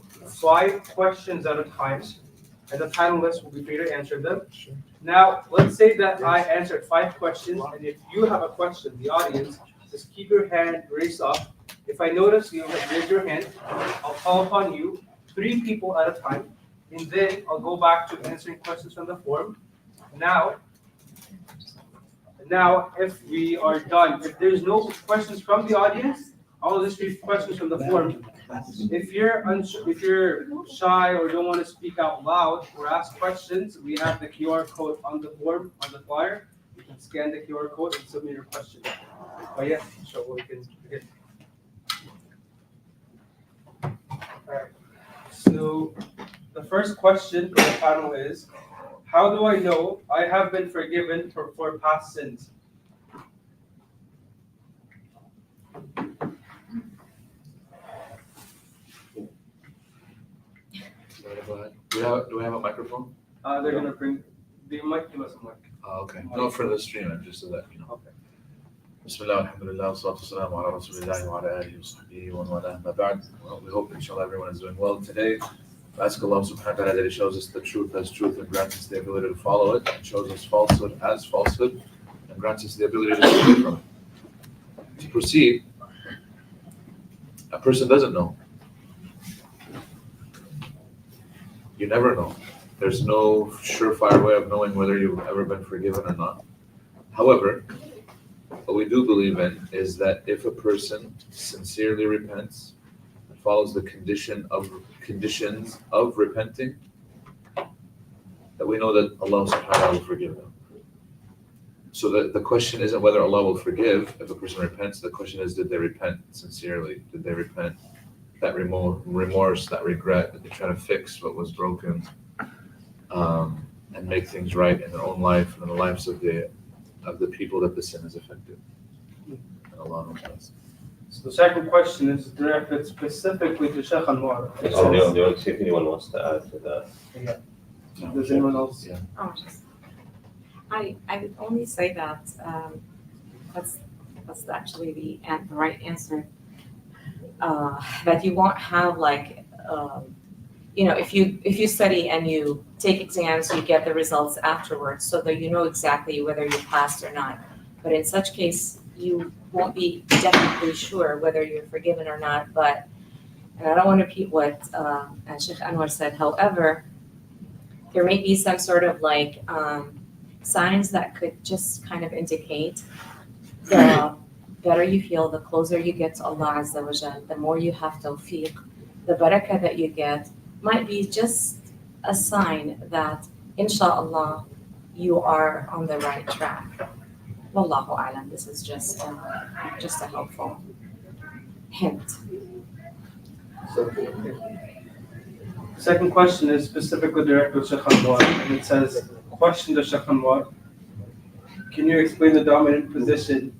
5 questions at a time, and the panelists will be free to answer them. Now, let's say that I answered 5 questions, and if you have a question, the audience, just keep your hand raised up. If I notice you have raised your hand, I'll call upon you, 3 people at a time, and then I'll go back to answering questions from the form. Now, if we are done, if there's no questions from the audience, I'll just read questions from the form. If you're shy or don't want to speak out loud or ask questions, we have the QR code on the form on the flyer. You can scan the QR code and submit your question. But yeah, so we can begin. Alright. So the first question for the panel is, how do I know I have been forgiven for past sins? Go ahead. Do we have a microphone? They're gonna bring. They might give us a mic. Okay. No, for the stream, just so that you know. Okay. Bismillah, alhamdulillah, salatu wassalamu ala rasulillahi wa ala alihi wa sahbihi wa man wala. Amma ba'd. Well, we hope inshallah everyone is doing well today. We ask Allah subhanahu wa ta'ala that He shows us the truth as truth and grants us the ability to follow it, and shows us falsehood as falsehood, and grants us the ability to stay away from it. To proceed, a person doesn't know. You never know. There's no surefire way of knowing whether you've ever been forgiven or not. However, what we do believe in is that if a person sincerely repents and follows the conditions of repenting, that we know that Allah subhanahu wa ta'ala will forgive them. So the question isn't whether Allah will forgive if a person repents. The question is, did they repent sincerely? Did they repent that remorse, that regret, that they try to fix what was broken, and make things right in their own life and in the lives of the people that the sin has affected. And Allah knows best. So the second question is directed specifically to Sheikh Anwar. Do you want to see if anyone wants to add to that? Yeah. Does anyone else? Yeah. Oh, I would only say that that's actually the right answer. That you won't have like, if you study and you take exams, you get the results afterwards, so that you know exactly whether you passed or not. But in such case, you won't be definitely sure whether you're forgiven or not. But and I don't want to repeat what Sheikh Anwar said. However, there may be some sort of like signs that could just kind of indicate the better you feel, the closer you get to Allah Azza wa Jal, the more you have tawfiq, the barakah that you get might be just a sign that, inshallah, you are on the right track. Wallahu a'lam. This is just a helpful hint. So, second question is specifically directed to Sheikh Anwar, and it says, question to Sheikh Anwar, can you explain the dominant position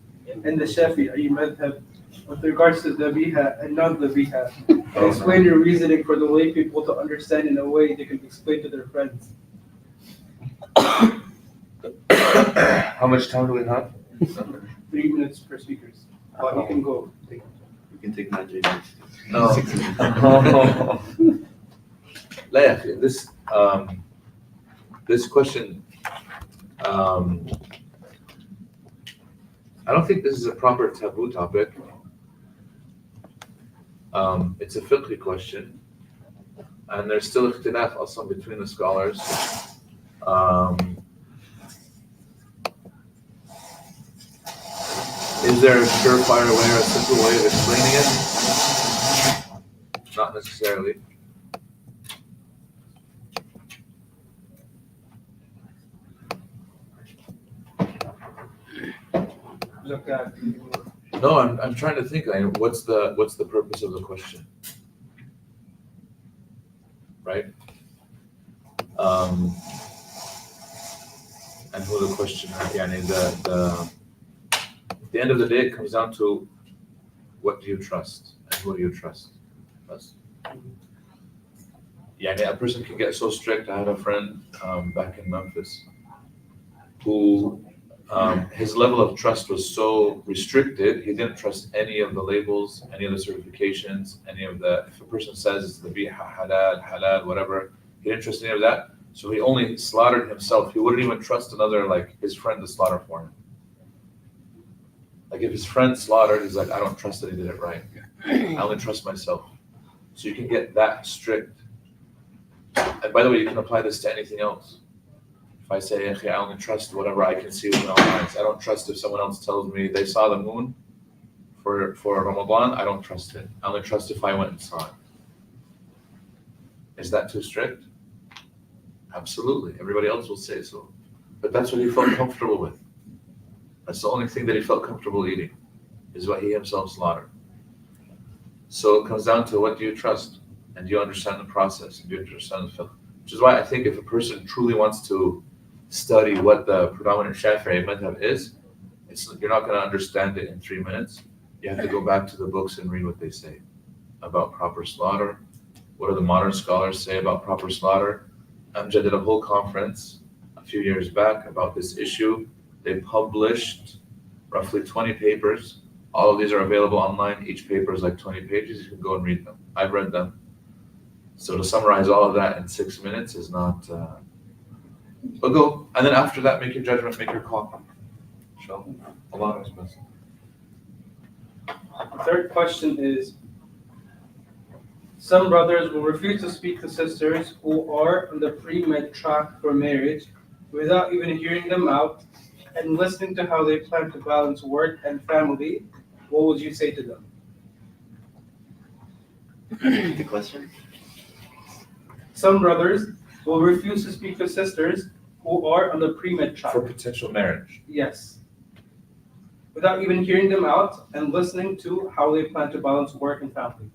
in the Shafi'i madhab with regards to dhabiha and non-dhabiha? Explain your reasoning for the lay people to understand in a way they can explain to their friends. How much time do we have? 3 minutes per speaker. You can go. You can take my 3 minutes. No. 6 minutes. لا يا أخي, this question, I don't think this is a proper taboo topic. It's a fiqh question, and there's still ikhtilaf also between the scholars. Is there a surefire way or a simple way of explaining it? Not necessarily. No, I'm trying to think. What's the purpose of the question, right? And who the question? At the end of the day, it comes down to what do you trust and who do you trust? A person can get so strict. I had a friend back in Memphis who his level of trust was so restricted, he didn't trust any of the labels, any of the certifications, any of the, if a person says it's the be halal, whatever, he didn't trust any of that. So he only slaughtered himself. He wouldn't even trust another, like his friend to slaughter for him. Like if his friend slaughtered, he's like, I don't trust that he did it right. I only trust myself. So you can get that strict. And by the way, you can apply this to anything else. If I say, I only trust whatever I can see with my own eyes. I don't trust if someone else tells me they saw the moon for Ramadan, I don't trust it. I only trust if I went and saw it. Is that too strict? Absolutely. Everybody else will say so. But that's what he felt comfortable with. That's the only thing that he felt comfortable eating, is what he himself slaughtered. So it comes down to, what do you trust? And do you understand the process? And do you understand the fiqh? Which is why I think if a person truly wants to study what the predominant Shafi'i madhab is, you're not going to understand it in 3 minutes. You have to go back to the books and read what they say about proper slaughter. What do the modern scholars say about proper slaughter? Amjad did a whole conference a few years back about this issue. They published roughly 20 papers. All of these are available online. Each paper is like 20 pages. You can go and read them. I've read them. So to summarize all of that in 6 minutes is not, but go. And then after that, make your judgment, make your call. So, Allah is best. The third question is, some brothers will refuse to speak to sisters who are on the pre-med track for marriage without even hearing them out and listening to how they plan to balance work and family. What would you say to them? The question? Some brothers will refuse to speak to sisters who are on the pre-med track. For potential marriage. Yes. Without even hearing them out and listening to how they plan to balance work and family.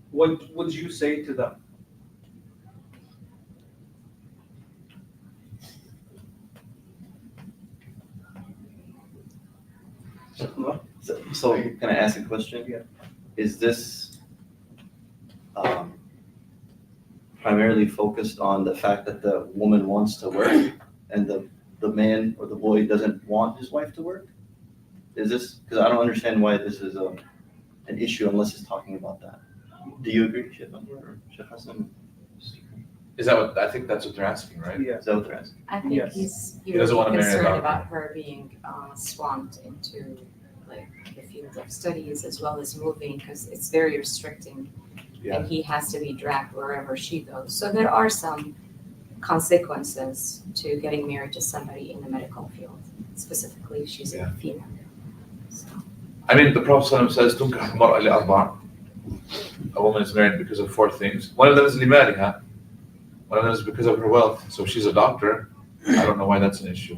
What would you say to them? So can I ask a question? Yeah. Is this primarily focused on the fact that the woman wants to work and the man or the boy doesn't want his wife to work? Is this, because I don't understand why this is an issue unless it's talking about that. Do you agree, Sheikh Hassan? Is that what, I think that's what they're asking, right? Yeah. Is that what they're asking? I think Yes. He doesn't want to marry a concerned doctor. about her being swamped into like the field of studies as well as moving, because it's very restricting. Yeah. And he has to be dragged wherever she goes. So there are some consequences to getting married to somebody in the medical field. Specifically, she's Yeah. a female. So, I mean, the Prophet ﷺ says, "Tunkah al-mar'a li-arba'." A woman is married because of 4 things. One of them is limaliha. One of them is because of her wealth. So if she's a doctor, I don't know why that's an issue.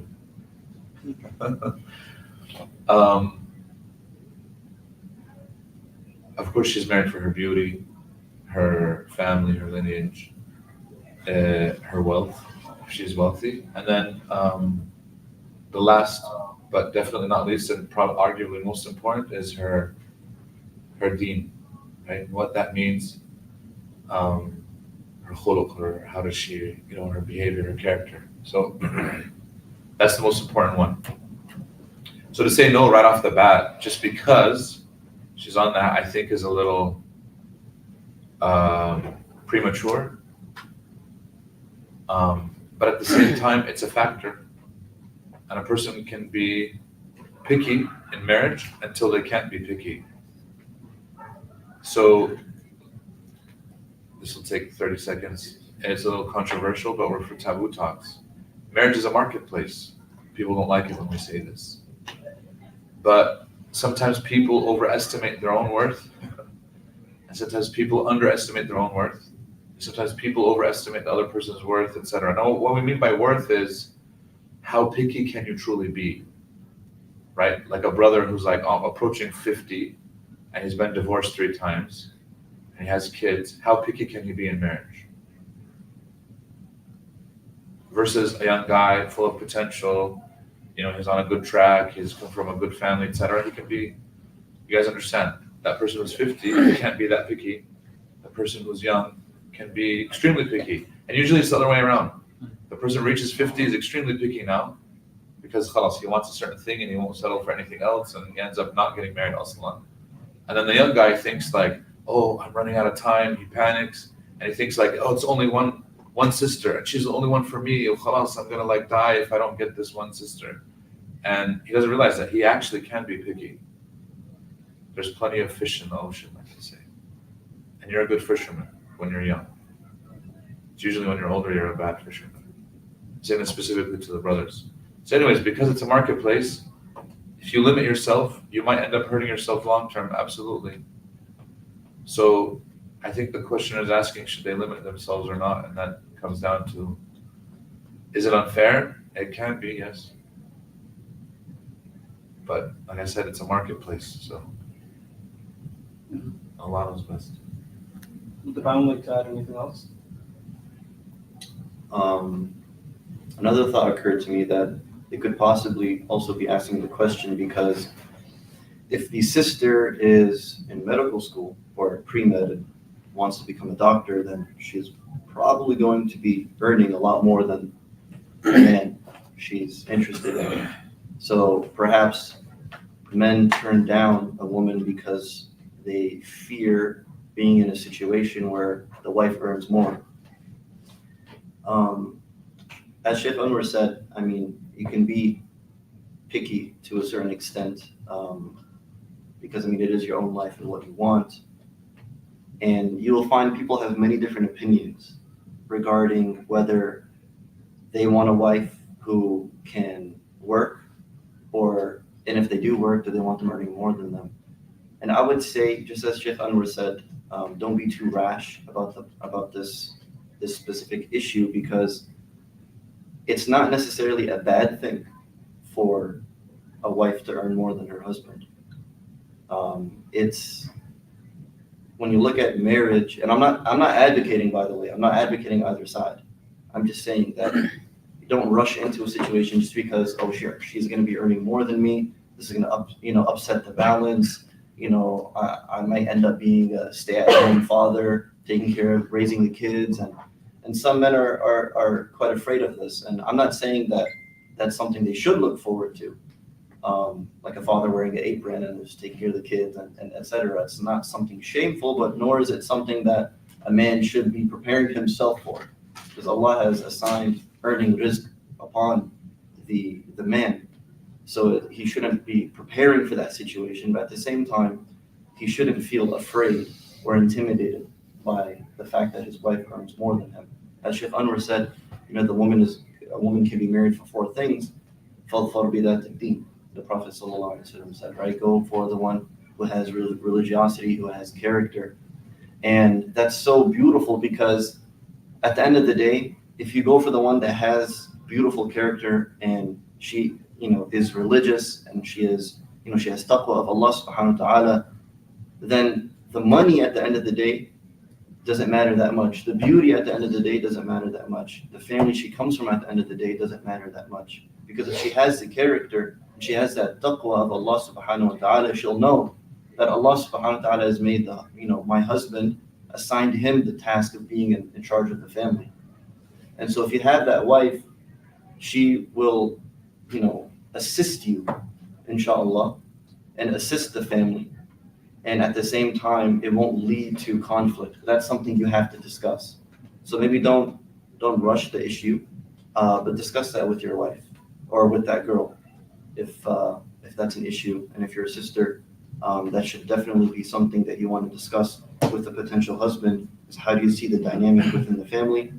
Of course, she's married for her beauty, her family, her lineage, her wealth, if she's wealthy. And then the last, but definitely not least, and probably arguably most important, is her deen, right? What that means, her khuluq, or how does she, her behavior, her character. So that's the most important one. So to say no right off the bat, just because she's on that, I think is a little premature. But at the same time, it's a factor. And a person can be picky in marriage until they can't be picky. So this will take 30 seconds. And it's a little controversial, but we're for Taboo Talks. Marriage is a marketplace. People don't like it when we say this. But sometimes people overestimate their own worth. And sometimes people underestimate their own worth. Sometimes people overestimate the other person's worth, etc. Now, what we mean by worth is how picky can you truly be, right? Like a brother who's like approaching 50 and he's been divorced 3 times and he has kids. How picky can he be in marriage? Versus a young guy full of potential, he's on a good track, he's come from a good family, etc. He can be, you guys understand, that person who's 50 can't be that picky. The person who's young can be extremely picky. And usually it's the other way around. The person who reaches 50 is extremely picky now because khalas, he wants a certain thing and he won't settle for anything else, and he ends up not getting married. And then the young guy thinks like, oh, I'm running out of time. He panics and he thinks like, oh, it's only one sister and she's the only one for me. Oh, khalas, I'm gonna like die if I don't get this one sister. And he doesn't realize that he actually can be picky. There's plenty of fish in the ocean, like they say. And you're a good fisherman when you're young. It's usually when you're older, you're a bad fisherman. I'm saying this specifically to the brothers. So anyways, because it's a marketplace, if you limit yourself, you might end up hurting yourself long term, absolutely. So I think the questioner is asking, should they limit themselves or not? And that comes down to, is it unfair? It can be, yes. But like I said, it's a marketplace, so Allah knows best. Would the panel like to add anything else? Another thought occurred to me that it could possibly also be asking the question, because if the sister is in medical school or pre-med and wants to become a doctor, then she's probably going to be earning a lot more than the man she's interested in. So perhaps men turn down a woman because they fear being in a situation where the wife earns more. As Sheikh Anwar said, I mean, you can be picky to a certain extent, because I mean, it is your own life and what you want. And you will find people have many different opinions regarding whether they want a wife who can work, and if they do work, do they want them earning more than them? And I would say, just as Sheikh Anwar said, don't be too rash about this specific issue, because it's not necessarily a bad thing for a wife to earn more than her husband. It's when you look at marriage, and I'm not advocating, by the way, I'm not advocating either side. I'm just saying that you don't rush into a situation just because, oh, sure, she's going to be earning more than me. This is going to upset the balance. I might end up being a stay-at-home father, taking care of raising the kids, and some men are quite afraid of this. And I'm not saying that that's something they should look forward to, like a father wearing an apron and just taking care of the kids and et cetera. It's not something shameful, but nor is it something that a man should be preparing himself for, because Allah has assigned earning rizq upon the man. So he shouldn't be preparing for that situation, but at the same time, he shouldn't feel afraid or intimidated by the fact that his wife earns more than him. As Sheikh Anwar said, a woman can be married for four things. فَاظْفَرْ بِذَاتِ الدِّينِ. The Prophet ﷺ said, right? Go for the one who has religiosity, who has character. And that's so beautiful, because at the end of the day, if you go for the one that has beautiful character and she is religious and she has taqwa of Allah subhanahu wa ta'ala, then the money at the end of the day doesn't matter that much. The beauty at the end of the day doesn't matter that much. The family she comes from at the end of the day doesn't matter that much. Because if she has the character, and she has that taqwa of Allah subhanahu wa ta'ala, she'll know that Allah subhanahu wa ta'ala has made my husband, assigned him the task of being in charge of the family. And so if you have that wife, she will, assist you, inshallah, and assist the family. And at the same time, it won't lead to conflict. That's something you have to discuss. So maybe don't rush the issue, but discuss that with your wife or with that girl, if that's an issue. And if you're a sister, that should definitely be something that you want to discuss with the potential husband. Is how do you see the dynamic within the family?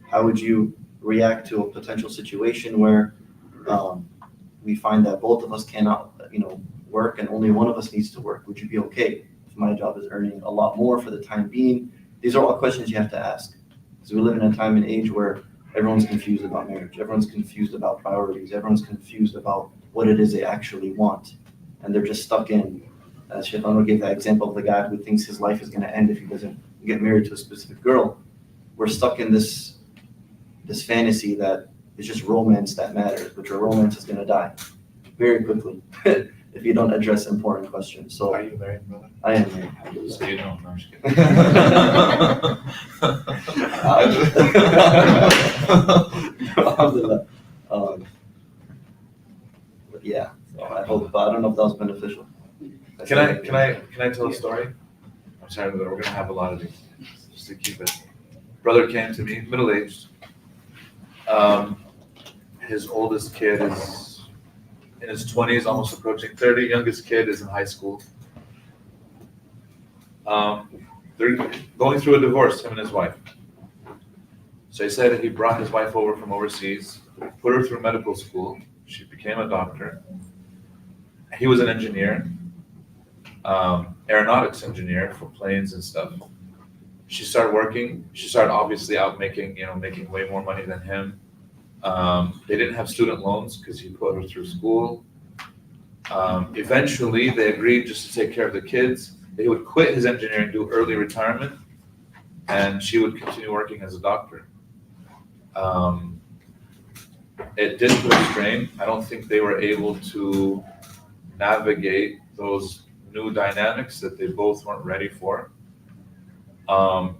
How would you react to a potential situation where we find that both of us cannot, work and only one of us needs to work? Would you be okay if my job is earning a lot more for the time being? These are all questions you have to ask, because we live in a time and age where everyone's confused about marriage. Everyone's confused about priorities. Everyone's confused about what it is they actually want. And they're just stuck in, as Sheikh Anwar gave that example of the guy who thinks his life is going to end if he doesn't get married to a specific girl. We're stuck in this fantasy that it's just romance that matters, but your romance is going to die very quickly if you don't address important questions. So, are you married, brother? I am married. So you don't know. Alhamdulillah. yeah, so I hope, but I don't know if that was beneficial. Can I tell a story? I'm sorry, but we're gonna have a lot of these, just to keep it. Brother came to me, middle-aged. His oldest kid is in his 20s, almost approaching 30. Youngest kid is in high school. They're going through a divorce, him and his wife. So he said he brought his wife over from overseas, put her through medical school. She became a doctor. He was an engineer, aeronautics engineer for planes and stuff. She started working. She started obviously out making way more money than him. They didn't have student loans because he put her through school. Eventually, they agreed just to take care of the kids. He would quit his engineering, do early retirement, and she would continue working as a doctor. It did put a strain. I don't think they were able to navigate those new dynamics that they both weren't ready for.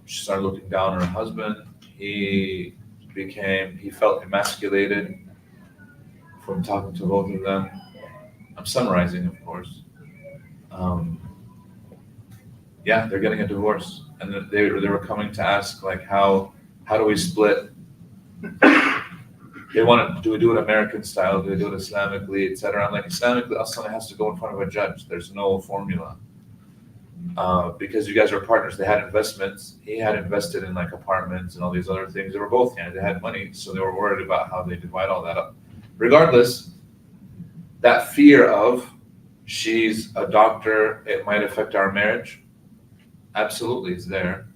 She started looking down on her husband. He felt emasculated from talking to both of them. I'm summarizing, of course. Yeah, they're getting a divorce, and they were coming to ask, like, how do we split? They want do we do it American style? Do we do it Islamically, etc.? I'm like, Islamically, Aslan has to go in front of a judge. There's no formula. Because you guys are partners. They had investments. He had invested in like apartments and all these other things. They were both, they had money, so they were worried about how they divide all that up. Regardless, that fear of she's a doctor, it might affect our marriage, absolutely is there.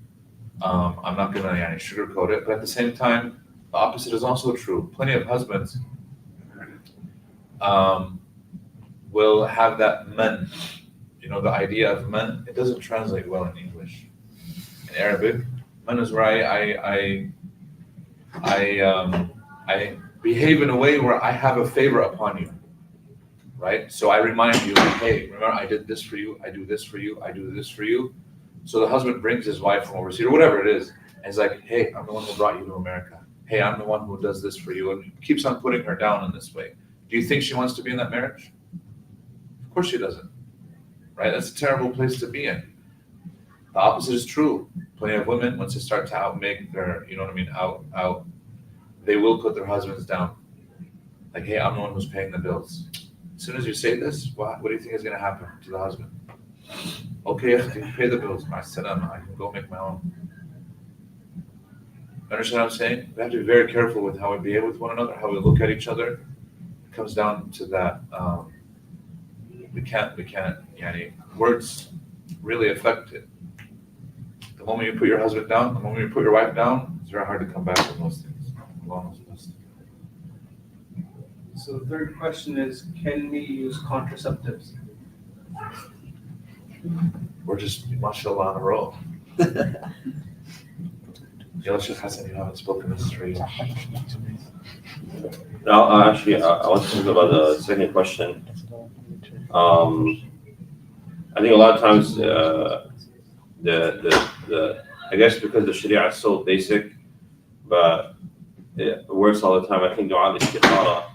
I'm not gonna sugarcoat it, but at the same time, the opposite is also true. Plenty of husbands will have that men. The idea of man, it doesn't translate well in English. In Arabic, man is where I behave in a way where I have a favor upon you, right? So I remind you, hey, remember I did this for you, I do this for you, I do this for you. So the husband brings his wife from overseas or whatever it is, and he's like, hey, I'm the one who brought you to America. Hey, I'm the one who does this for you, and keeps on putting her down in this way. Do you think she wants to be in that marriage? Of course she doesn't. Right? That's a terrible place to be in. The opposite is true. Plenty of women, once they start to outmake their, out, they will put their husbands down. Like, hey, I'm the one who's paying the bills. As soon as you say this, what do you think is going to happen to the husband? Okay, I can pay the bills. I can go make my own. Understand what I'm saying? We have to be very careful with how we behave with one another, how we look at each other. It comes down to that. We can't, words really affect it. The moment you put your husband down, the moment you put your wife down, it's very hard to come back from those things. So the third question is, can we use contraceptives? We're just, mashallah, on a roll. Yelshik Hassan, you haven't spoken, this is for you. Now, actually, I want to talk about the second question. I think a lot of times I guess because the Sharia is so basic, but it works all the time. I think dua al-istikhara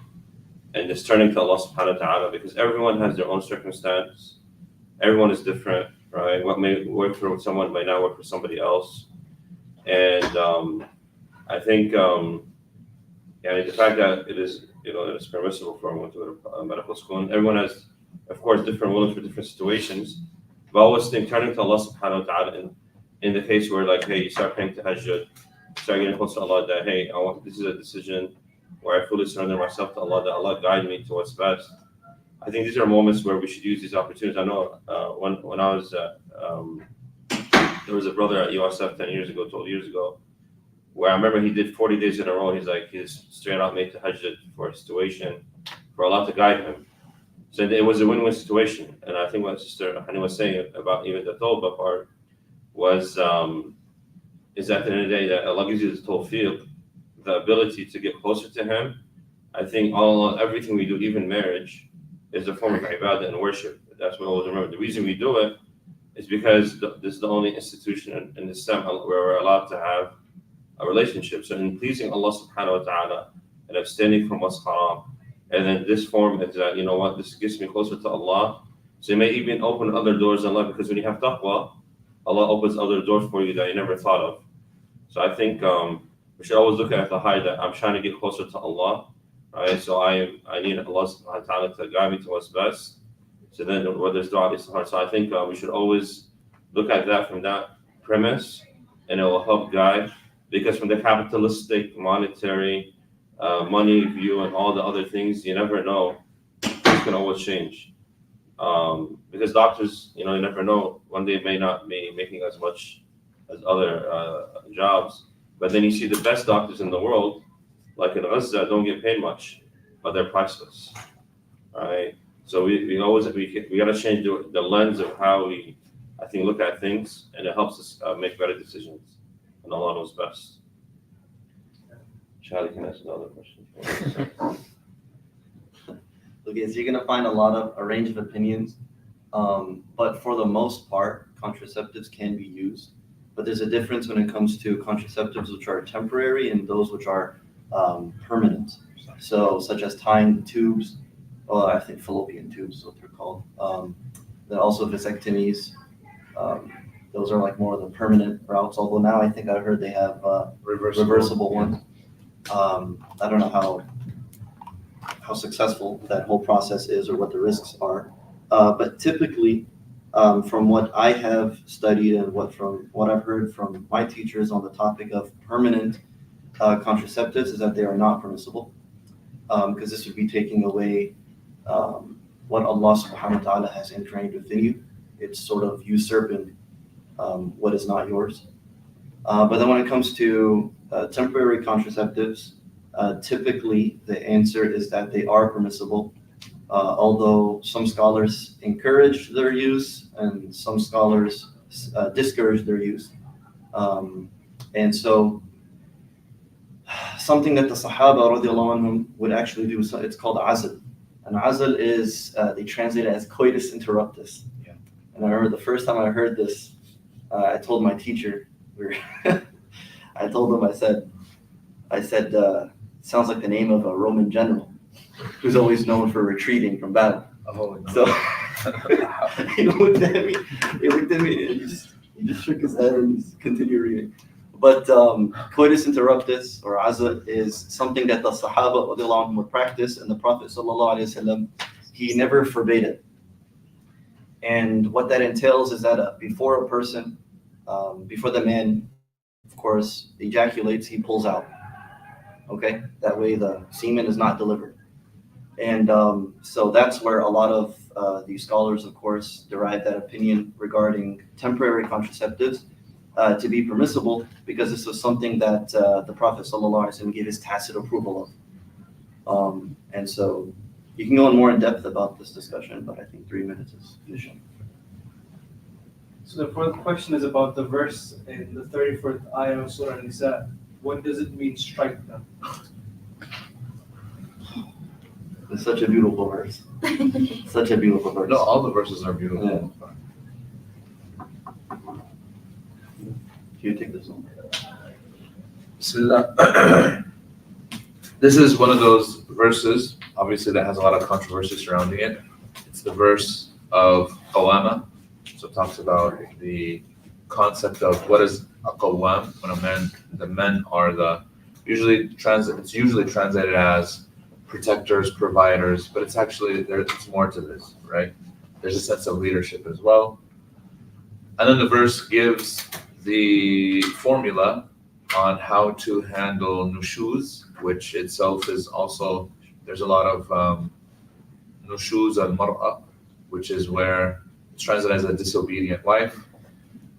and just turning to Allah subhanahu wa ta'ala, because everyone has their own circumstance. Everyone is different, right? What may work for someone might not work for somebody else. And I think the fact that it is permissible for everyone to go to medical school, and everyone has, of course, different rulings for different situations. But I always think turning to Allah subhanahu wa ta'ala in the case where, like, hey, you start praying tahajjud, start getting close to Allah, that, hey, this is a decision where I fully surrender myself to Allah, that Allah guide me to what's best. I think these are moments where we should use these opportunities. I know when I was, there was a brother at USF 12 years ago, where I remember he did 40 days in a row. He's straight out made tahajjud for a situation, for Allah to guide him. So it was a win-win situation. And I think what Sister Hani was saying about even the tawbah part was, is at the end of the day that Allah gives you the tawfiq, the ability to get closer to Him. I think everything we do, even marriage, is a form of ibadah and worship. That's what I always remember. The reason we do it is because this is the only institution in Islam where we're allowed to have a relationship. So in pleasing Allah subhanahu wa ta'ala and abstaining from what's haram And then this form is that, you know what, this gets me closer to Allah. So you may even open other doors in life, because when you have taqwa, Allah opens other doors for you that you never thought of. So I think we should always look at the high, that I'm trying to get closer to Allah, right? So I need Allah subhanahu wa ta'ala to guide me to what's best. So then where there's dua, it's hard. So I think we should always look at that from that premise, and it will help guide. Because from the capitalistic, monetary, money view and all the other things, you never know. Things can always change. Because doctors, you never know. One day may not be making as much as other jobs. But then you see the best doctors in the world, like in Gaza, don't get paid much, but they're priceless, right? So we gotta change the lens of how we, I think, look at things, and it helps us make better decisions, and Allah knows best. Charlie can ask another question. Okay, so you're gonna find a range of opinions, but for the most part, contraceptives can be used. But there's a difference when it comes to contraceptives which are temporary and those which are permanent. So, such as tying tubes, I think fallopian tubes is what they're called. Then also vasectomies. Those are like more of the permanent routes. Although now I think I heard they have reversible ones. I don't know how successful that whole process is or what the risks are. But typically, from what I have studied and what I've heard from my teachers on the topic of permanent contraceptives, is that they are not permissible, because this would be taking away what Allah subhanahu wa ta'ala has ingrained within you. It's sort of usurping what is not yours. But then when it comes to temporary contraceptives, typically the answer is that they are permissible, although some scholars encourage their use and some scholars discourage their use. And so something that the Sahaba radiallahu anhum would actually do, so it's called azl. And azl is, they translate it as coitus interruptus. Yeah. And I remember the first time I heard this, I told my teacher, I told him, I said, sounds like the name of a Roman general who's always known for retreating from battle. Oh, no. So he looked at me, and he just shook his head and just continued reading. But coitus interruptus, or azl, is something that the Sahaba radiallahu anhum would practice, and the Prophet sallallahu alaihi wasallam, he never forbade it. And what that entails is that before a person, before the man, of course, ejaculates, he pulls out. Okay, that way the semen is not delivered. And so that's where a lot of these scholars, of course, derive that opinion regarding temporary contraceptives to be permissible, because this was something that the Prophet ﷺ gave his tacit approval of. And so you can go in more in depth about this discussion, but I think 3 minutes is sufficient. So the fourth question is about the verse in the 34th ayah of Surah Nisa. What does it mean, strike them? It's such a beautiful verse. Such a beautiful verse. No, all the verses are beautiful. You take this one. Bismillah. This is one of those verses, obviously, that has a lot of controversy surrounding it. It's the verse of qawama. So it talks about the concept of what is a qawwam, when the men are it's usually translated as protectors, providers, but it's actually, there's more to this, right? There's a sense of leadership as well. And then the verse gives the formula on how to handle nushuz, which itself is also, there's a lot of nushuz al-mar'a, which is where it's translated as a disobedient wife.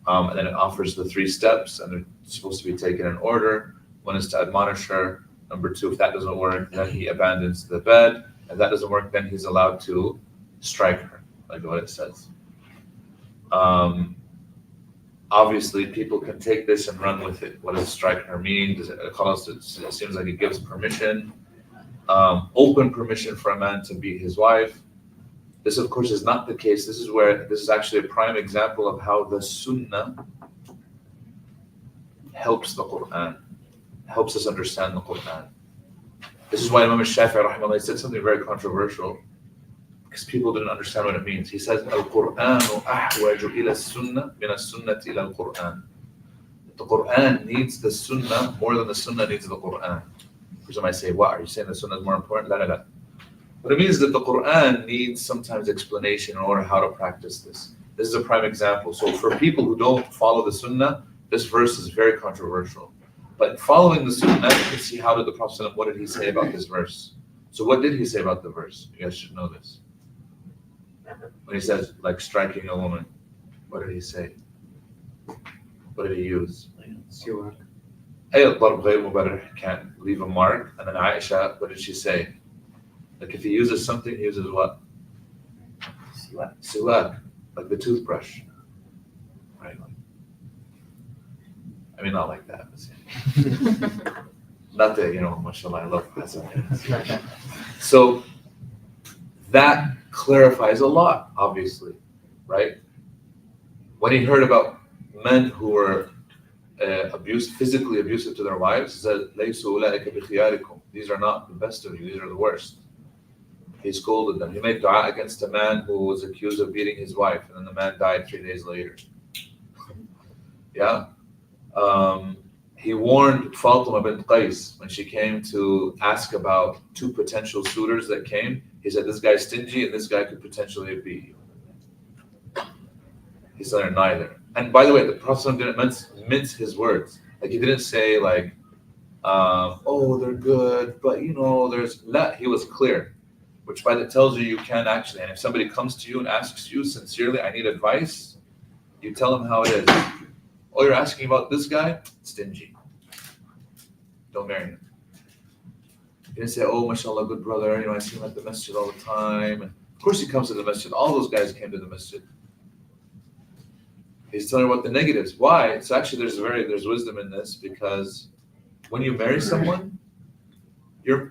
And then it offers the 3 steps, and they're supposed to be taken in order. One is to admonish her. Number 2, if that doesn't work, then he abandons the bed. If that doesn't work, then he's allowed to strike her, like what it says. Obviously, people can take this and run with it. What does strike her mean? Does it seems like it gives permission, open permission for a man to beat his wife. This, of course, is not the case. This is actually a prime example of how the Sunnah helps the Quran, helps us understand the Quran. This is why Imam Shafi'i rahimahullah said something very controversial because people didn't understand what it means. He says, Al-Qur'anu ahwaju ila sunnah min as-sunnati ila al-Qur'an. The Qur'an needs the sunnah more than the sunnah needs the Qur'an. Some might say, what, are you saying the sunnah is more important? La, la, la. But it means that the Qur'an needs sometimes explanation in order how to practice this. This is a prime example. So for people who don't follow the sunnah, this verse is very controversial. But following the sunnah, you can see how did the Prophet, what did he say about this verse? So what did he say about the verse? You guys should know this. When he says, like striking a woman, what did he say? What did he use? Siwak. Darb ghayr mubarrih, can't leave a mark. And then Aisha, what did she say? Like if he uses something, he uses what? Siwak, like the toothbrush. Right? I mean, not like that. Not that, mashallah, I love Hassan. So that clarifies a lot, obviously, right? When he heard about men who were physically abusive to their wives, he said, "Laysu ulaika bi khiyarikum." These are not the best of you, these are the worst. He scolded them. He made dua against a man who was accused of beating his wife, and then the man died 3 days later. Yeah. He warned Fatima bint Qais when she came to ask about 2 potential suitors that came. He said, this guy's stingy and this guy could potentially beat you. He said, neither. And by the way, the Prophet didn't mince his words. Like he didn't say like, oh, they're good, but there's la. He was clear, which by that tells you can actually, and if somebody comes to you and asks you sincerely, I need advice, you tell them how it is. Oh, you're asking about this guy? Stingy. Don't marry him. You didn't say, oh, mashallah, good brother. I see him at the masjid all the time. And of course he comes to the masjid. All those guys came to the masjid. He's telling you about the negatives. Why? So actually there's wisdom in this because when you marry someone,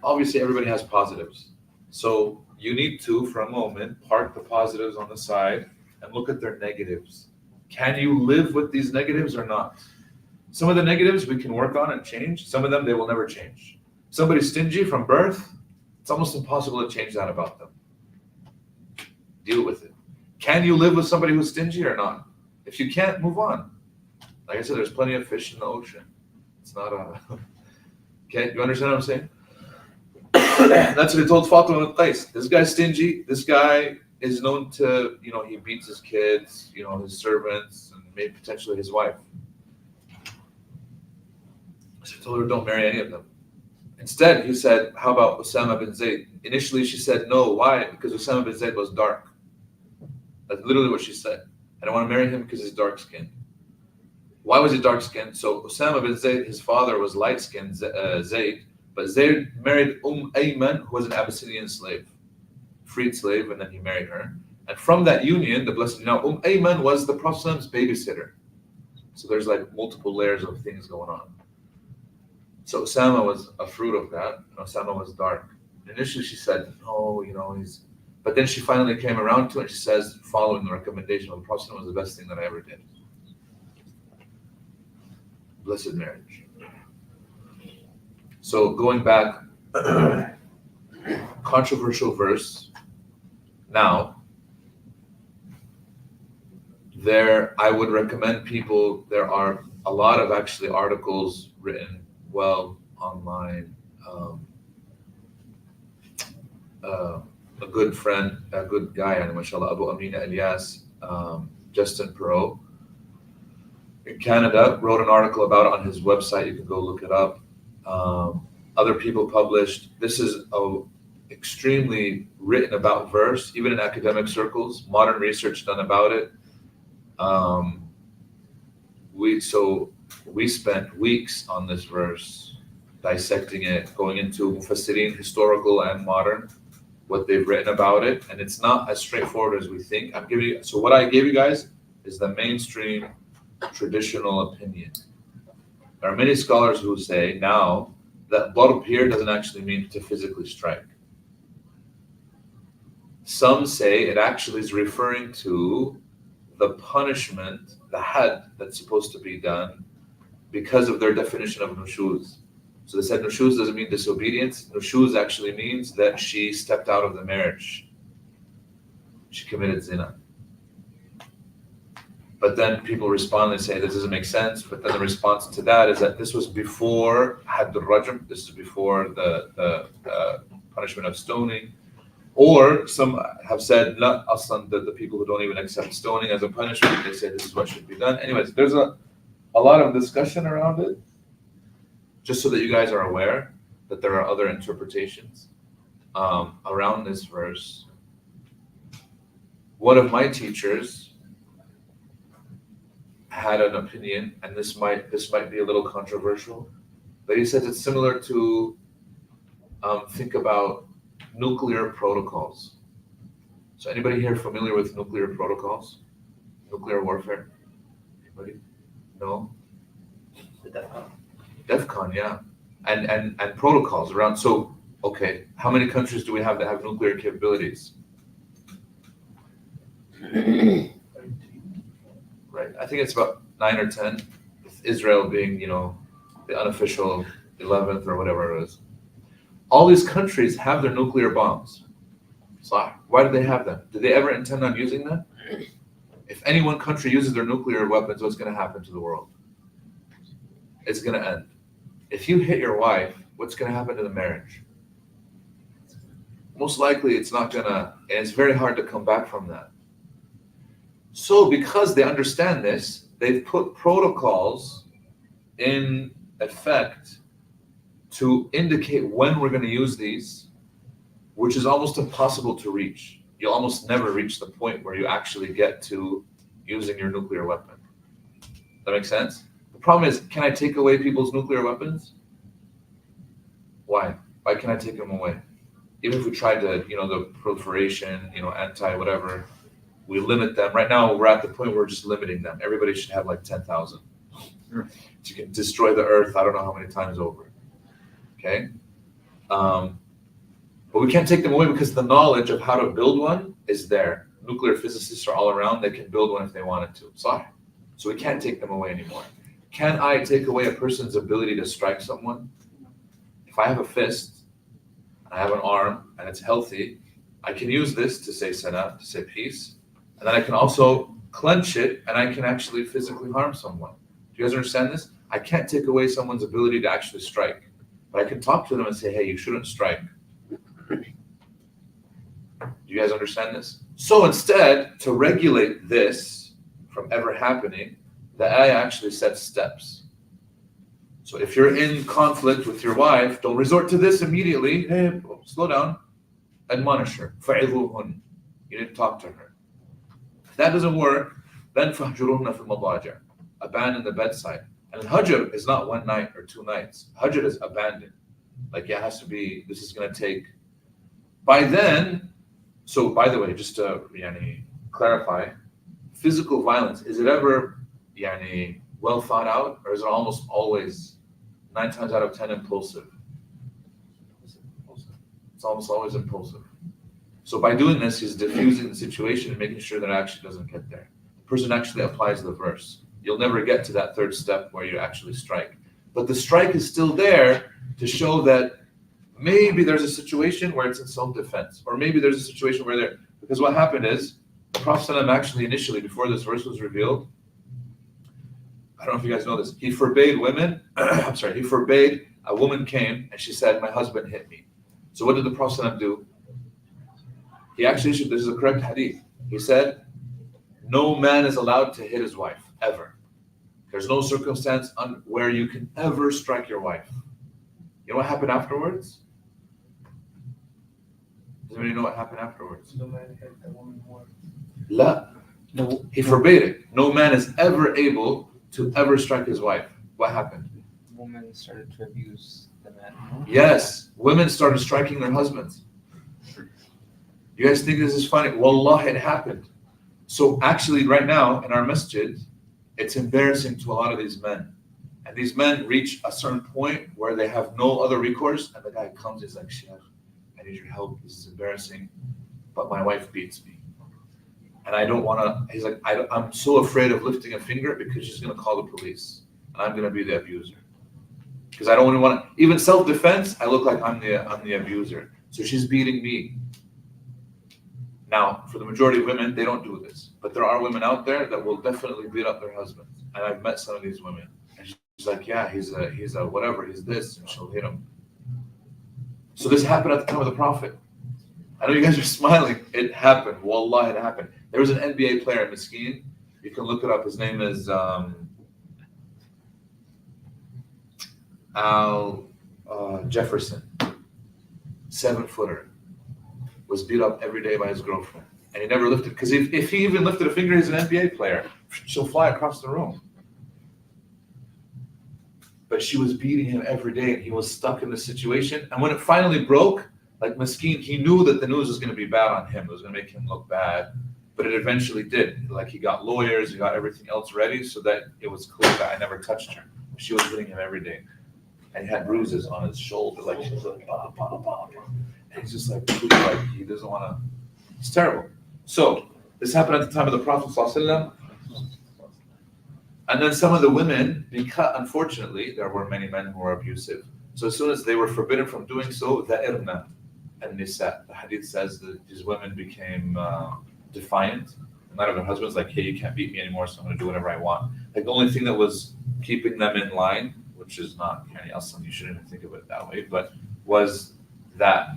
obviously everybody has positives. So you need to, for a moment, park the positives on the side and look at their negatives. Can you live with these negatives or not? Some of the negatives we can work on and change. Some of them, they will never change. Somebody's stingy from birth, it's almost impossible to change that about them. Deal with it. Can you live with somebody who's stingy or not? If you can't, move on. Like I said, there's plenty of fish in the ocean. It's not a... Okay, you understand what I'm saying? That's what he told Fatima bint Qais. This guy's stingy. This guy is known to, he beats his kids, his servants, and maybe potentially his wife. So he told her, don't marry any of them. Instead, he said, how about Osama bin Zayd? Initially, she said no. Why? Because Osama bin Zayd was dark. That's literally what she said. I don't want to marry him because he's dark-skinned. Why was he dark-skinned? So Osama bin Zayd, his father was light-skinned, Zayd, but Zayd married Ayman, who was an Abyssinian slave. Freed slave, and then he married her. And from that union, the blessed, Ayman was the Prophet's babysitter. So there's like multiple layers of things going on. So Osama was a fruit of that, and Osama was dark. Initially she said, no, he's... But then she finally came around to it, and she says, following the recommendation of the Prophet was the best thing that I ever did. Blessed marriage. So going back, controversial verse. Now, I would recommend people, there are a lot of actually articles written well online. A good friend, a good guy, mashallah, Abu Amina Elias, Justin Perot, in Canada, wrote an article about it on his website. You can go look it up. Other people published. This is a extremely written about verse, even in academic circles, modern research done about it. We spent weeks on this verse, dissecting it, going into mufassirin, historical and modern, what they've written about it, and it's not as straightforward as we think. So what I gave you guys is the mainstream traditional opinion. There are many scholars who say now that darb here doesn't actually mean to physically strike. Some say it actually is referring to the punishment, the had that's supposed to be done because of their definition of nushuz. So they said nushuz doesn't mean disobedience. Nushuz actually means that she stepped out of the marriage. She committed zina. But then people respond and say this doesn't make sense. But then the response to that is that this was before Hadd al-Rajm. This is before the punishment of stoning. Or some have said, not aslan, the people who don't even accept stoning as a punishment, they say this is what should be done. Anyways, there's a lot of discussion around it, just so that you guys are aware that there are other interpretations around this verse. One of my teachers had an opinion, and this might be a little controversial, but he says it's similar to think about nuclear protocols. So anybody here familiar with nuclear protocols? Nuclear warfare? Anybody? No? The DEFCON. DEFCON, yeah. And protocols around. So, okay, how many countries do we have that have nuclear capabilities? Right, I think it's about 9 or 10, with Israel being, the unofficial 11th or whatever it is. All these countries have their nuclear bombs. So why do they have them? Did they ever intend on using them? If any one country uses their nuclear weapons, what's going to happen to the world? It's going to end. If you hit your wife, what's going to happen to the marriage? Most likely it's not going to, and it's very hard to come back from that. So because they understand this, they've put protocols in effect to indicate when we're going to use these, which is almost impossible to reach. You'll almost never reach the point where you actually get to using your nuclear weapon. That makes sense? The problem is, can I take away people's nuclear weapons? Why? Why can I take them away? Even if we tried to, the proliferation, anti-whatever, we limit them. Right now, we're at the point where we're just limiting them. Everybody should have like 10,000. You can destroy the earth, I don't know how many times over. Okay? But we can't take them away because the knowledge of how to build one is there. Nuclear physicists are all around. They can build one if they wanted to. So we can't take them away anymore. Can I take away a person's ability to strike someone? If I have a fist, I have an arm, and it's healthy, I can use this to say sana, to say peace. And then I can also clench it, and I can actually physically harm someone. Do you guys understand this? I can't take away someone's ability to actually strike. But I can talk to them and say, hey, you shouldn't strike. Do you guys understand this? So instead, to regulate this from ever happening, the ayah actually sets steps. So if you're in conflict with your wife, don't resort to this immediately. Hey, slow down. Admonish her. فَعِظُوهُنَّ. You need to talk to her. If that doesn't work, then فَهْجُرُهُنَّ فِي الْمَضَاجِعِ. Abandon the bedside. And hajr is not 1 night or 2 nights. Hajr is abandon. Like it has to be, this is going to take. By then, so by the way, just to clarify, physical violence, is it ever well thought out, or is it almost always 9 times out of 10 impulsive? It's almost always impulsive. So by doing this, he's diffusing the situation and making sure that it actually doesn't get there. The person actually applies the verse. You'll never get to that 3rd step where you actually strike. But the strike is still there to show that maybe there's a situation where it's in self-defense, or maybe there's a situation where because what happened is, the Prophet ﷺ actually initially, before this verse was revealed, I don't know if you guys know this, he forbade women, he forbade, a woman came and she said, my husband hit me. So what did the Prophet ﷺ do? He actually issued, this is a correct hadith, he said, no man is allowed to hit his wife, ever. There's no circumstance where you can ever strike your wife. You know what happened afterwards? Does anybody know what happened afterwards? No man hit the woman more. La. No, he forbade it. No man is ever able to ever strike his wife. What happened? Women started to abuse the men. Yes, women started striking their husbands. You guys think this is funny? Wallah, it happened. So actually right now in our masjid, it's embarrassing to a lot of these men. And these men reach a certain point where they have no other recourse, and the guy comes, he's like, Sheikh, I need your help, this is embarrassing, but my wife beats me. And I don't want to, he's like, I'm so afraid of lifting a finger because she's going to call the police, and I'm going to be the abuser. because I don't want to, even self-defense, I look like I'm the abuser. So she's beating me. Now, for the majority of women, they don't do this. But there are women out there that will definitely beat up their husbands. And I've met some of these women. And she's like, yeah, he's a whatever, he's this, and she'll hit him. So this happened at the time of the Prophet. I know you guys are smiling. It happened. Wallah, it happened. There was an NBA player at Miskeen. You can look it up. His name is Al Jefferson. 7-footer. Was beat up every day by his girlfriend. And he never lifted, because if he even lifted a finger, he's an NBA player. She'll fly across the room. But she was beating him every day, and he was stuck in this situation. And when it finally broke, like Maskeen, he knew that the news was going to be bad on him. It was going to make him look bad. But it eventually did. Like, he got lawyers, he got everything else ready so that it was clear that I never touched her. She was hitting him every day. And he had bruises on his shoulder. Like, she was like, bah, bah, bah, bah. And he's just like he doesn't want to. It's terrible. So, this happened at the time of the Prophet ﷺ. And then some of the women, because unfortunately, there were many men who were abusive. So as soon as they were forbidden from doing so, the nisa, the hadith says that these women became defiant. None of their husbands like, hey, you can't beat me anymore, so I'm going to do whatever I want. Like, the only thing that was keeping them in line, which is not any else, you shouldn't even think of it that way, but was that.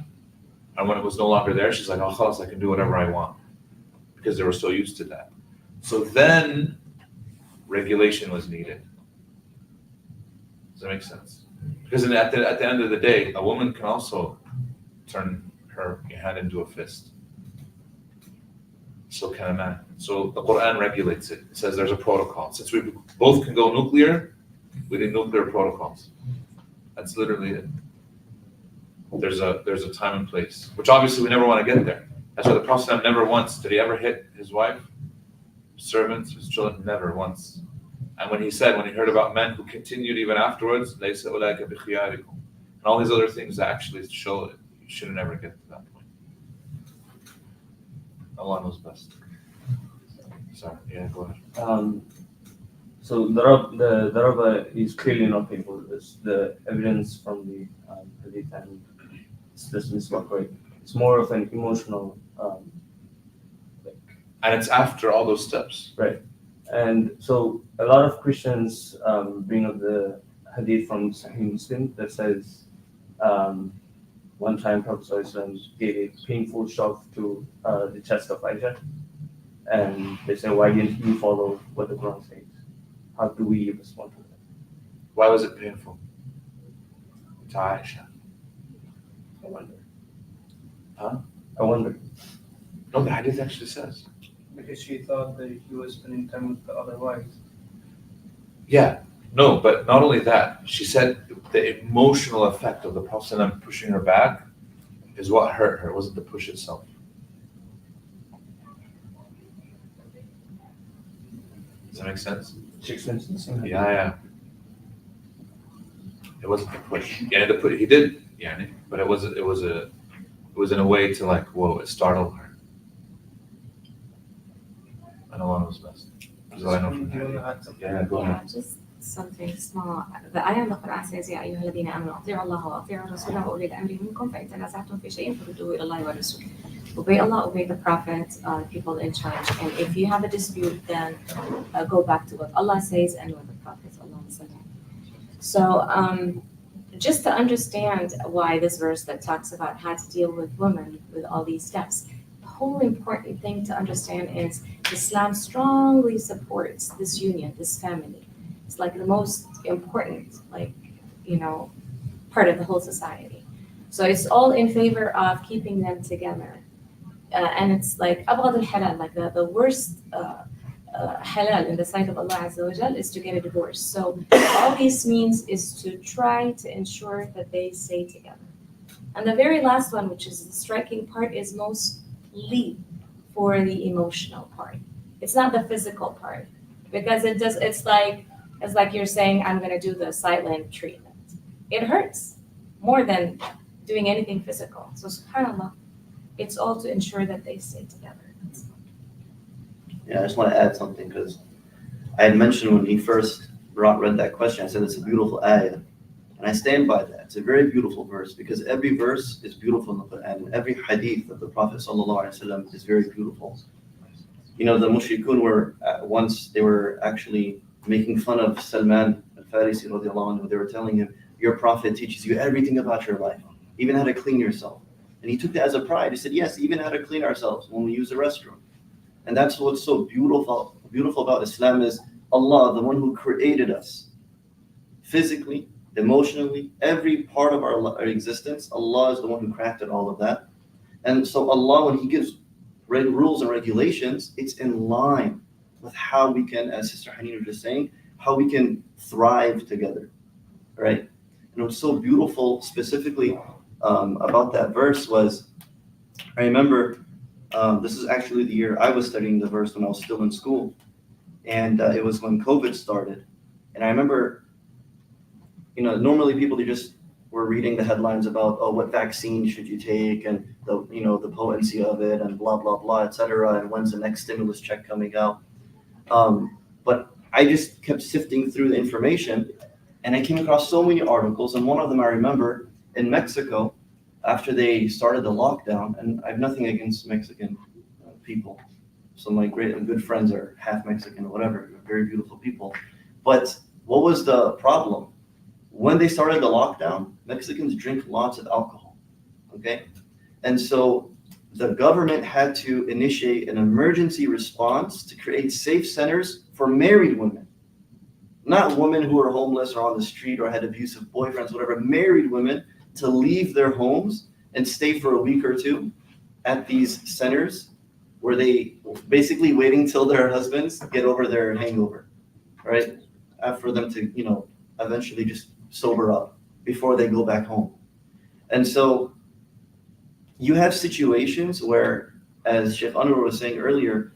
And when it was no longer there, she's like, oh, khalas, I can do whatever I want. Because they were so used to that. So then regulation was needed. Does that make sense? Because at the end of the day, a woman can also turn her hand into a fist. So can a man. So the Quran regulates it. It says there's a protocol. Since we both can go nuclear, we need nuclear protocols. That's literally it. There's a time and place, which obviously we never want to get there. That's why the Prophet never once did he ever hit his wife, his servants, his children, never once. And when he heard about men who continued even afterwards, لَيْسَ أُولَٰئِكَ بِخِيَارِكُمْ, and all these other things that actually show it, you shouldn't ever get to that point. Allah knows best. Sorry, yeah, go ahead. So the Rabbi is clearly not painful. The evidence from the hadith and this miswak, right? It's more of an emotional, And it's after all those steps. right? And so a lot of Christians bring up the hadith from Sahih Muslim that says one time Prophet ﷺ gave a painful shock to the chest of Aisha, and they say, why didn't you follow what the Quran says? How do we respond to that? Why was it painful? To Aisha. I wonder. Huh? I wonder. No, the hadith actually says. Because she thought that he was spending time with the other wives. Yeah, no, but not only that, she said the emotional effect of the Prophet ﷺ pushing her back is what hurt her, it wasn't the push itself. Does that make sense? 6 instances. Yeah. It wasn't the push. Yeah, the push, he did, yeah, but it was in a way to like, whoa, it startled her. And Allah knows best. That's what I know from her. Yeah, go ahead. Just something small. The ayah in the Quran says, يا أيها الذين آمنوا أطيعوا الله وأطيعوا الرسول وأولي الأمر منكم فإن تنازعتم في شيء فردوه إلى الله والرسول. Obey Allah, obey the Prophet, people in charge. And if you have a dispute, then go back to what Allah says and what the Prophet says. So just to understand why this verse that talks about how to deal with women with all these steps, the whole important thing to understand is Islam strongly supports this union, this family. It's like the most important, part of the whole society. So it's all in favor of keeping them together. And it's like أبغض الحلال, like the worst halal in the sight of Allah Azza wa Jal is to get a divorce. So all this means is to try to ensure that they stay together. And the very last one, which is the striking part, is mostly for the emotional part. It's not the physical part, because it's like you're saying, I'm going to do the silent treatment. It hurts more than doing anything physical. So subhanAllah, it's all to ensure that they stay together. Yeah, I just want to add something, because I had mentioned when he first read that question, I said it's a beautiful ayah. And I stand by that. It's a very beautiful verse because every verse is beautiful in the Quran, and every hadith of the Prophet ﷺ is very beautiful. You know, the mushrikun were once, they were actually making fun of Salman al-Farisi radiallahu anhu. They were telling him, your Prophet teaches you everything about your life, even how to clean yourself. And he took that as a pride. He said, yes, even how to clean ourselves when we use the restroom. And that's what's so beautiful about Islam is Allah, the one who created us physically, emotionally, every part of our existence. Allah is the one who crafted all of that. And so Allah, when He gives rules and regulations, it's in line with how we can, as Sister Hanina was just saying, how we can thrive together, right? And what's so beautiful specifically about that verse was, I remember this is actually the year I was studying the verse when I was still in school, and it was when COVID started. And I remember, you know, normally people, they just were reading the headlines about, oh, what vaccine should you take, and the, you know, the potency of it, and blah blah blah, etc. And when's the next stimulus check coming out? But I just kept sifting through the information, and I came across so many articles. And one of them I remember in Mexico, after they started the lockdown, and I have nothing against Mexican people. So my great and good friends are half Mexican or whatever, very beautiful people. But what was the problem? When they started the lockdown, Mexicans drink lots of alcohol, okay? And so the government had to initiate an emergency response to create safe centers for married women. Not women who are homeless or on the street or had abusive boyfriends, whatever, married women to leave their homes and stay for a week or two at these centers where they basically waiting till their husbands get over their hangover, right? For them to, you know, eventually just sober up before they go back home. And so you have situations where, as Sheikh Anwar was saying earlier,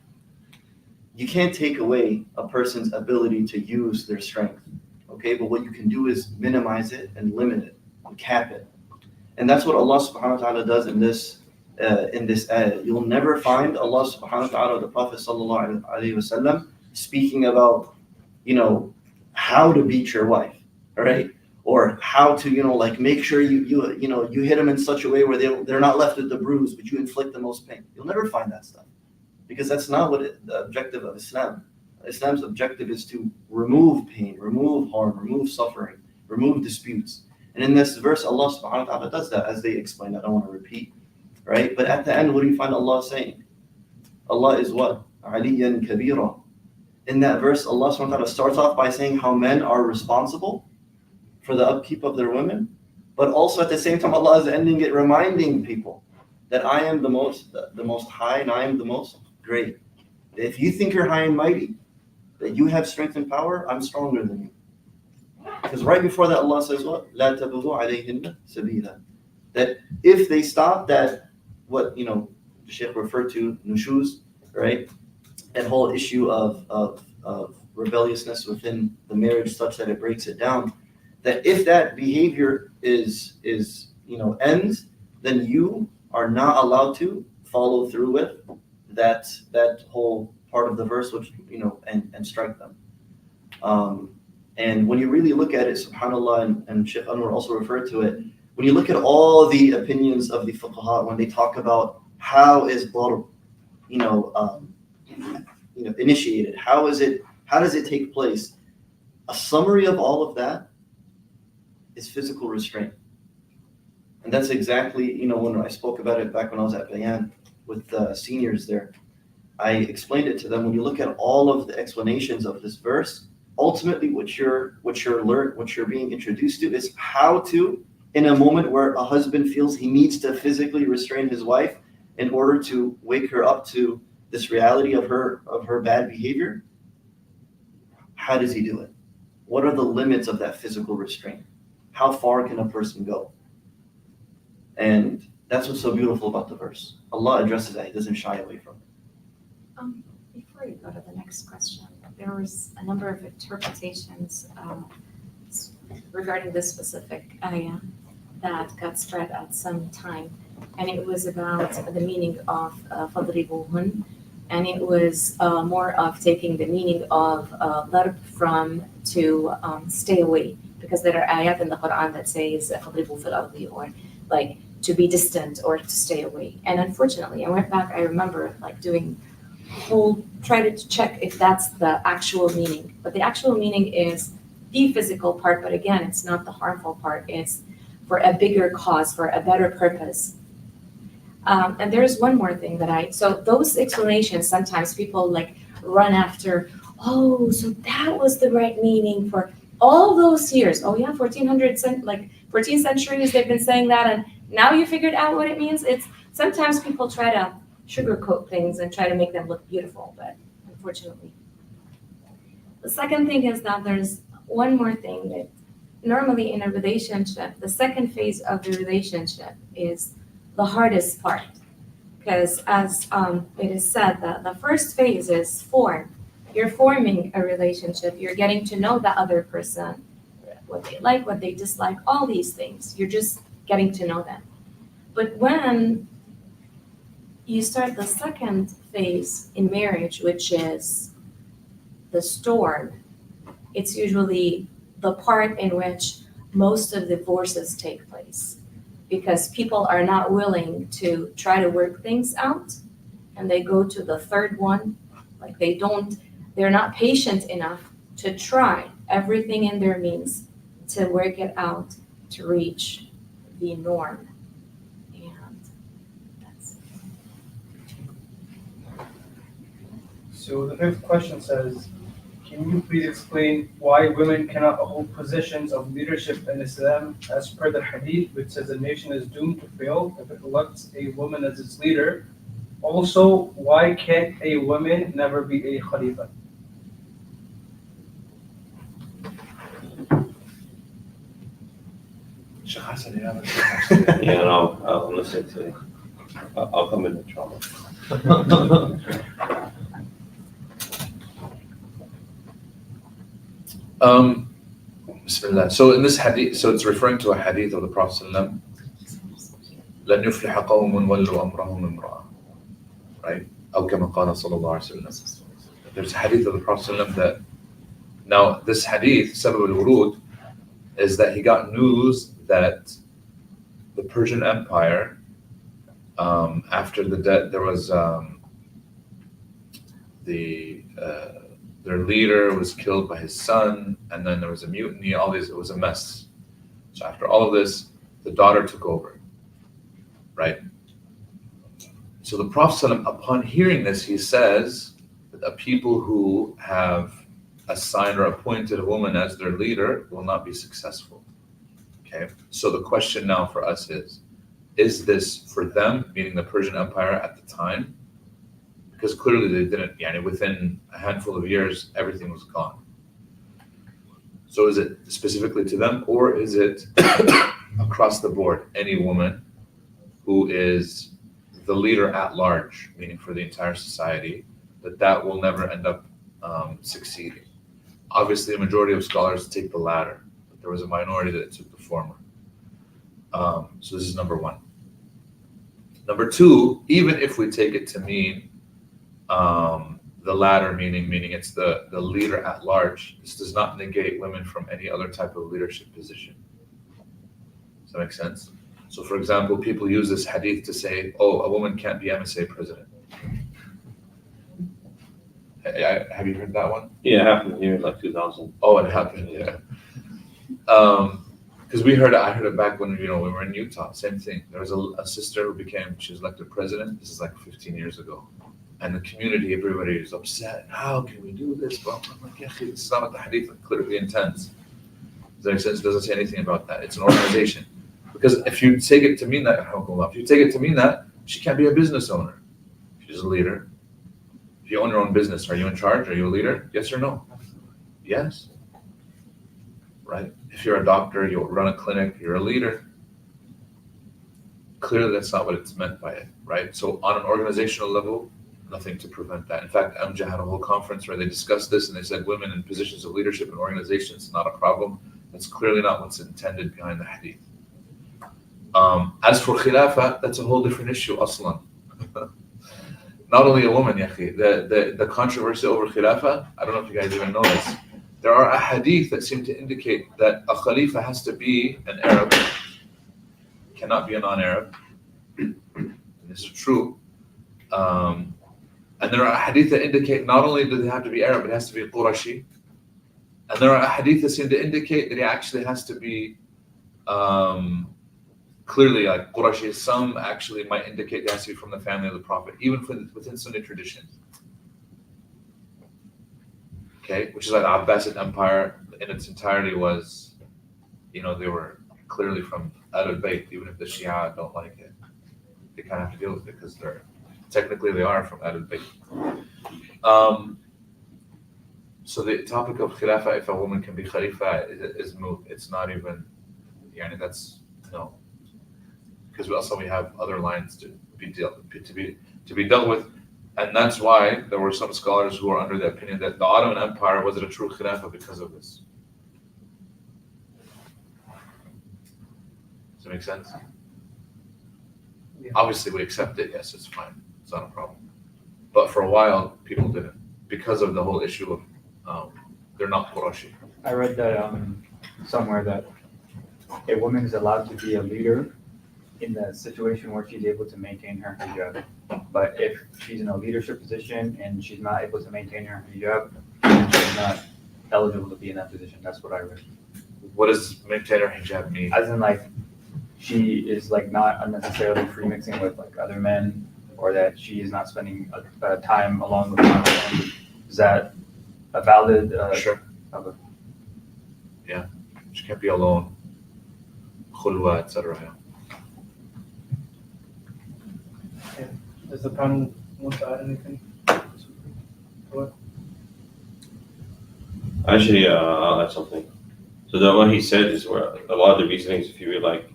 you can't take away a person's ability to use their strength, okay? But what you can do is minimize it and limit it and cap it. And that's what Allah subhanahu wa ta'ala does in this ayah. You'll never find Allah subhanahu wa ta'ala, the Prophet sallallahu alaihi wasallam, speaking about, you know, how to beat your wife, all right? Or how to, you know, like make sure you hit them in such a way where they're not left with the bruise, but you inflict the most pain. You'll never find that stuff, because that's not the objective of Islam. Islam's objective is to remove pain, remove harm, remove suffering, remove disputes. And in this verse, Allah subhanahu wa ta'ala does that, as they explained. I don't want to repeat, right? But at the end, what do you find Allah saying? Allah is what? Aliyan kabira. In that verse, Allah subhanahu wa ta'ala starts off by saying how men are responsible for the upkeep of their women, but also at the same time, Allah is ending it reminding people that I am the most high, and I am the most great. If you think you're high and mighty, that you have strength and power, I'm stronger than you. Because right before that, Allah says what? لا تبغوا عليهن سبيلا. That if they stop that, what, you know, the Shaykh referred to, nushuz, right? That whole issue of rebelliousness within the marriage such that it breaks it down, that if that behavior is ends, then you are not allowed to follow through with that whole part of the verse, which, you know, and strike them. And when you really look at it, subhanAllah, and Sheikh Anwar also referred to it, when you look at all the opinions of the fuqaha, when they talk about how is darb, initiated, how does it take place? A summary of all of that is physical restraint. And that's exactly, when I spoke about it back when I was at Bayan with seniors there, I explained it to them. When you look at all of the explanations of this verse, ultimately what you're being introduced to is how to, in a moment where a husband feels he needs to physically restrain his wife in order to wake her up to this reality of her bad behavior, how does he do it? What are the limits of that physical restraint? How far can a person go? And that's what's so beautiful about the verse. Allah addresses that. He doesn't shy away from it. Before you go to the next question, there was a number of interpretations regarding this specific ayah that got spread at some time, and it was about the meaning of فَضْرِبُوهُنْ, and it was more of taking the meaning of ضرب from to stay away, because there are ayat in the Quran that says فَاضْرِبُوا فِي الْأَرْضِ, or like to be distant or to stay away. And unfortunately, I went back, I remember like doing try to check if that's the actual meaning. But the actual meaning is the physical part, but again, it's not the harmful part. It's for a bigger cause, for a better purpose. And there's one more thing so those explanations, sometimes people like run after, oh, so that was the right meaning for all those years. Oh yeah, 14 centuries they've been saying that, and now you figured out what it means. It's sometimes people try to sugarcoat things and try to make them look beautiful, but unfortunately. The second thing is that there's one more thing that normally in a relationship, the second phase of the relationship is the hardest part. Because as it is said, that the first phase is you're forming a relationship, you're getting to know the other person, what they like, what they dislike, all these things. You're just getting to know them. But when you start the second phase in marriage, which is the storm, it's usually the part in which most of the divorces take place, because people are not willing to try to work things out, and they go to the third one. Like they're not patient enough to try everything in their means to work it out to reach the norm. And that's So the fifth question says, can you please explain why women cannot hold positions of leadership in Islam as per the hadith, which says a nation is doomed to fail if it elects a woman as its leader? Also, why can't a woman never be a khalifa? Sheikh Hassan, you have a Yeah, no, I'm listening to you. I'll come in with trouble. Bismillah. So in this hadith, so it's referring to a hadith of the Prophet ﷺ, لن يفلح قوم ولوا أمرهم امرأة, right? أو كما قال صلى الله عليه وسلم. There's a hadith of the Prophet ﷺ that, now this hadith, Sabab al-Wurud, is that he got news that the Persian Empire, after the death, there was their leader was killed by his son, and then there was a mutiny, all these, it was a mess. So after all of this, the daughter took over, right? So the Prophet ﷺ, upon hearing this, he says that the people who have assigned or appointed a woman as their leader will not be successful. Okay, so the question now for us is this for them, meaning the Persian Empire at the time? Because clearly they didn't, within a handful of years, everything was gone. So is it specifically to them, or is it across the board, any woman who is the leader at large, meaning for the entire society, that will never end up succeeding? Obviously, a majority of scholars take the latter, but there was a minority that took the former. So this is number one. Number two, even if we take it to mean the latter, meaning it's the leader at large, this does not negate women from any other type of leadership position. Does that make sense? So for example, people use this hadith to say, oh, a woman can't be MSA president. Have you heard that one? Yeah, it happened here in like 2000. Oh, it happened, yeah. Because I heard it back when we were in Utah. Same thing. There was a sister who she was elected president. This is like 15 years ago, and the community, everybody is upset. How can we do this? Well, I'm like, yeah, this is not what the hadith clearly intends. Does that make sense? It doesn't say anything about that. It's an organization. Because if you take it to mean that, she can't be a business owner. She's a leader. If you own your own business, are you in charge? Are you a leader? Yes or no? Yes. Right? If you're a doctor, you run a clinic, you're a leader. Clearly, that's not what it's meant by it, right? So on an organizational level, nothing to prevent that. In fact, Amjad had a whole conference where they discussed this, and they said women in positions of leadership in organizations, not a problem. That's clearly not what's intended behind the hadith. As for khilafah, that's a whole different issue, aslan. Not only a woman, the controversy over khilafah, I don't know if you guys even know this. there are ahadith that seem to indicate that a Khalifa has to be an Arab, cannot be a non-Arab. This is true. And there are hadith that indicate not only do they have to be Arab, it has to be Qurashi. And there are hadith that seem to indicate that he actually has to be clearly like Qurashi. Some actually might indicate he has to be from the family of the Prophet, even within Sunni tradition. Okay, which is like the Abbasid Empire in its entirety was, they were clearly from Ahlul Bayt, even if the Shia don't like it. They kind of have to deal with it because technically they are from Ahlul Bayt. So the topic of Khilafah, if a woman can be Khalifa, is moot. It's not even, that's no. Because also we have other lines to be dealt with. And that's why there were some scholars who were under the opinion that the Ottoman Empire wasn't a true Khilafah because of this. Does that make sense? Yeah. Obviously, we accept it. Yes, it's fine. It's not a problem. But for a while, people didn't because of the whole issue of they're not Qurashi. I read that somewhere that a woman is allowed to be a leader in the situation where she's able to maintain her hijab. But if she's in a leadership position and she's not able to maintain her hijab, she's not eligible to be in that position. That's what I read. What does maintain her hijab mean? As in, like, she is like not unnecessarily free mixing with like other men, or that she is not spending time along with men. Is that a valid? Sure. Okay. Yeah, she can't be alone. Khulwa, etc. Does the panel want to add anything? Actually, I'll add something. So what he said is where a lot of the reasonings, if you read like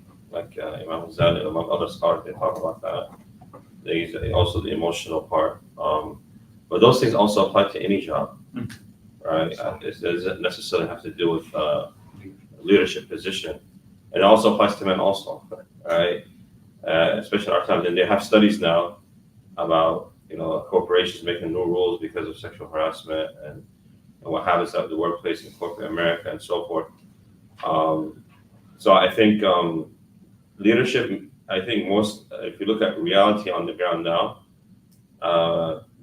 Imam Ghazali and among other scholars, they talk about that. They use also the emotional part. But those things also apply to any job, right? It doesn't necessarily have to do with leadership position. It also applies to men also, right? Especially in our time. And they have studies now about corporations making new rules because of sexual harassment and what happens at the workplace in corporate America and so forth. So I think leadership. I think if you look at reality on the ground now,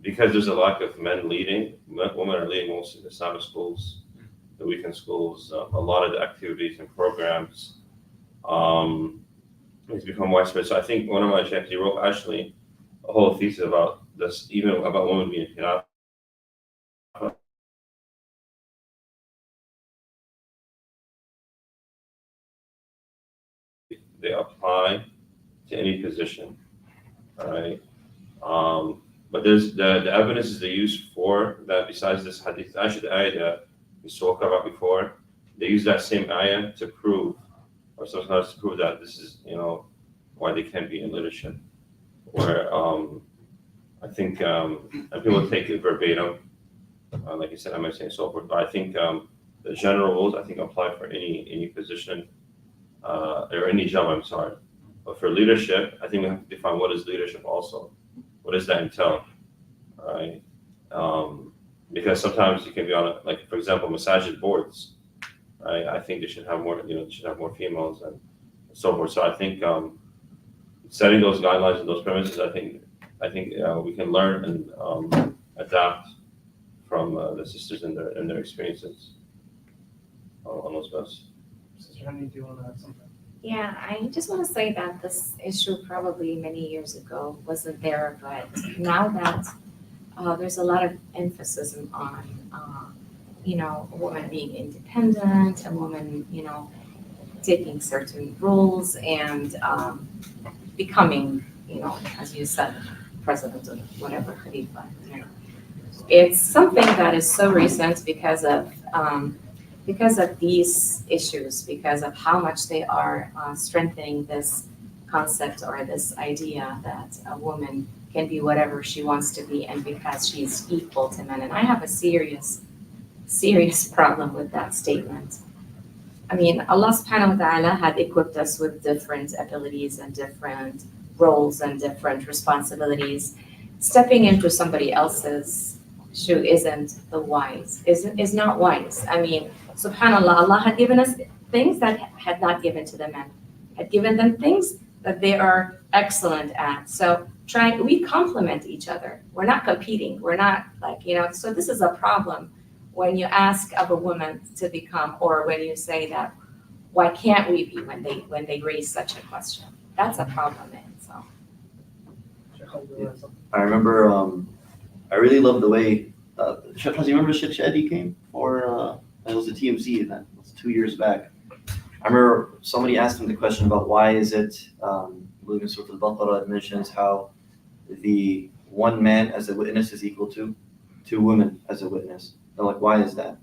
because there's a lack of men leading, women are leading most of the Islamic schools, the weekend schools, a lot of the activities and programs. It's become widespread. So I think one of my chapters, he wrote actually a whole thesis about this, even about women being khilafah. They apply to any position, all right? But there's the evidence they use for that besides this hadith, actually the ayah that we spoke about before, they use that same ayah to prove, or sometimes to prove that this is, why they can't be in leadership. Where I think, and people take it verbatim, like you said, I might say and so forth, but I think the general rules, I think, apply for any position, or any job, I'm sorry. But for leadership, I think we have to define what is leadership also. What does that entail, right? Because sometimes you can be on, like, for example, masajid boards, right? I think they should have more, they should have more females and so forth. So I think setting those guidelines and those premises, I think we can learn and adapt from the sisters and their experiences on those best. Sister Honey, do you want to add something? Yeah, I just want to say that this issue probably many years ago wasn't there, but now that there's a lot of emphasis on, a woman being independent, a woman, taking certain roles and becoming, as you said, president of whatever Khalifa. It's something that is so recent because of these issues, because of how much they are strengthening this concept or this idea that a woman can be whatever she wants to be, and because she's equal to men. And I have a serious problem with that statement. I mean, Allah subhanahu wa ta'ala had equipped us with different abilities and different roles and different responsibilities. Stepping into somebody else's issue isn't the wise, is not wise. I mean, subhanAllah, Allah had given us things that had not given to the men, had given them things that they are excellent at. So we complement each other. We're not competing. We're not like, so this is a problem when you ask of a woman to become, or when you say that, why can't we be when they raise such a question? That's a problem, man. So. I remember, I really love the way, you remember Sheikh Shadi came for, it was a TMC event, it was 2 years back. I remember somebody asked him the question about why is it, I believe in Surah Al-Baqarah, it mentions how the one man as a witness is equal to 2 women as a witness. They're like, why is that?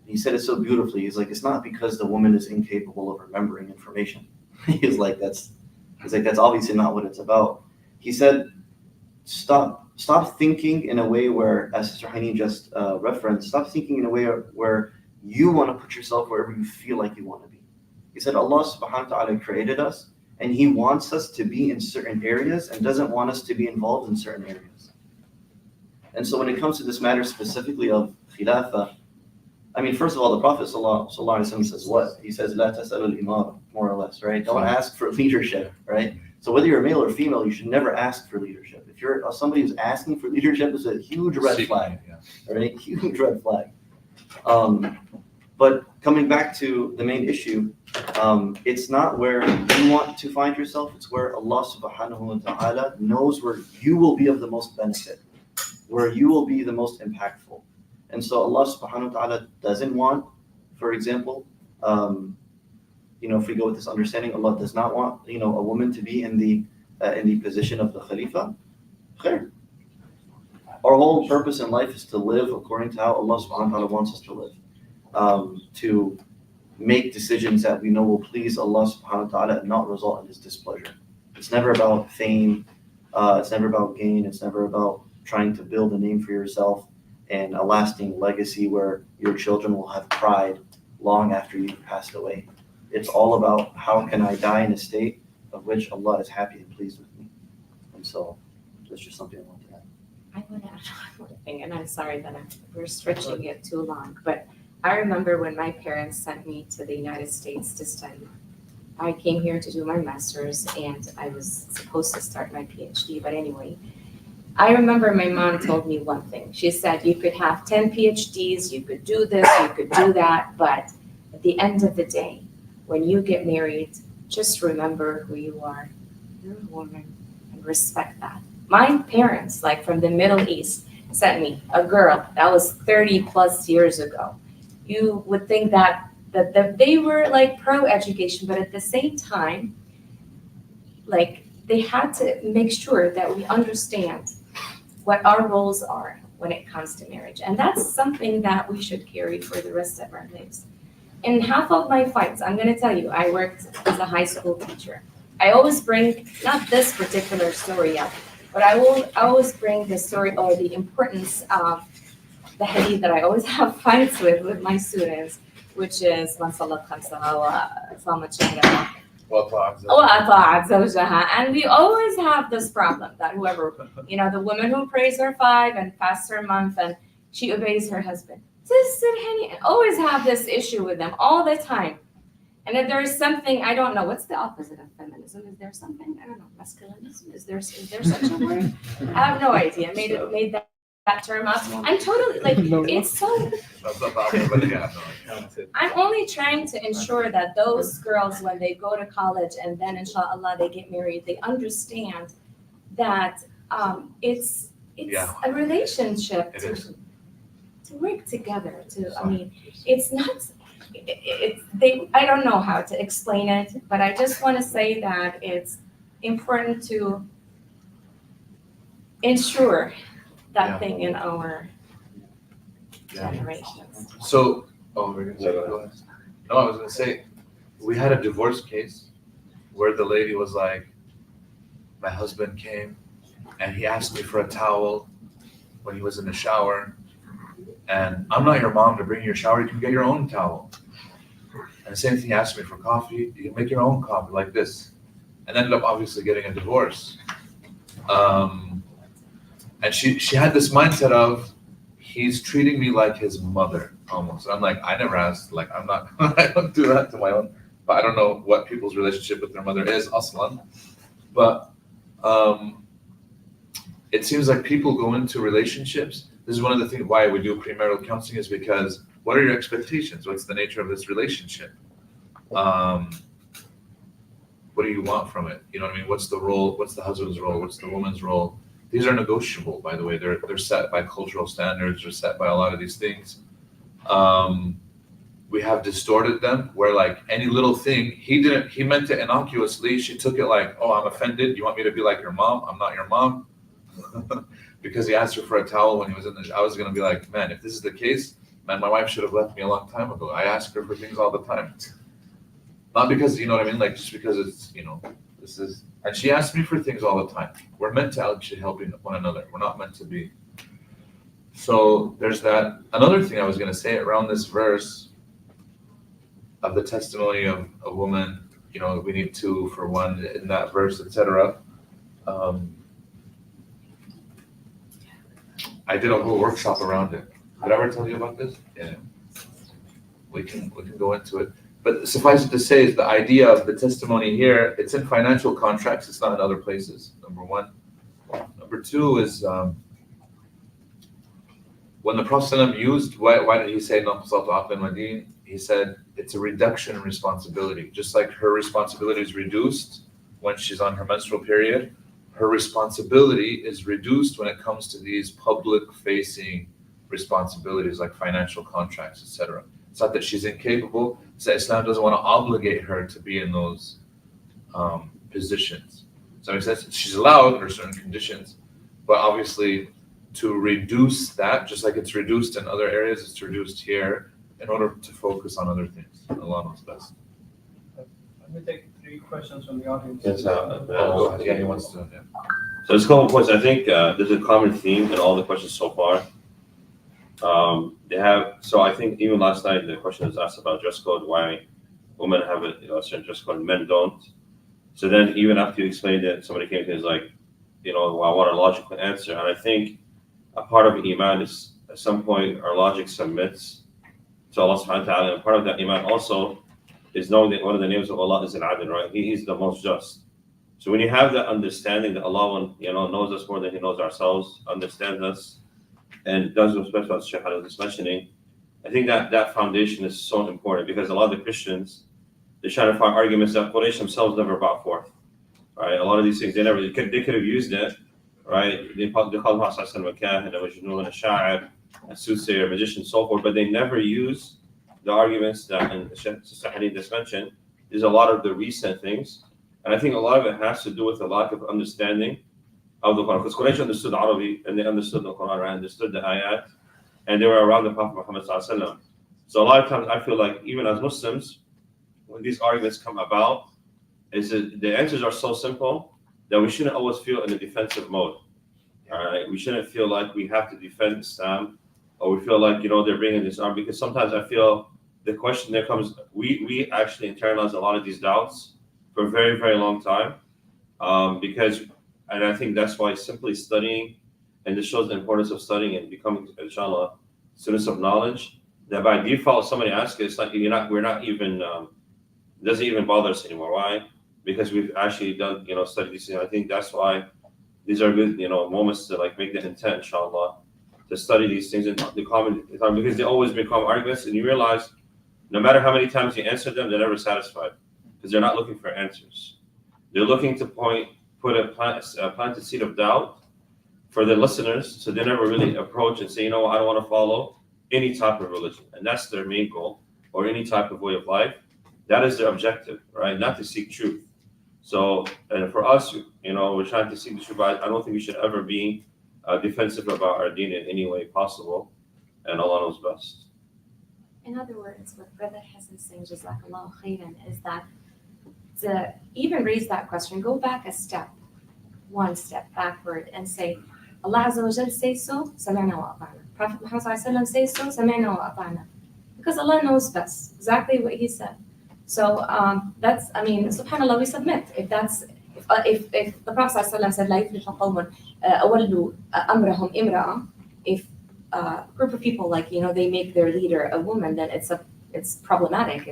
He said it so beautifully. He's like, it's not because the woman is incapable of remembering information. He's like, that's obviously not what it's about. He said, stop thinking in a way where, as Sister Hanin just referenced, stop thinking in a way where you want to put yourself wherever you feel like you want to be. He said Allah subhanahu wa ta'ala created us and He wants us to be in certain areas and doesn't want us to be involved in certain areas. And so when it comes to this matter specifically of khilafah, I mean, first of all, the Prophet sallallahu alaihi wasallam says what? He says, La tas'alul imara, more or less, right? Don't ask for leadership, right? So whether you're male or female, you should never ask for leadership. If you're somebody who's asking for leadership, is a huge red flag, right? Huge red flag. But coming back to the main issue, it's not where you want to find yourself, it's where Allah subhanahu wa ta'ala knows where you will be of the most benefit, where you will be the most impactful. And so Allah subhanahu wa ta'ala doesn't want, for example, if we go with this understanding, Allah does not want, a woman to be in the position of the Khalifa. Khair. Our whole purpose in life is to live according to how Allah subhanahu wa ta'ala wants us to live. To make decisions that we know will please Allah subhanahu wa ta'ala and not result in His displeasure. It's never about fame, it's never about gain, it's never about trying to build a name for yourself and a lasting legacy where your children will have pride long after you've passed away. It's all about how can I die in a state of which Allah is happy and pleased with me. And so that's just something I want to add. I want to add one more thing, and I'm sorry that we're stretching it too long, but I remember when my parents sent me to the United States to study. I came here to do my master's, and I was supposed to start my PhD, but anyway, I remember my mom told me one thing. She said, you could have 10 PhDs, you could do this, you could do that, but at the end of the day, when you get married, just remember who you are. You're a woman, and respect that. My parents, like from the Middle East, sent me a girl that was 30 plus years ago. You would think that they were like pro-education, but at the same time, like they had to make sure that we understand what our roles are when it comes to marriage. And that's something that we should carry for the rest of our lives. In half of my fights, I'm gonna tell you, I worked as a high school teacher. I always bring, not this particular story up, but I always bring the story or the importance of the hadith that I always have fights with my students, which is and we always have this problem that whoever, the woman who prays her 5 and fasts her month and she obeys her husband. I always have this issue with them all the time. And if there is something, I don't know, what's the opposite of feminism? Is there something? I don't know, masculinism? Is there such a word? I have no idea. I made that term up. I'm totally it's so. I'm only trying to ensure that those girls, when they go to college and then inshallah they get married, they understand that it's a relationship to work together. It's not. I don't know how to explain it, but I just want to say that it's important to ensure that thing in our generations. So, we're gonna say, go ahead. No, I was gonna say, we had a divorce case where the lady was like, my husband came and he asked me for a towel when he was in the shower, and I'm not your mom to bring you your shower, you can get your own towel. And the same thing, he asked me for coffee, you can make your own coffee like this. And ended up obviously getting a divorce. And she had this mindset of, he's treating me like his mother almost. I'm like, I never asked, like, I'm not, I don't do that to my own, but I don't know what people's relationship with their mother is, aslan. But it seems like people go into relationships. This is one of the things why we do premarital counseling, is because what are your expectations? What's the nature of this relationship? What do you want from it? You know what I mean? What's the role? What's the husband's role? What's the woman's role? These are negotiable, by the way. They're set by cultural standards. They're set by a lot of these things. We have distorted them where, like, any little thing, he meant it innocuously. She took it like, oh, I'm offended. You want me to be like your mom? I'm not your mom. Because he asked her for a towel when he was in the, I was going to be like, man, if this is the case, man, my wife should have left me a long time ago. I ask her for things all the time. Not because, you know what I mean? Like, just because it's, you know, this is, and she asks me for things all the time. We're meant to actually help one another. We're not meant to be. So there's that. Another thing I was going to say around this verse of the testimony of a woman, you know, we need two for one in that verse, etc. I did a whole workshop around it. Did I ever tell you about this? Yeah. We can go into it. But suffice it to say, is the idea of the testimony here, it's in financial contracts, it's not in other places, number one. Number two is, when the Prophet used, why did he say, he said, it's a reduction in responsibility. Just like her responsibility is reduced when she's on her menstrual period, her responsibility is reduced when it comes to these public-facing responsibilities like financial contracts, etc. It's not that she's incapable. It's that Islam doesn't want to obligate her to be in those positions. So it says she's allowed under certain conditions, but obviously to reduce that, just like it's reduced in other areas, it's reduced here in order to focus on other things. Allah knows best. Let me take 3 questions from the audience. Yes, Yeah, he wants to. Yeah. So there's a couple points. I think there's a common theme in all the questions so far. They have, so I think even last night the question was asked about dress code, why women have a certain dress code and men don't. So then even after you explained it, somebody came to me and was like, you know, well, I want a logical answer. And I think a part of Iman is at some point our logic submits to Allah subhanahu wa ta'ala. And part of that Iman also is knowing that one of the names of Allah is Al-Adil, right? He is the most just. So when you have that understanding that Allah, you know, knows us more than He knows ourselves, understands us, and does respect what Shaykh Ali was mentioning, I think that foundation is so important, because a lot of the Christians, they try to find arguments that Quraysh themselves never brought forth, right? A lot of these things they could have used it, right? They called the Prophet Makahin, and Majnun, a Sha'ir, a soothsayer, a magician, so forth, but they never use the arguments that, and Sister Hadith just mentioned, is a lot of the recent things. And I think a lot of it has to do with a lack of understanding of the Quran. Because Quraysh understood Arabic, and they understood the Quran, right? Understood the ayat, and they were around the Prophet Muhammad sallallahu alaihi wasallam. So a lot of times I feel like even as Muslims, when these arguments come about, is that the answers are so simple that we shouldn't always feel in a defensive mode. All right, we shouldn't feel like we have to defend Islam, or we feel like, you know, they're bringing this on, because sometimes I feel the question there comes, we actually internalize a lot of these doubts for a very, very long time, because, and I think that's why simply studying, and this shows the importance of studying and becoming, inshallah, students of knowledge, that by default somebody asks it, it's like we're not even, it doesn't even bother us anymore. Why? Because we've actually done, you know, studied these things. I think that's why these are good, you know, moments to like make the intent, inshallah, to study these things in the common time, because they always become arguments, and you realize no matter how many times you answer them, they're never satisfied, because they're not looking for answers. They're looking to plant a seed of doubt for the listeners, so they never really approach and say, you know, I don't want to follow any type of religion, and that's their main goal, or any type of way of life. That is their objective, right? Not to seek truth. So, and for us, you know, we're trying to seek the truth, but I don't think we should ever be defensive about our deen in any way possible, and Allah knows best. In other words, what Brother Hassan is saying, Jazakallah khairan, is that to even raise that question, go back one step backward, and say, Allah Azza wa Jal says so, sami'na wa ata'na. Prophet Muhammad Sallallahu Alaihi Wasallam says so, sami'na wa ata'na. Because Allah knows best, exactly what He said. So that's, I mean, subhanAllah, we submit. If the Prophet Sallallahu Alaihi Wasallam said, لا يفلح قوم أولوا أمرهم امرأة, if group of people, like, they make their leader a woman, then it's problematic.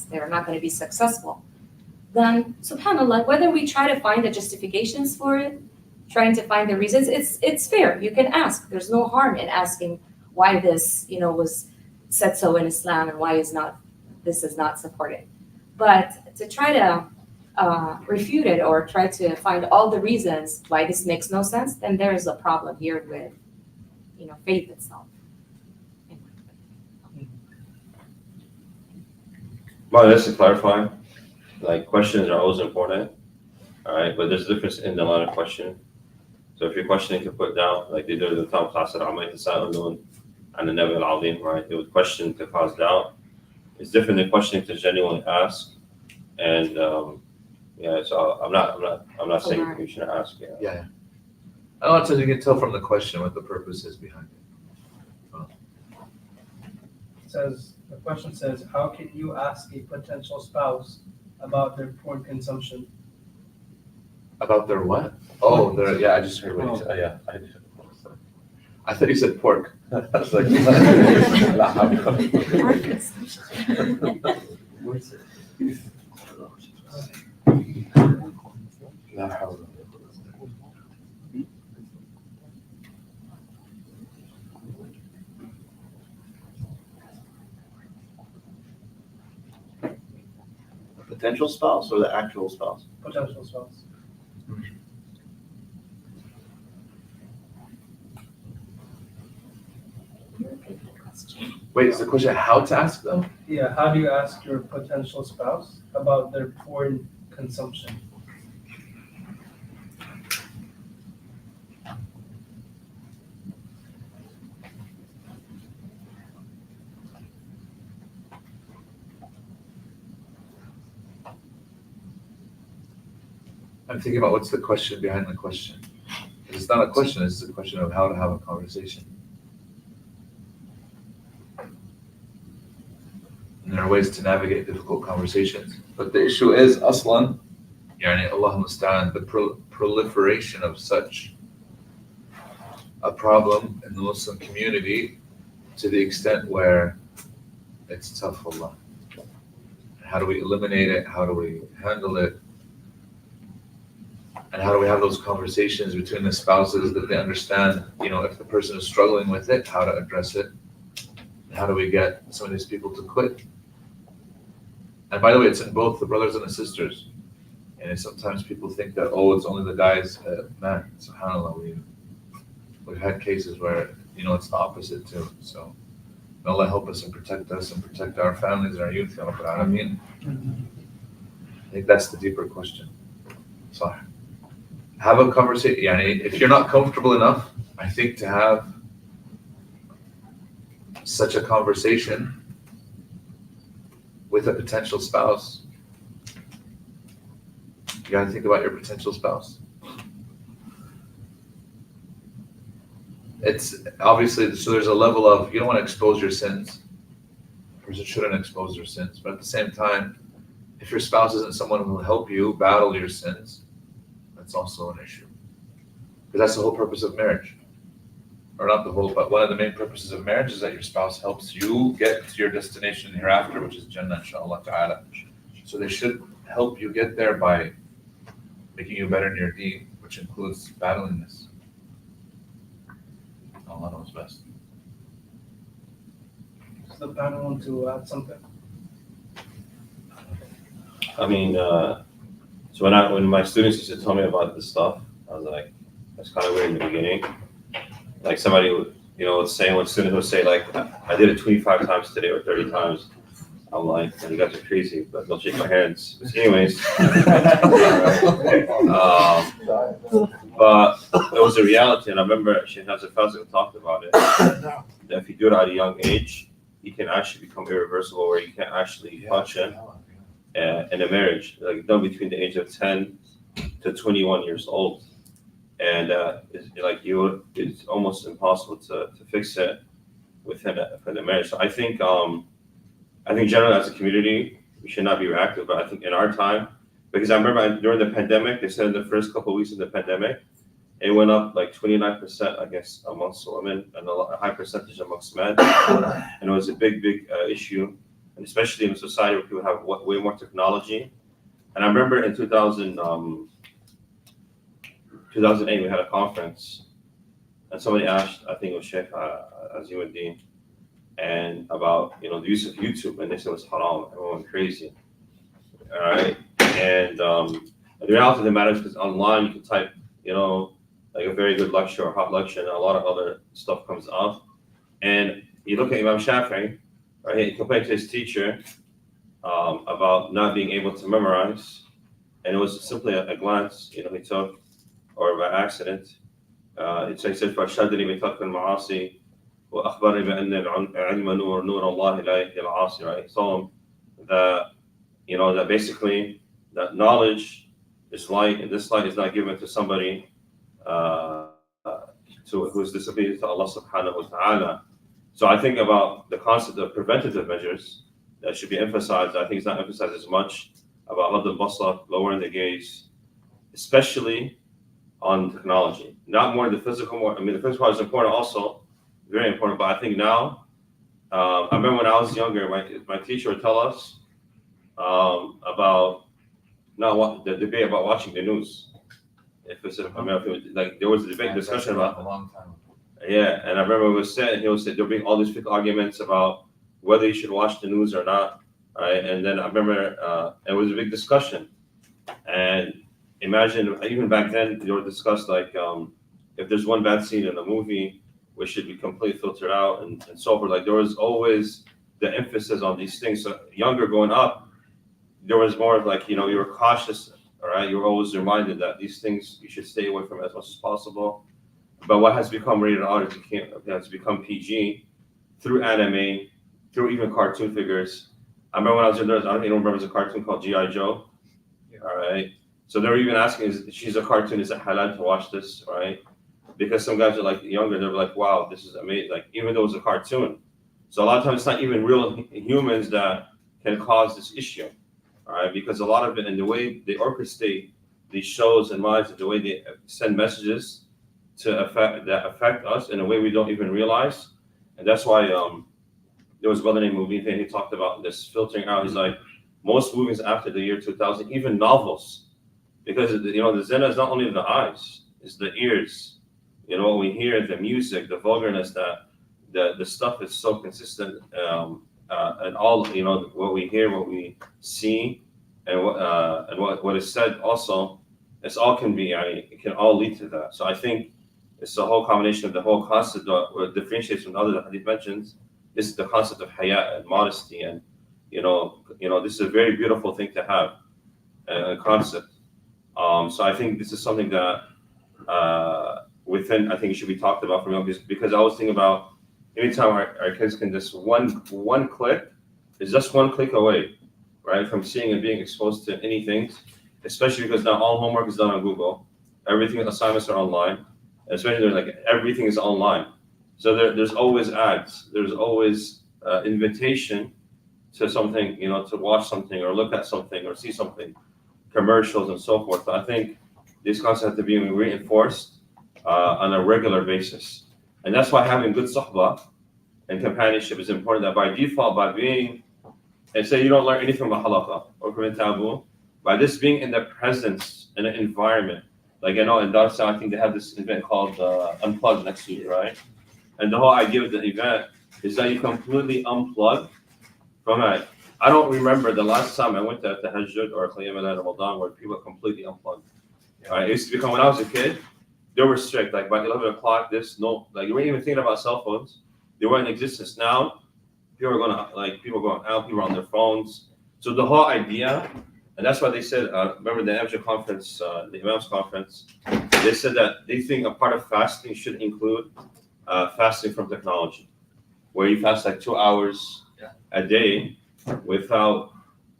They're not going to be successful. Then, subhanAllah, whether we try to find the justifications for it, trying to find the reasons, it's fair. You can ask. There's no harm in asking why this, was said so in Islam and why this is not supported. But to try to refute it or try to find all the reasons why this makes no sense, then there is a problem here with, faith itself. Well, just to clarify, like questions are always important, all right, but there's a difference in the line of question. So if you're questioning to put down, like they do in the top class at Amayt Sa'alun and the Nabi al-Azim, right? They would question to cause doubt. It's different than questioning to genuinely ask. And yeah, so I'm not saying you shouldn't ask. Yeah. Yeah. A lot of times you can tell from the question what the purpose is behind it. The question says, how can you ask a potential spouse about their porn consumption? About their what? Oh, I just heard what you said. Yeah. I thought you said pork. I was like, Potential spouse or the actual spouse? Potential spouse. Wait, is the question how to ask them? Yeah, how do you ask your potential spouse about their porn consumption? I'm thinking about what's the question behind the question. It's not a question, it's a question of how to have a conversation. And there are ways to navigate difficult conversations. But the issue is, aslan, yani Allah musta'an, the proliferation of such a problem in the Muslim community to the extent where it's tough, Allah. How do we eliminate it? How do we handle it? And how do we have those conversations between the spouses that they understand, if the person is struggling with it, how to address it? And how do we get some of these people to quit? And by the way, it's in both the brothers and the sisters. And sometimes people think that, it's only the guys. Man, subhanAllah, we've had cases where, it's the opposite too. So may Allah help us and protect our families and our youth. Ya Rabbil Alameen. I think that's the deeper question. Sorry. Have a conversation. If you're not comfortable enough, I think to have such a conversation with a potential spouse, you got to think about your potential spouse. It's obviously, so there's a level of, you don't want to expose your sins. A person shouldn't expose their sins. But at the same time, if your spouse isn't someone who will help you battle your sins, that's also an issue. Because that's the whole purpose of marriage. Or not the whole, but one of the main purposes of marriage is that your spouse helps you get to your destination hereafter, which is Jannah, inshallah ta'ala. So they should help you get there by making you better in your deen, which includes battling this. Allah knows best. Does the panel want to add something? I mean, so when my students used to tell me about this stuff, I was like, that's kind of weird in the beginning. Like somebody would, would say, one student would say, like, I did it 25 times today or 30 times. I'm like, you guys are crazy, but they'll shake my hands. But anyways, but it was a reality, and I remember Sheikh Nasir Fazil talked about it, that if you do it at a young age, you can actually become irreversible, where you can actually function in a marriage, like done between the age of 10 to 21 years old. And it's almost impossible to fix it within a marriage. So I think generally as a community, we should not be reactive, but I think in our time, because I remember during the pandemic, they said in the first couple of weeks of the pandemic, it went up like 29%, I guess, amongst women and a high percentage amongst men. And it was a big issue, and especially in a society where people have way more technology. And I remember in 2008, we had a conference, and somebody asked, I think it was Sheikh Azimuddin, and about the use of YouTube, and they said it was haram. Everyone went crazy. All right, and the reality of the matter is, because online you can type, like a very good lecture or hot lecture, and a lot of other stuff comes out. And you look at Imam Shafi'i, right? He complained to his teacher about not being able to memorize, and it was simply a glance, he took, or by accident. He said, فَأَرْشَدَنِي بِتَرْكِ الْمَعَاصِي وَأَخْبَرني بأن العلم نور الله لا يهدي العاصي. Right? He told him that that basically that knowledge is light, and this light is not given to somebody who's disobedient to Allah subhanahu wa ta'ala. So I think about the concept of preventative measures that should be emphasized. I think it's not emphasized as much about Ghad al-Basar, lowering the gaze, especially on technology. Not more the physical, the physical part is important also, very important, but I think now, I remember when I was younger, my teacher would tell us about the debate about watching the news. If it was like there was a debate discussion about a long time. Yeah, and I remember it was said, he was said there'll be all these big arguments about whether you should watch the news or not, right? And then I remember it was a big discussion, and imagine even back then they were discussed like if there's one bad scene in a movie, which should be completely filtered out and so forth. Like there was always the emphasis on these things. So younger growing up, there was more of like you were cautious, all right? You were always reminded that these things you should stay away from as much as possible. But what has become rated R has become PG through anime, through even cartoon figures. I remember when I was in there, I don't even remember, there's a cartoon called G.I. Joe. Yeah. All right. So they were even asking, she's a cartoon, is it halal to watch this, right? Because some guys are like younger, they're like, wow, this is amazing. Like, even though it's a cartoon. So a lot of times it's not even real humans that can cause this issue, all right? Because a lot of it, and the way they orchestrate these shows and minds, and the way they send messages to affect us in a way we don't even realize. And that's why there was a brother named Mubin, and he talked about this filtering out. He's like, most movies after the year 2000, even novels, because the zina is not only the eyes, it's the ears. What we hear, the music, the vulgarness, that the stuff is so consistent, and all what we hear, what we see, and what is said also, it can all lead to that. So I think it's a whole combination of the whole concept that differentiates from other hadith mentions. This is the concept of haya and modesty, and this is a very beautiful thing to have, a concept. So I think this is something that I think it should be talked about from young, because I was thinking about anytime our kids can just one click is just one click away, right, from seeing and being exposed to anything, especially because now all homework is done on Google, everything, assignments are online, especially like everything is online. So there's always ads, there's always invitation to something, to watch something or look at something or see something, commercials and so forth. So I think these concepts have to be reinforced on a regular basis. And that's why having good suhbah and companionship is important, that by default, by being, and say you don't learn anything about halakha or from taboo, by this being in the presence, in an environment, like in Darsa, I think they have this event called Unplugged next week, right? And the whole idea of the event is that you completely unplug from it. I don't remember the last time I went to Tahajjud or Qiyam al-Ramadan where people completely unplugged. Right? It used to become, when I was a kid, they were strict. Like by 11 o'clock, like you weren't even thinking about cell phones. They weren't in existence. Now, people are going out, people are on their phones. So the whole idea, and that's why they said, remember the Imams conference, the Imams conference, they said that they think a part of fasting should include fasting from technology, where you fast like 2 hours a day without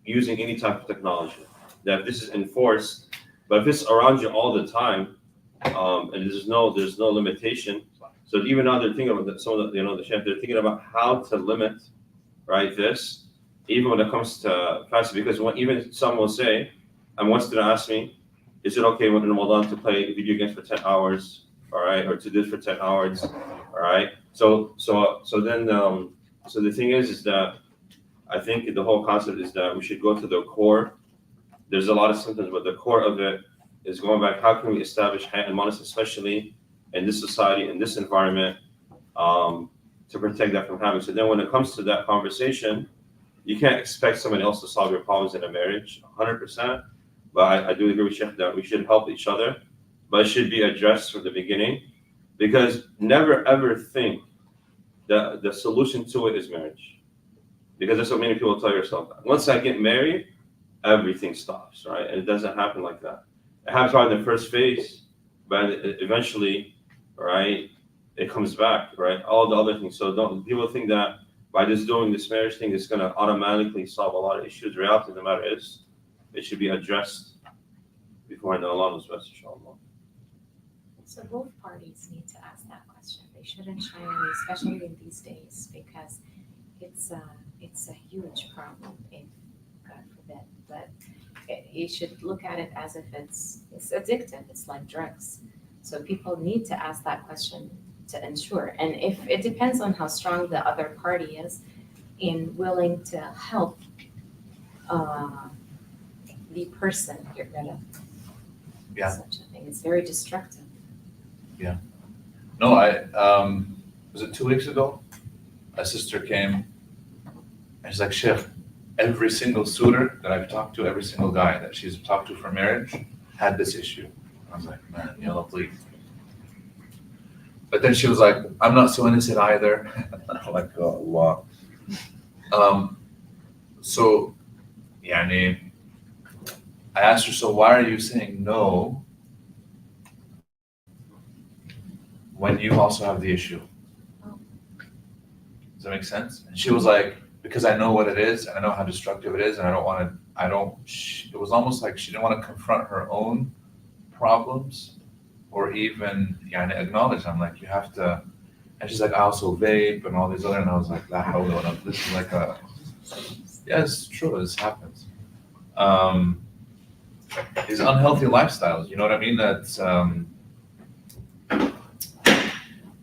using any type of technology. That this is enforced, but if it's around you all the time, and there's no limitation. So even now they're thinking about the chef, they're thinking about how to limit, right, this, even when it comes to fasting, because even some will say, and one student asked me, Is it okay in Ramadan to play video games for 10 hours, all right, or to do this for 10 hours, all right? So the thing is that I think the whole concept is that we should go to the core. There's a lot of symptoms, but the core of it is going back. How can we establish hayat and modesty, especially in this society, in this environment, to protect that from happening? So then, when it comes to that conversation, you can't expect somebody else to solve your problems in a marriage, 100%. But I do agree with Sheikh that we should help each other, but it should be addressed from the beginning, because never ever think that the solution to it is marriage, because that's what many people tell yourself. Once I get married, everything stops, right? And it doesn't happen like that. It happens probably in the first phase, but eventually, right, it comes back, right? All the other things. So don't people think that by just doing this marriage thing, it's gonna automatically solve a lot of issues. The reality of the matter is, it should be addressed before Allah knows best, inshallah. So both parties need to ask that question. They shouldn't shy away, especially in these days, because it's a huge problem, if God forbid. But you should look at it as if it's addictive. It's like drugs. So people need to ask that question to ensure. And if it depends on how strong the other party is in willing to help the person get rid of such a thing. It's very destructive. No, was it 2 weeks ago? A sister came and she's like, Sheikh, every single suitor that I've talked to, every single guy that she's talked to for marriage had this issue. I was like, man, please. But then she was like, I'm not so innocent either. I'm like, oh, Allah. So, I asked her, so why are you saying no when you also have the issue? Does that make sense? And she was like, because I know what it is and I know how destructive it is, and it was almost like she didn't want to confront her own problems or even acknowledge them. Like, you have to, and she's like, I also vape and all these other, and I was like, this is like yeah, it's true, this happens. These unhealthy lifestyles, you know what I mean? That's,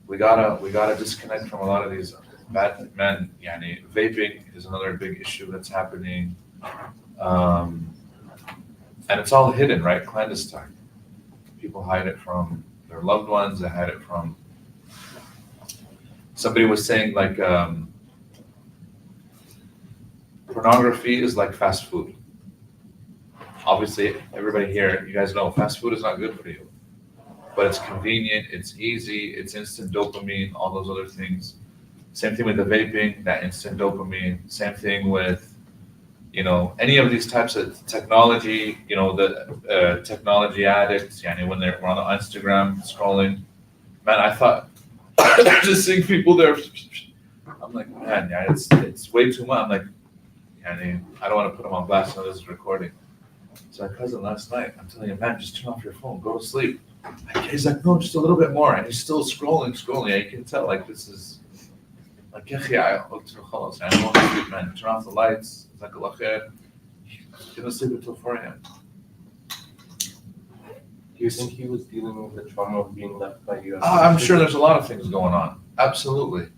we gotta disconnect from a lot of these bad men. Vaping is another big issue that's happening. And it's all hidden, right? Clandestine. People hide it from their loved ones, they hide it from, somebody was saying like, pornography is like fast food. Obviously, everybody here, you guys know fast food is not good for you, but it's convenient, it's easy, it's instant dopamine, all those other things. Same thing with the vaping, that instant dopamine. Same thing with, any of these types of technology, the technology addicts, when we're on Instagram scrolling. Man, I thought, just seeing people there, I'm like, man, it's way too much. I'm like, I don't want to put them on blast when this is recording. So my cousin last night, I'm telling him, man, just turn off your phone, go to sleep. He's like, no, just a little bit more. And he's still scrolling. Yeah, you can tell, like, this is, like, I don't want to sleep, man. Turn off the lights. It's like, Allah khair. Gonna sleep until 4 a.m. Do you think he was dealing with the trauma of being left by you? I'm sure there's a lot of things going on. Absolutely.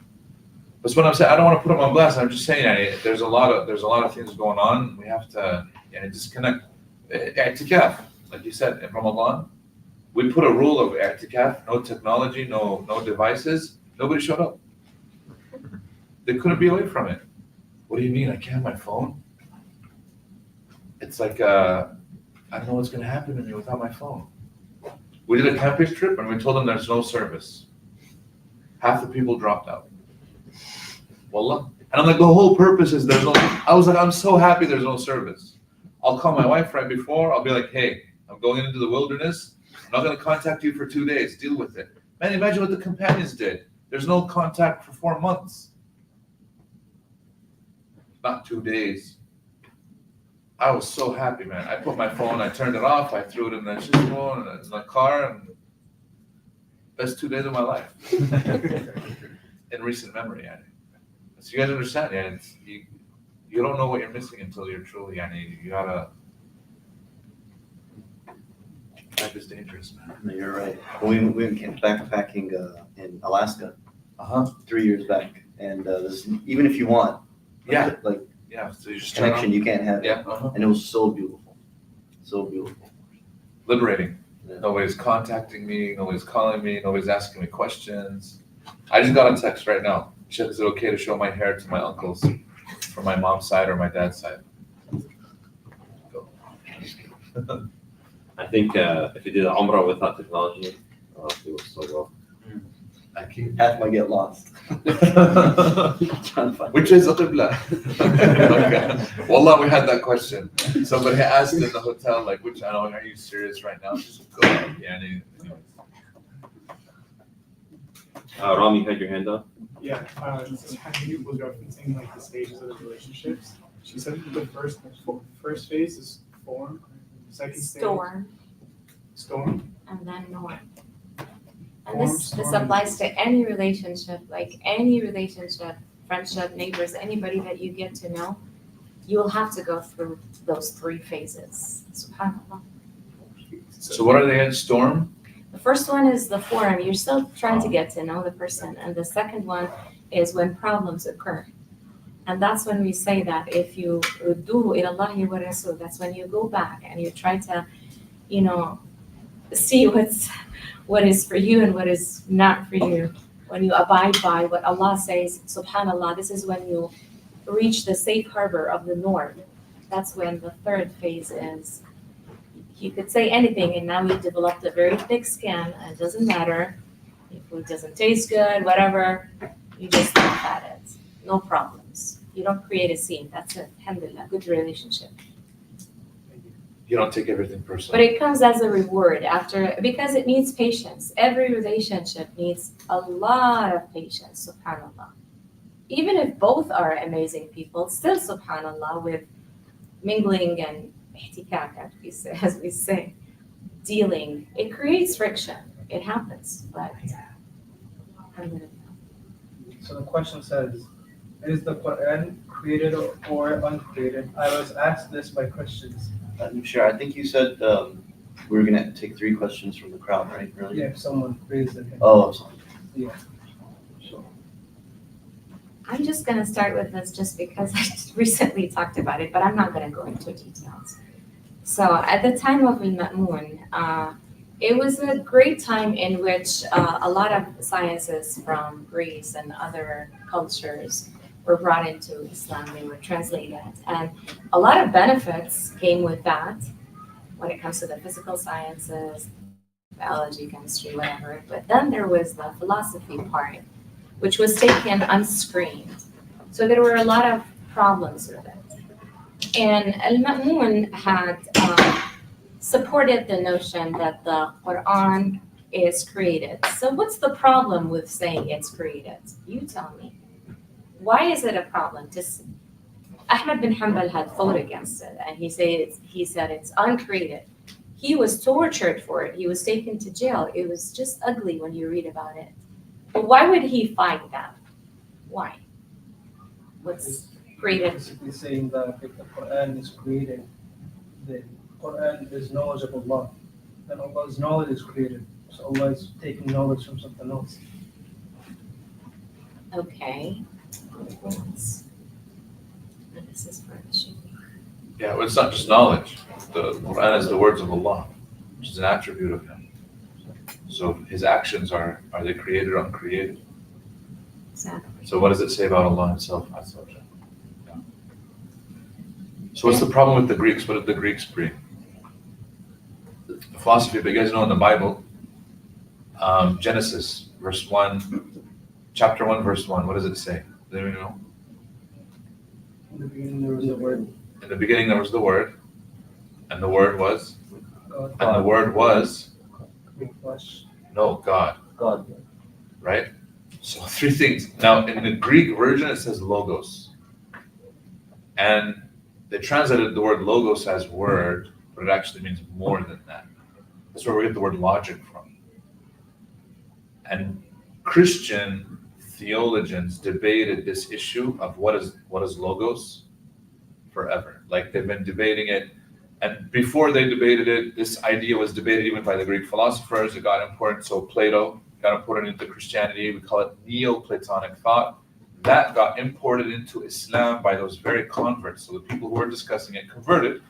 That's what I'm saying. I don't want to put him on blast. I'm just saying, there's a lot of things going on. We have to disconnect. I'tikaf, like you said, in Ramadan, we put a rule of i'tikaf, no technology, no devices. Nobody showed up. They couldn't be away from it. What do you mean? I can't have my phone? It's like, I don't know what's going to happen to me without my phone. We did a camping trip and we told them there's no service. Half the people dropped out. Wallah. And I'm like, the whole purpose is there's no, I was like, I'm so happy there's no service. I'll call my wife right before. I'll be like, hey, I'm going into the wilderness. I'm not going to contact you for 2 days. Deal with it. Man, imagine what the companions did. There's no contact for 4 months. Not 2 days. I was so happy, man. I put my phone, I turned it off, I threw it in the phone in my car, and best 2 days of my life. In recent memory, So you guys understand, you don't know what you're missing until you're truly, you gotta. Life is dangerous, man. No, you're right. We went backpacking in Alaska Uh-huh. 3 years back, and this, even if you want, Yeah, like yeah, so you just turn connection, on. you can't have it. Yeah, uh-huh. And it was so beautiful, so beautiful. Liberating. Yeah. Nobody's contacting me, nobody's calling me, nobody's asking me questions. I just got a text right now. Sheikh, is it okay to show my hair to my uncles from my mom's side or my dad's side? Go. I think if you did Umrah without technology, it would so well. I keep. Half might get lost. Trying to find Which is a qibla? Okay. Wallah, we had that question. Somebody asked in the hotel, like, which, I don't know, are you serious right now? Just go ahead. Yeah, anyways. Ram, you had your hand up? Yeah, Handy was referencing like the stages of the relationships. She said the first phase is form, second stage Storm storm. and then norm. And Form, this storm, applies to any relationship, like any relationship, friendship, neighbors, anybody that you get to know, you will have to go through those 3 phases. SubhanAllah. So what are they in? Storm? The first one is the forum. You're still trying to get to know the person. And the second one is when problems occur. And that's when we say that if you do ilallahi wa rasul, that's when you go back and you try to, see what is for you and what is not for you. When you abide by what Allah says, subhanallah, this is when you reach the safe harbor of the norm. That's when the third phase is. You could say anything, and now you've developed a very thick skin, and it doesn't matter. If food doesn't taste good, whatever, you just laugh at it. No problems. You don't create a scene. That's it. Alhamdulillah, good relationship. You don't take everything personal. But it comes as a reward because it needs patience. Every relationship needs a lot of patience, subhanAllah. Even if both are amazing people, still subhanAllah, with mingling and ihtikak, as we say, dealing, it creates friction. It happens, but alhamdulillah. So the question says, is the Quran created or uncreated? I was asked this by Christians. Sure, I think you said we were gonna take 3 questions from the crowd, right? Really? Yeah, if someone raised their hand. Oh, sorry. Yeah. So, I'm just going to start with this just because I just recently talked about it, but I'm not going to go into details. So at the time of Al-Ma'mun, it was a great time in which a lot of sciences from Greece and other cultures were brought into Islam. They were translated. And a lot of benefits came with that when it comes to the physical sciences, biology, chemistry, whatever. But then there was the philosophy part, which was taken unscreened. So there were a lot of problems with it. And Al-Ma'mun had supported the notion that the Quran is created. So what's the problem with saying it's created? You tell me. Why is it a problem? Ahmad bin Hanbal had fought against it, and he said it's uncreated. He was tortured for it. He was taken to jail. It was just ugly when you read about it. But why would he fight that? Why? What's created? Basically saying that if the Quran is created, the Quran is knowledge of Allah. And Allah's knowledge is created. So Allah is taking knowledge from something else. Okay. And this is for the sheep. Yeah, well, it's not just knowledge. The Quran is the words of Allah, which is an attribute of Him. So His actions are they created or uncreated? Exactly. So what does it say about Allah Himself? Yeah. So what's the problem with the Greeks? What did the Greeks bring? The philosophy, but you guys know in the Bible, Genesis, verse 1, chapter 1, verse 1, what does it say? Does anyone know? In the beginning there was the word In the beginning there was the Word, and the Word was, God, and the Word was, made flesh. no, God, God. right? So 3 things. Now in the Greek version it says logos. And they translated the word logos as word, but it actually means more than that. That's where we get the word logic from. And Christian theologians debated this issue of what is logos forever. Like they've been debating it, And before they debated it, this idea was debated even by the Greek philosophers. It got important. So Plato got imported into Christianity. We call it Neoplatonic thought. That got imported into Islam by those very converts. So the people who were discussing it converted,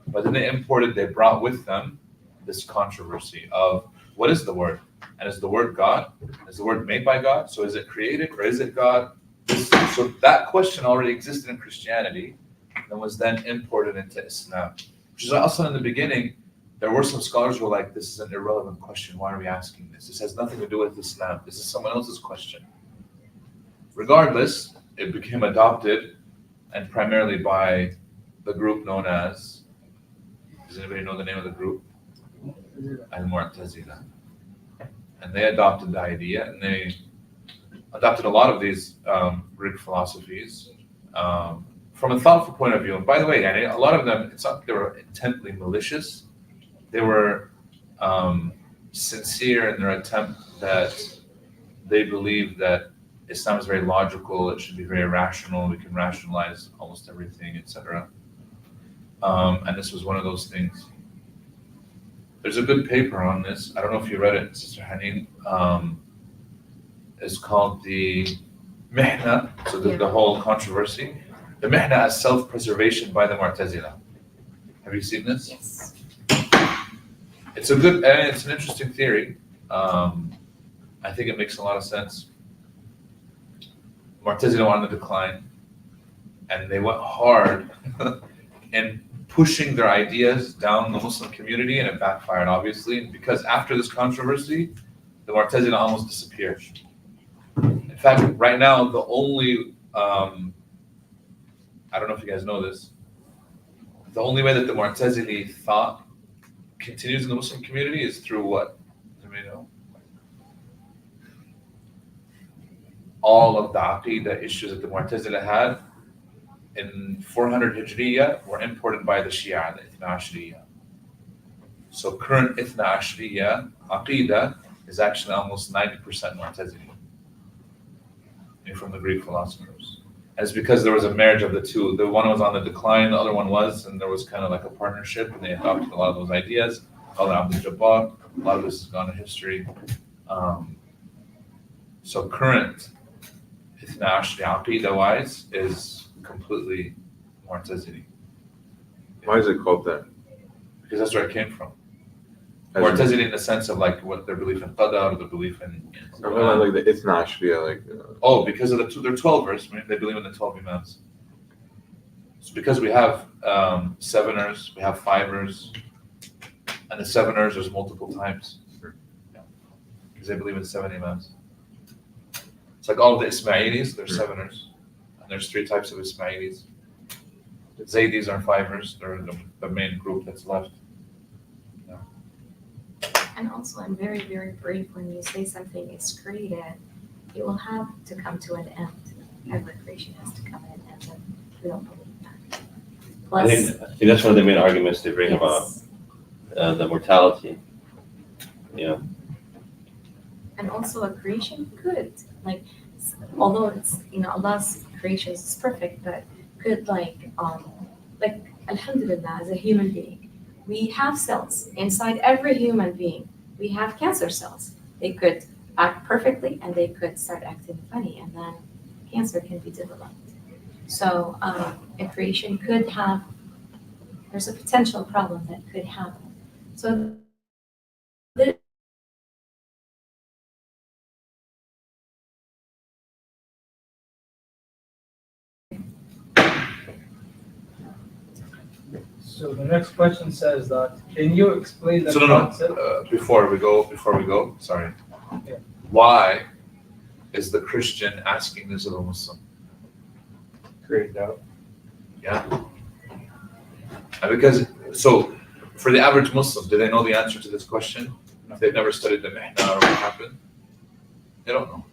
but then they brought with them this controversy of what is the word? And is the word God? Is the word made by God? So is it created or is it God? So that question already existed in Christianity and was then imported into Islam. Which is also in the beginning, there were some scholars who were like, this is an irrelevant question. Why are we asking this? This has nothing to do with Islam. This is someone else's question. Regardless, it became adopted and primarily by the group known as, does anybody know the name of the group? Al-Mu'tazila. And they adopted the idea and they adopted a lot of these Greek philosophies from a thoughtful point of view. And by the way, a lot of them, it's not that they were intently malicious. They were sincere in their attempt that they believed that Islam is very logical, it should be very rational, we can rationalize almost everything, etc. And this was one of those things. There's a good paper on this. I don't know if you read it, Sister Haneen. It's called the Mihna, so the whole controversy. The Mihna as self-preservation by the Mu'tazila. Have you seen this? Yes. It's an interesting theory. I think it makes a lot of sense. Mu'tazila were on the decline, and they went hard in pushing their ideas down the Muslim community, and it backfired, obviously, because after this controversy, the Mu'tazila almost disappeared. In fact, right now, the only, I don't know if you guys know this, the only way that the Mu'tazili thought continues in the Muslim community is through what? Does anybody know? All of the Aqidah issues that the Mu'tazila had in 400 Hijriya were imported by the Shia, the Ithna Ashriya. So current Ithna Ashriya Aqidah is actually almost 90% Mu'tazili from the Greek philosophers. And it's because there was a marriage of the two. The one was on the decline, the other one was, and there was kind of like a partnership, and they adopted a lot of those ideas. Called Abdul Jabbar. A lot of this has gone to history. So current Ithna Ashri Aqidah-wise is completely Mu'tazili. Why is it called that? Because that's where it came from. As Mu'tazili in the sense of like what their belief in Qadar, or their belief in I mean, like the Ithna Ashriya, like. Oh, because of they're 12ers. I mean, they believe in the 12 Imams. So because we have seveners, we have fivers, and the seveners there's multiple types. Yeah. Because they believe in 7 Imams. It's like all of the Ismailis, they're seveners, and there's 3 types of Ismailis. The Zaydis are fivers. They're the main group that's left. And also, I'm very, very brave when you say something is created, it will have to come to an end. Every creation has to come to an end, and we don't believe that. I Plus, think that's one of the main arguments they bring about yes. the mortality. Yeah. And also a creation could, like, although it's, Allah's creation is perfect, but could like Alhamdulillah, as a human being, we have cells inside every human being. We have cancer cells. They could act perfectly and they could start acting funny, and then cancer can be developed. So a creation could have, there's a potential problem that could happen. So So the next question says that, can you explain the So concept? before we go, sorry. Yeah. Why is the Christian asking this of a Muslim? Create doubt. Yeah. And because, so for the average Muslim, do they know the answer to this question? If they've never studied the Mihna or what happened? They don't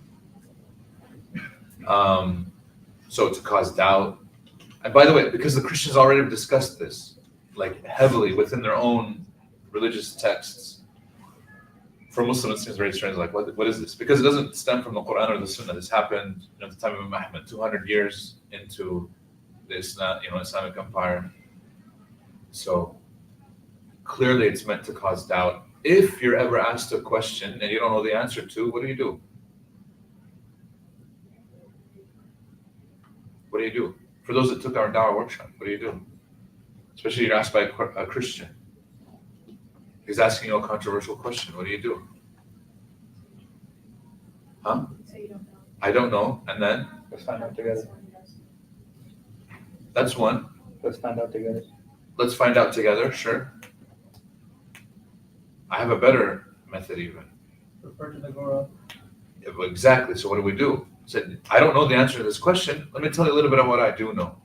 know. So to cause doubt. And by the way, because the Christians already discussed this, like heavily within their own religious texts. For Muslims, it seems very strange. Like, what is this? Because it doesn't stem from the Quran or the Sunnah. This happened at the time of Muhammad, 200 years into the Islamic Empire. So clearly it's meant to cause doubt. If you're ever asked a question and you don't know the answer to, what do you do? What do you do? For those that took our Dawah workshop, what do you do? Especially you're asked by a Christian. He's asking you a controversial question. What do you do? Huh? So you don't know. I don't know. And then? Let's find out together. That's one. Let's find out together. Let's find out together, sure. I have a better method even. Refer to the Quran. Yeah, but exactly. So what do? I said, I don't know the answer to this question. Let me tell you a little bit of what I do know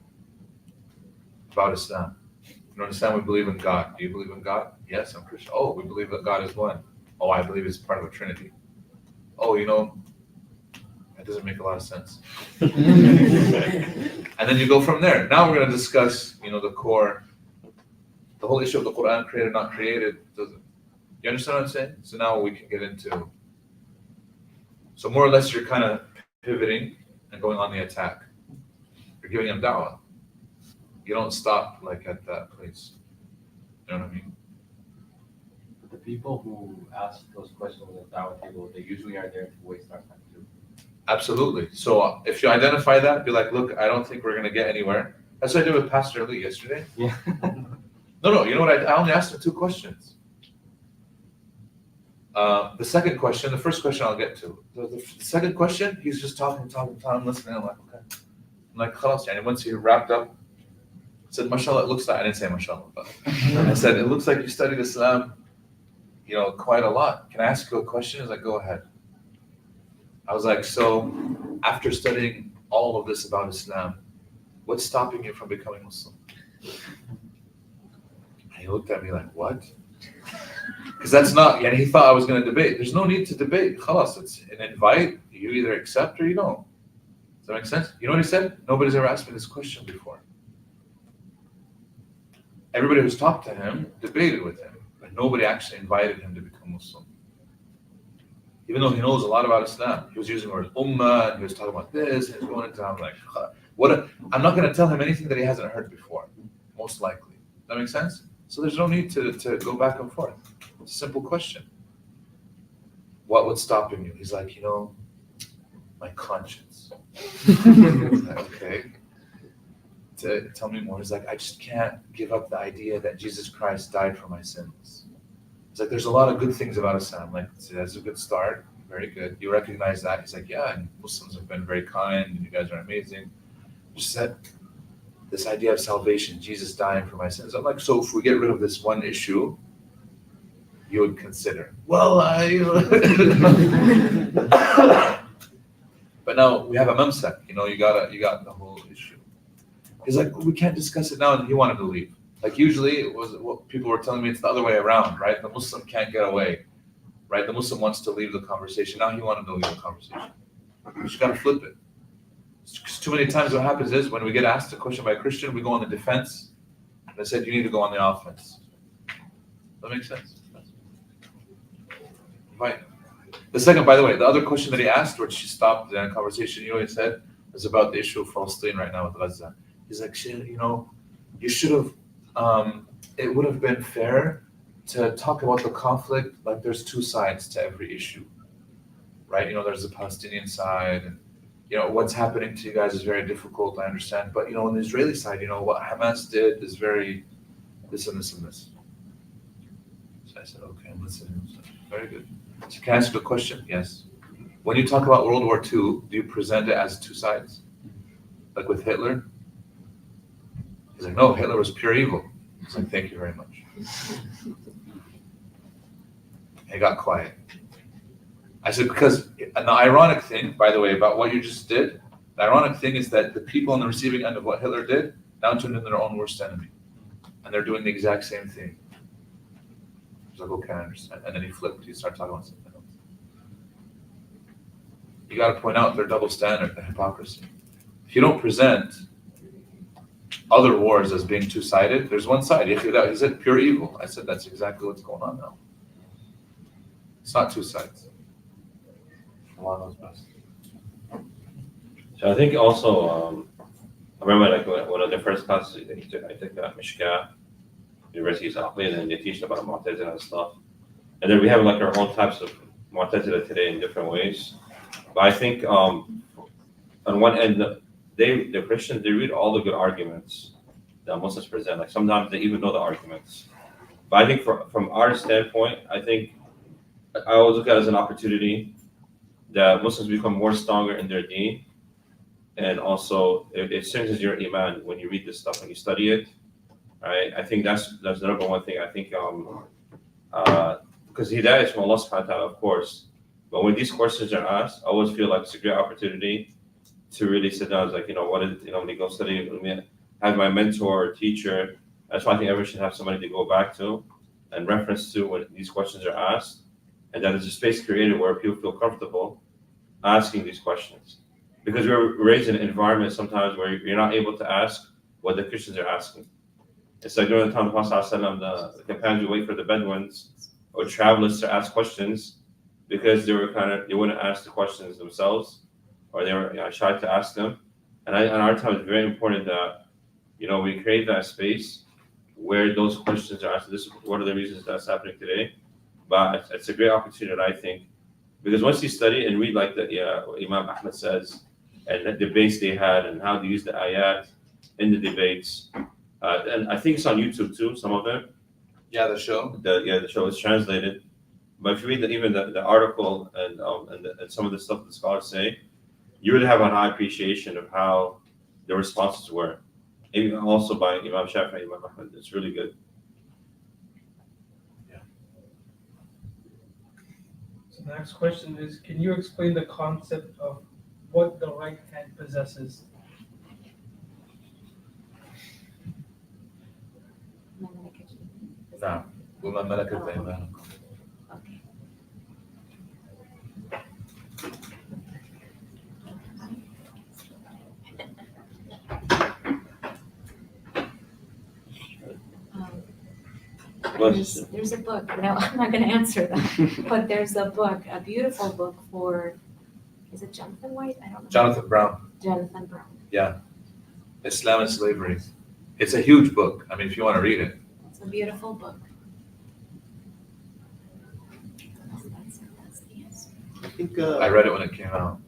about Islam. You understand? We believe in God. Do you believe in God? Yes, I'm Christian. Oh, we believe that God is one. Oh, I believe it's part of a Trinity. Oh, that doesn't make a lot of sense. And then you go from there. Now we're going to discuss, the core, the whole issue of the Quran, created, not created. You understand what I'm saying? So now we can get into. So more or less, you're kind of pivoting and going on the attack. You're giving them da'wah. You don't stop at that place. You know what I mean? But the people who ask those questions at the Dawah table, they usually are there to waste our time too. Absolutely. So if you identify that, be like, look, I don't think we're going to get anywhere. That's what I did with Pastor Lee yesterday. Yeah. No, you know what? I only asked him 2 questions. The second question, the first question I'll get to. The second question, he's just talking, listening. I'm like, okay. I'm like, khalas, and once he wrapped up, I said, mashallah, it looks like, I didn't say mashallah, but I said, it looks like you studied Islam, quite a lot. Can I ask you a question? He's like, go ahead. I was like, so after studying all of this about Islam, what's stopping you from becoming Muslim? And he looked at me like, what? Because that's not, he thought I was going to debate. There's no need to debate. Khalas, it's an invite. You either accept or you don't. Does that make sense? You know what he said? Nobody's ever asked me this question before. Everybody who's talked to him debated with him, but nobody actually invited him to become Muslim. Even though he knows a lot about Islam, he was using the word ummah, and he was talking about this, and he was going into, I'm like, I'm not going to tell him anything that he hasn't heard before, most likely. Does that make sense? So there's no need to go back and forth. It's a simple question. What's stopping you? He's like, my conscience. Like, okay. Tell me more. He's like, I just can't give up the idea that Jesus Christ died for my sins. It's like, there's a lot of good things about Islam. Like, that's a good start. Very good. You recognize that? He's like, yeah, and Muslims have been very kind, and you guys are amazing. Just said, this idea of salvation, Jesus dying for my sins. I'm like, so if we get rid of this one issue, you would consider, well, but now we have a mamsak, you got the whole issue. He's like, we can't discuss it now, and he wanted to leave. Like usually it was what people were telling me, it's the other way around, right? The Muslim can't get away, right? The Muslim wants to leave the conversation. Now he wanted to leave the conversation. You just got to flip it. Because too many times what happens is when we get asked a question by a Christian, we go on the defense. And they said, you need to go on the offense. Does that make sense? Right. The second, by the way, the other question that he asked, which she stopped the conversation, he said, was about the issue of Palestine right now with Gaza. He's like, you should have, it would have been fair to talk about the conflict like there's 2 sides to every issue, right? There's the Palestinian side, and what's happening to you guys is very difficult, I understand. But, on the Israeli side, what Hamas did is very this and this and this. So I said, okay, I'm listening. Very good. So can I ask you a question? Yes. When you talk about World War II, do you present it as 2 sides? Like with Hitler? He's like, no, Hitler was pure evil. I was like, thank you very much. He got quiet. I said, because the ironic thing, by the way, about what you just did, the ironic thing is that the people on the receiving end of what Hitler did now turned into their own worst enemy. And they're doing the exact same thing. He's like, okay, I understand. And then he flipped. He started talking about something else. You got to point out their double standard, the hypocrisy. If you don't present other wars as being 2-sided, there's one side. He said pure evil. I said that's exactly what's going on now. It's not 2 sides. Allah knows best. So I think also, I remember like one of the first classes I took Mishkah, universities and then they teach about Mu'tazila and stuff. And then we have like our own types of Mu'tazila today in different ways. But I think on one end, the Christians, they read all the good arguments that Muslims present. Like sometimes they even know the arguments. But I think from our standpoint, I think I always look at it as an opportunity that Muslims become more stronger in their deen. And also, it strengthens your iman when you read this stuff and you study it. Right? I think that's the number one thing. I think because hidayah is from Allah subhanahu wa ta'ala, of course. But when these questions are asked, I always feel like it's a great opportunity to really sit down. It's like, when you go study, have my mentor or teacher. That's why I think everyone should have somebody to go back to and reference to when these questions are asked. And that there's a space created where people feel comfortable asking these questions. Because we're raised in an environment sometimes where you're not able to ask what the Christians are asking. It's like during the time of the Prophet ﷺ, the companions would wait for the Bedouins or travelers to ask questions because they wouldn't ask the questions themselves, or they were shy to ask them. And in our time, it's very important that we create that space where those questions are asked. This is one of the reasons that's happening today. But it's a great opportunity, I think, because once you study and read like what Imam Ahmed says and the debates they had and how they use the ayat in the debates, and I think it's on YouTube too, some of it. Yeah, the show. The show is translated. But if you read even the article and some of the stuff the scholars say, you really have an high appreciation of how the responses were. Even also by Imam Shafi'i, Imam Ahmed. It's really good. So the next question is, can you explain the concept of what the right hand possesses? نعم وما ملكت أيمانكم. Okay. There's a book. No, I'm not going to answer that. But there's a book, a beautiful book for, is it Jonathan White? I don't know. Jonathan Brown. Jonathan Brown. Yeah. Islam and Slavery. It's a huge book. I mean, if you want to read it. It's a beautiful book. That's the answer. I think I read it when it came out.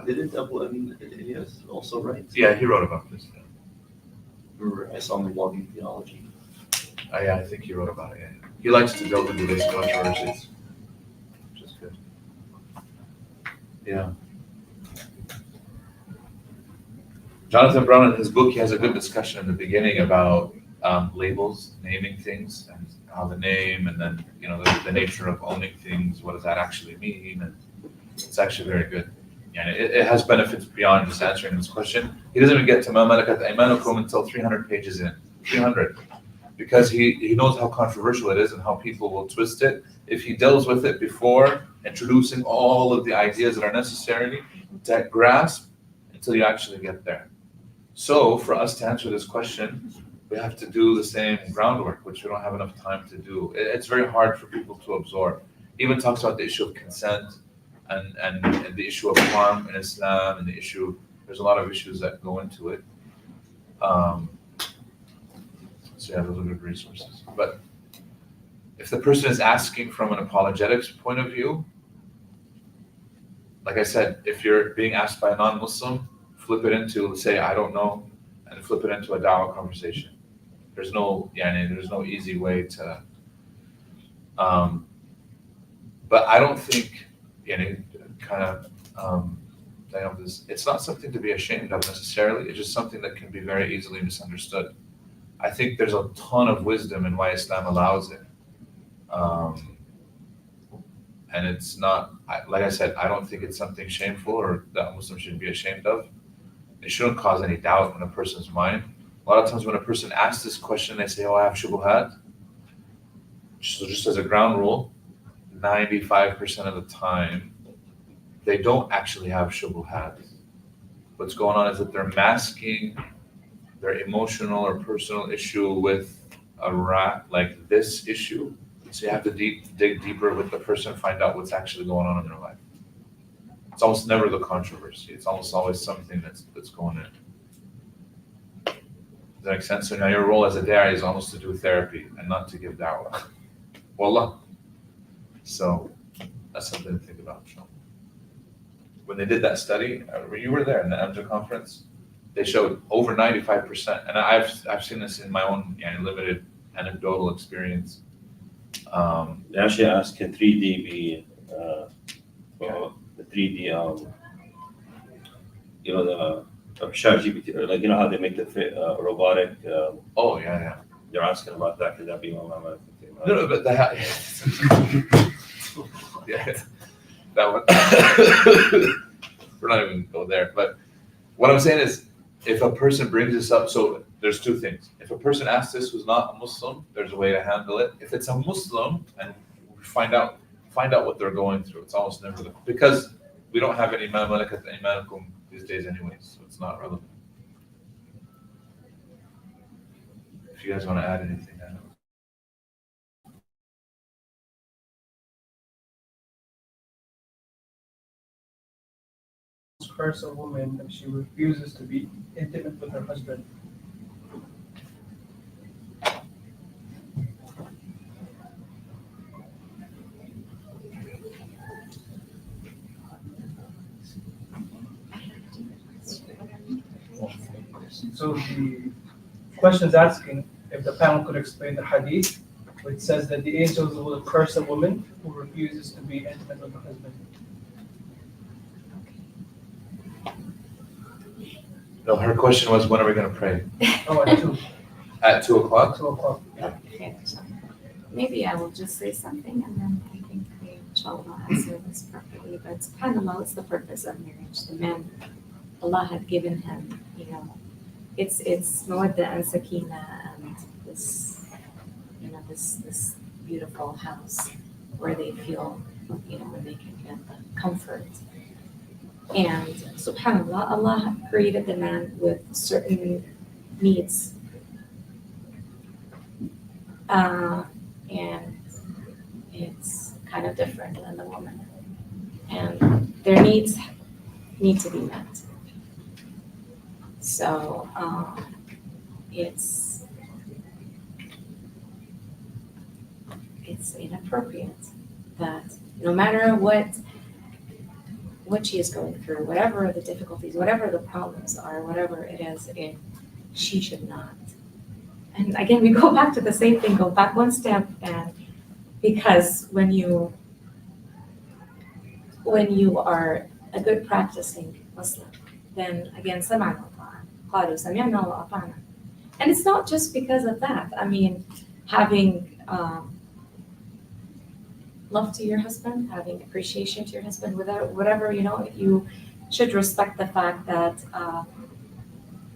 didn't Abu Amin Ilyas also write? Yeah, he wrote about this. Remember, I saw him blogging theology. Yeah, I think he wrote about it. Yeah. He likes to delve into these controversies, which is good. Yeah. Jonathan Brown, in his book, he has a good discussion in the beginning about labels, naming things, and how the name, and then the nature of owning things. What does that actually mean? And it's actually very good. Yeah, and it has benefits beyond just answering this question. He doesn't even get to Ma Malakat Aymanukum until 300 pages in. 300. Because he knows how controversial it is and how people will twist it. If he deals with it before introducing all of the ideas that are necessary to grasp until you actually get there. So for us to answer this question, we have to do the same groundwork, which we don't have enough time to do. It's very hard for people to absorb. He even talks about the issue of consent and the issue of harm in Islam and the issue, there's a lot of issues that go into it. So yeah, those are good resources. But if the person is asking from an apologetics point of view, like I said, if you're being asked by a non-Muslim, flip it into, say, I don't know, and flip it into a da'wah conversation. There's no easy way to, but I don't think, it's not something to be ashamed of necessarily. It's just something that can be very easily misunderstood. I think there's a ton of wisdom in why Islam allows it. And it's not, like I said, I don't think it's something shameful or that Muslims should be ashamed of. It shouldn't cause any doubt in a person's mind. A lot of times when a person asks this question, they say, oh, I have shubuhat. So just as a ground rule, 95% of the time, they don't actually have shubuhat. What's going on is that they're masking their emotional or personal issue with like this issue. So you have to dig deeper with the person, find out what's actually going on in their life. It's almost never the controversy. It's almost always something that's going in. Does that make sense? So now your role as a da'i is almost to do therapy and not to give da'wah. Wallah. So that's something to think about. When they did that study, you were there in the AMJA conference, they showed over 95%. And I've seen this in my own limited anecdotal experience. They actually ask, can 3D be, the 3D, the ChatGPT, or like, how they make the robotic, Oh, yeah. they're asking about that, could that be one of my No, but that, yeah, that one. We're not even going to go there. But what I'm saying is, if a person brings this up, so there's two things. If a person asks this who's not a Muslim, there's a way to handle it. If it's a Muslim and we find out what they're going through, it's almost never because we don't have any ma malakat aymanukum these days anyways, so it's not relevant. If you guys want to add anything, I know. Curse a woman if she refuses to be intimate with her husband. So the question is asking if the panel could explain the hadith, which says that the angels will curse a woman who refuses to be intimate with her husband. No, her question was, when are we going to pray? Oh, at 2. At 2 o'clock? 2 o'clock. Okay, so maybe I will just say something and then I think we shall answer this properly. But subhanAllah, what's the purpose of marriage? The man, Allah had given him, it's mawadda and sakina and this, this beautiful house where they feel, where they can get the comfort. And subhanAllah, Allah created the man with certain needs. And it's kind of different than the woman. And their needs need to be met. So it's inappropriate that no matter what she is going through, whatever the difficulties, whatever the problems are, whatever it is, she should not. And again, we go back to the same thing, go back one step, and because when you are a good practicing Muslim, then again, سمعنا وأطعنا. قالوا سمعنا وأطعنا. And it's not just because of that. I mean, having love to your husband, having appreciation to your husband, whatever, you should respect the fact that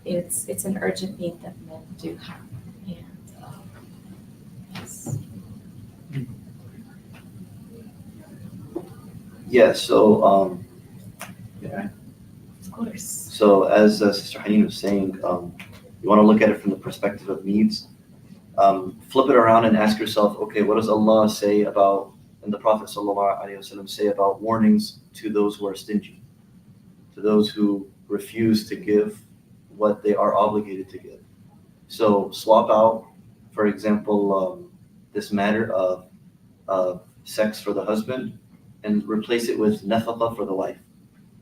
it's an urgent need that men do have. And yes. Yeah, so, Of course. so as Sister Haneen was saying, you want to look at it from the perspective of needs. Flip it around and ask yourself, okay, what does Allah say about, and the Prophet ﷺ say about warnings to those who are stingy, to those who refuse to give what they are obligated to give. So swap out, for example, this matter of sex for the husband and replace it with nafaqa for the wife.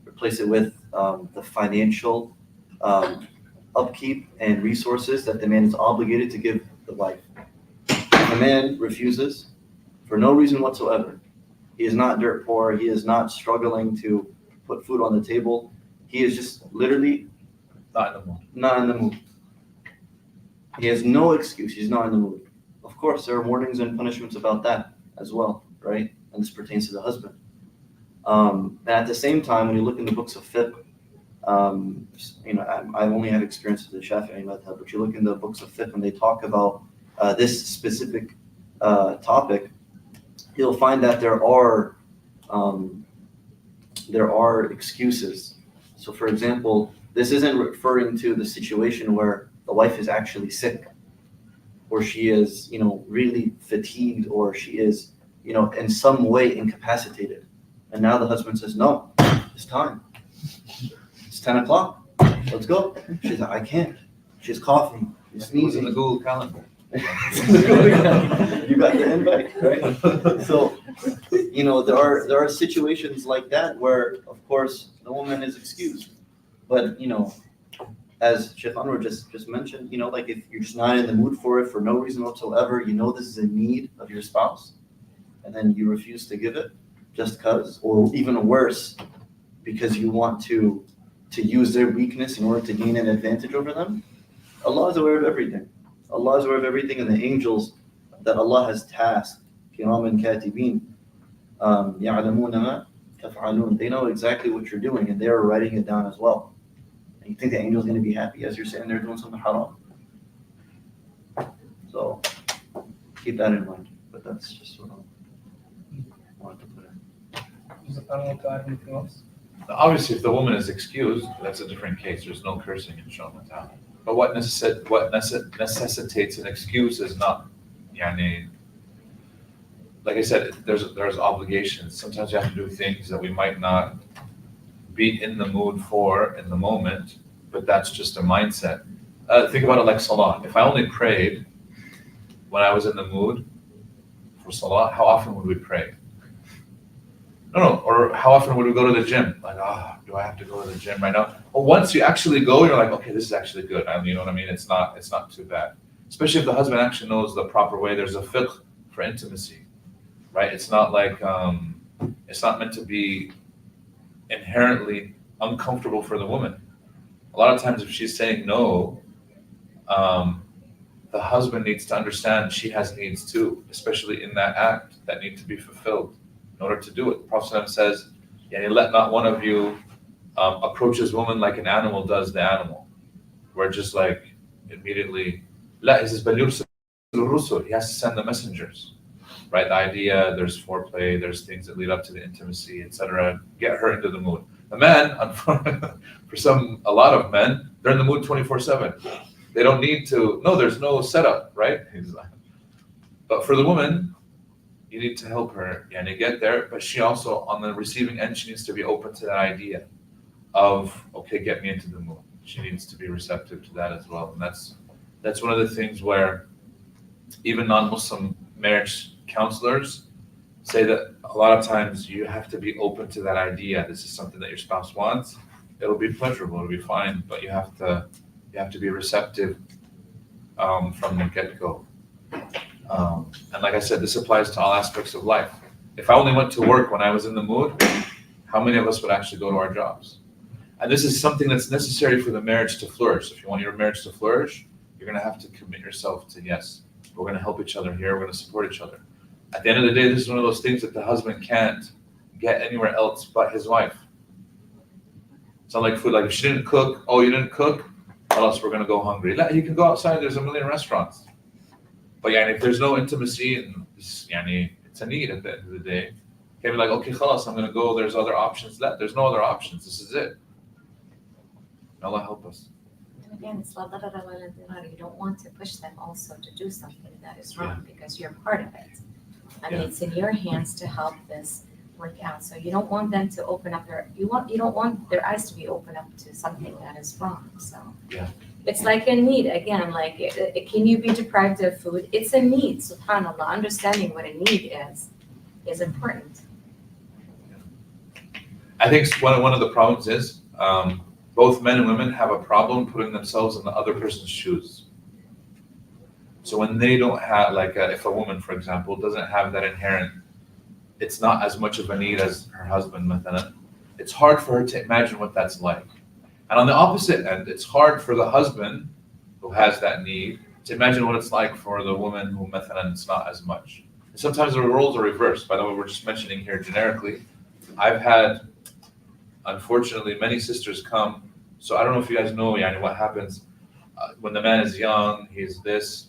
Replace it with the financial upkeep and resources that the man is obligated to give the wife. If a man refuses for no reason whatsoever, he is not dirt poor, he is not struggling to put food on the table, he is just literally Not in the mood. not in the mood. He has no excuse, he's not in the mood. Of course, there are warnings and punishments about that as well, right? And this pertains to the husband. And at the same time, when you look in the books of fiqh, I only have experience with the Shafi'i madhab, but you look in the books of fiqh and they talk about this specific topic, you'll find that there are excuses. So for example, this isn't referring to the situation where the wife is actually sick, or she is, really fatigued, or she is, in some way incapacitated. And now the husband says, no, it's time. It's 10 o'clock. Let's go. She's like, I can't. She's coughing. It's It was in easy. the Google Calendar. You got the invite, right? So, there are situations like that where, of course, the woman is excused. But, as Sheikh Anwar just mentioned, like if you're just not in the mood for it for no reason whatsoever, this is a need of your spouse, and then you refuse to give it just because, or even worse, because you want to use their weakness in order to gain an advantage over them. Allah is aware of everything. Allah is aware of everything, and the angels that Allah has tasked, Kiraman Katibin, يَعْلَمُونَ مَا تَفْعَلُونَ. They know exactly what you're doing, and they are writing it down as well. And you think the angel's going to be happy as you're sitting there doing something haram? So keep that in mind. But that's just what I wanted to put in. Does the panel want to add anything else? Obviously, if the woman is excused, that's a different case. There's no cursing in Shawmatan. But what necessitates an excuse is not, like I said, there's obligations. Sometimes you have to do things that we might not be in the mood for in the moment, but that's just a mindset. Think about it like Salah. If I only prayed when I was in the mood for Salah, how often would we pray? No, or how often would we go to the gym? Like, do I have to go to the gym right now? Well, once you actually go, you're like, okay, this is actually good. You know what I mean? It's not too bad. Especially if the husband actually knows the proper way. There's a fiqh for intimacy, right? It's not like, it's not meant to be inherently uncomfortable for the woman. A lot of times if she's saying no, the husband needs to understand she has needs too, especially in that act that need to be fulfilled. In order to do it, the Prophet says, let not one of you approach his woman like an animal does the animal. Where just like immediately, he says, he has to send the messengers. Right? The idea, there's foreplay, there's things that lead up to the intimacy, etc. Get her into the mood. The man, for a lot of men, they're in the mood 24/7. They don't need to, there's no setup, right? But for the woman, you need to help her and get there, but she also, on the receiving end, she needs to be open to that idea of, okay, get me into the mood. She needs to be receptive to that as well. And that's one of the things where even non-Muslim marriage counselors say that a lot of times you have to be open to that idea. This is something that your spouse wants. It'll be pleasurable, it'll be fine, but you have to be receptive from the get-go. And like I said, this applies to all aspects of life. If I only went to work when I was in the mood, how many of us would actually go to our jobs? And this is something that's necessary for the marriage to flourish. If you want your marriage to flourish, you're going to have to commit yourself to, yes, we're going to help each other here, we're going to support each other. At the end of the day, this is one of those things that the husband can't get anywhere else but his wife. It's not like food. Like if she didn't cook, you didn't cook, or else we're going to go hungry. He can go outside, there's a million restaurants. But if there's no intimacy, and it's a need at the end of the day, you can be like, okay, khalas, I'm going to go, there's other options. There's no other options, this is it. Allah help us. And again, it's la darara wa la dirar. You don't want to push them also to do something that is wrong because you're part of it. I mean, it's in your hands to help this work out. So you don't want them to open up you don't want their eyes to be open up to something that is wrong. So it's like a need again. Like, can you be deprived of food? It's a need. Subhanallah, understanding what a need is important. I think one of the problems is both men and women have a problem putting themselves in the other person's shoes. So when they don't have, if a woman, for example, doesn't have that inherent, it's not as much of a need as her husband, mathalan, it's hard for her to imagine what that's like. And on the opposite end, it's hard for the husband who has that need to imagine what it's like for the woman who, mathalan, it's not as much. And sometimes the roles are reversed. By the way, we're just mentioning here generically. I've had, unfortunately, many sisters come. So I don't know if you guys know what happens when the man is young, he's this,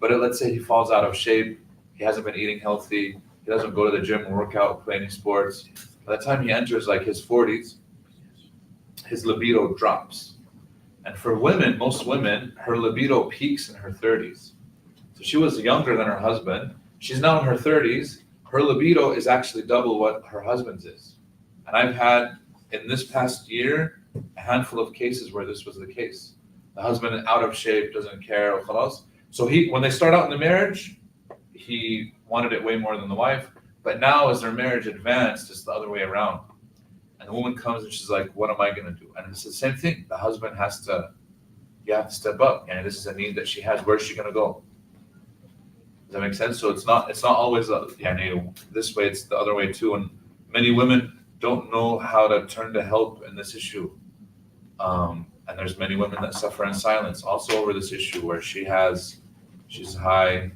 but let's say he falls out of shape, he hasn't been eating healthy, he doesn't go to the gym, work out, play any sports. By the time he enters his 40s, his libido drops. And for women, most women, her libido peaks in her 30s. So she was younger than her husband. She's now in her 30s. Her libido is actually double what her husband's is. And I've had, in this past year, a handful of cases where this was the case. The husband out of shape, doesn't care, خلاص. So when they start out in the marriage, he wanted it way more than the wife. But now as their marriage advanced, it's the other way around. And the woman comes and she's like, what am I going to do? And it's the same thing. The husband you have to step up. And this is a need that she has. Where's she going to go? Does that make sense? So it's not always this way, it's the other way too. And many women don't know how to turn to help in this issue. And there's many women that suffer in silence also over this issue where she's high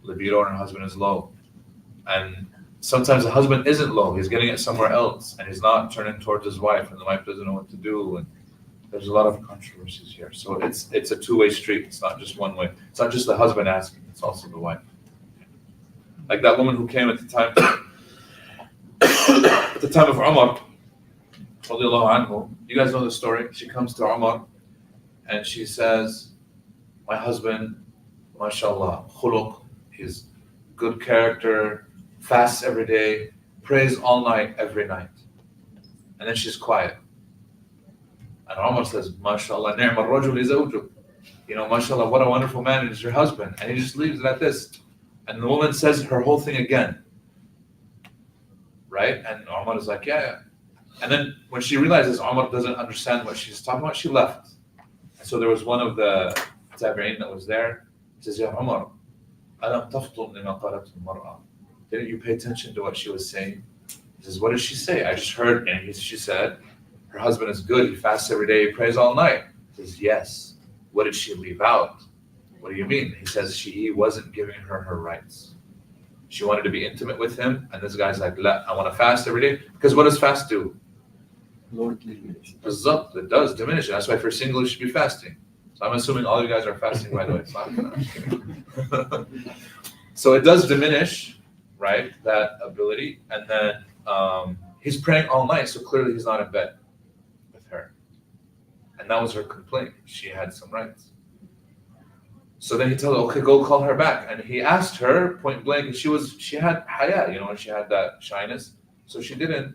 libido and her husband is low. And sometimes the husband isn't low, he's getting it somewhere else and he's not turning towards his wife and the wife doesn't know what to do. And there's a lot of controversies here. So it's a two-way street. It's not just one way. It's not just the husband asking, it's also the wife. Like that woman who came at the time of Umar, you guys know the story. She comes to Umar and she says, my husband, mashallah, khuluq, he's good character, fasts every day, prays all night, every night. And then she's quiet. And Umar says, mashallah, ni'mal rajul zawjuk. Mashallah, what a wonderful man is your husband. And he just leaves it at this. And the woman says her whole thing again. Right? And Umar is like, yeah. And then when she realizes Umar doesn't understand what she's talking about, she left. And so there was one of the tabi'in that was there. He says, Ya Umar, alam taftul lima qalat al-mar'a. Didn't you pay attention to what she was saying? He says, what did she say? I just heard, and she said, her husband is good, he fasts every day, he prays all night. He says, yes. What did she leave out? What do you mean? He says he wasn't giving her rights. She wanted to be intimate with him, and this guy's like, I want to fast every day. Because what does fast do? It does diminish it. That's why if you're single, you should be fasting. So I'm assuming all you guys are fasting, by the way. It's not so it does diminish, right, that ability. And then he's praying all night, so clearly he's not in bed with her. And that was her complaint. She had some rights. So then he told her, okay, go call her back. And he asked her point blank, and she had haya, and she had that shyness. So she didn't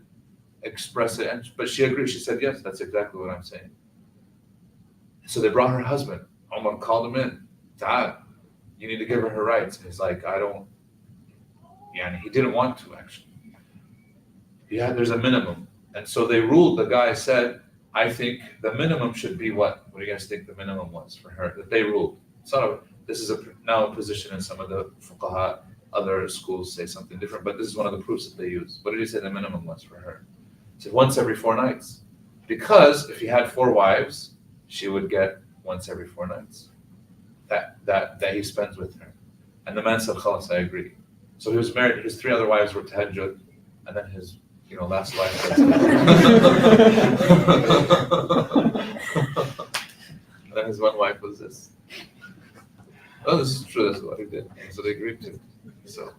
express it, but she agreed. She said, yes, that's exactly what I'm saying. So they brought her husband. Umar called him in. Dad, you need to give her rights. And he's like, I don't. Yeah, and he didn't want to, actually. There's a minimum. And so they ruled, the guy said, I think the minimum should be what? What do you guys think the minimum was for her? That they ruled. This is now a position in some of the fuqaha. Other schools say something different, but this is one of the proofs that they use. What did he say the minimum was for her? He said once every 4 nights. Because if he had 4 wives, she would get once every 4 nights. That he spends with her. And the man said, khalas, I agree. So he was married, his 3 other wives were tahajjud, and then his last wife was and then his one wife was this. Oh, this is true, that's what he did. So they agreed to. So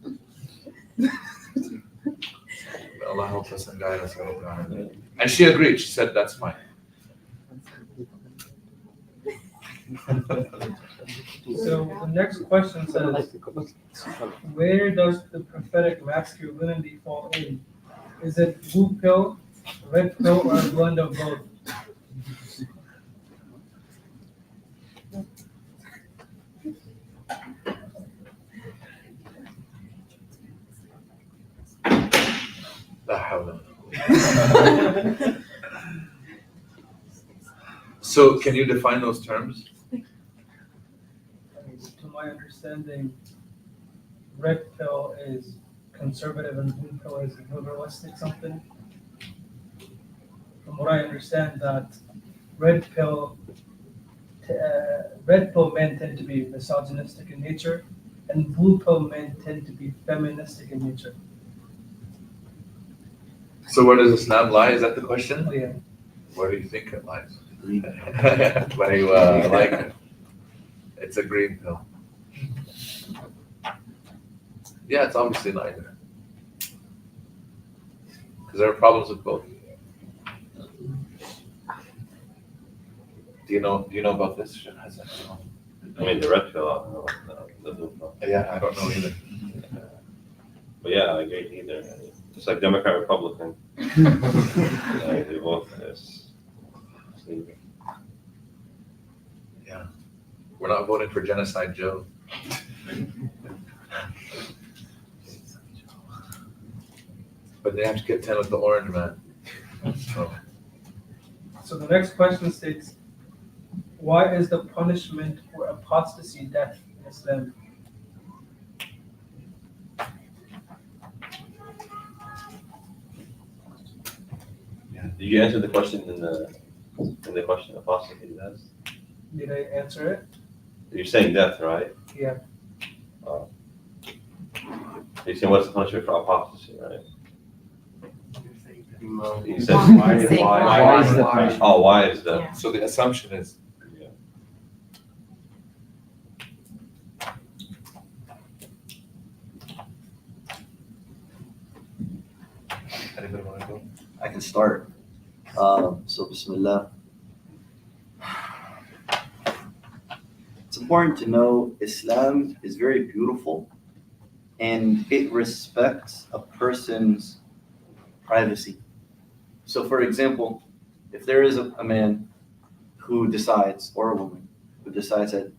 Allah help us and guide us. And she agreed. She said, that's fine. So the next question says, where does the prophetic masculinity fall in? Is it blue pill, red pill, or a blend of both? So can you define those terms? To my understanding, red pill is conservative and blue pill is liberalistic something. From what I understand, that red pill men tend to be misogynistic in nature, and blue pill men tend to be feministic in nature. So where does Islam lie? Is that the question? Oh, yeah. Where do you think it lies? Where do you like it? It's a green pill. Yeah, it's obviously neither. Because there are problems with both. Do you know about this? I mean, the red pill, the blue pill. Yeah, I don't know either. But yeah, I agree either. It's like Democrat, Republican. They both. We're not voting for Genocide Joe. But they have to get 10 with the orange man. So, So the next question states, why is the punishment for apostasy death in Islam? Did you answer the question in the question apostasy? That's Did I answer it? you're saying death, right? Yeah. You're saying what's the punishment for apostasy, right? No. You said Why is it- why is the punishment? Oh, why is that? Yeah. so the assumption is, anybody want to go? I can start. So Bismillah. It's important to know Islam is very beautiful and it respects a person's privacy. So for example, if there is a man who decides, or a woman, who decides that,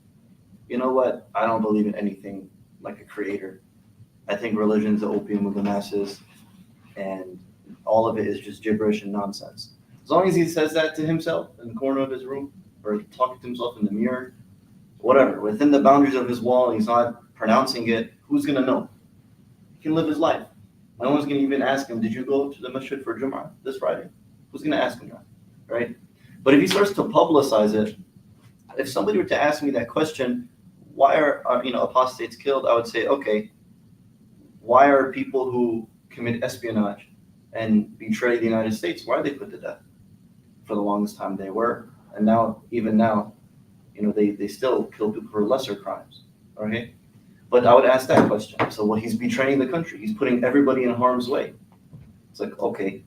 you know what, I don't believe in anything like a creator. I think religion's the opium of the masses and all of it is just gibberish and nonsense. As long as he says that to himself in the corner of his room or talking to himself in the mirror, whatever, within the boundaries of his wall, he's not pronouncing it, who's going to know? He can live his life. No one's going to even ask him, did you go to the masjid for Jum'ah this Friday? Who's going to ask him that, right? But if he starts to publicize it, if somebody were to ask me that question, why are apostates killed? I would say, okay, why are people who commit espionage and betray the United States, why are they put to death? For the longest time they were, and now, even now, they still kill people for lesser crimes, okay? But I would ask that question. So, well, he's betraying the country. He's putting everybody in harm's way. It's like, okay,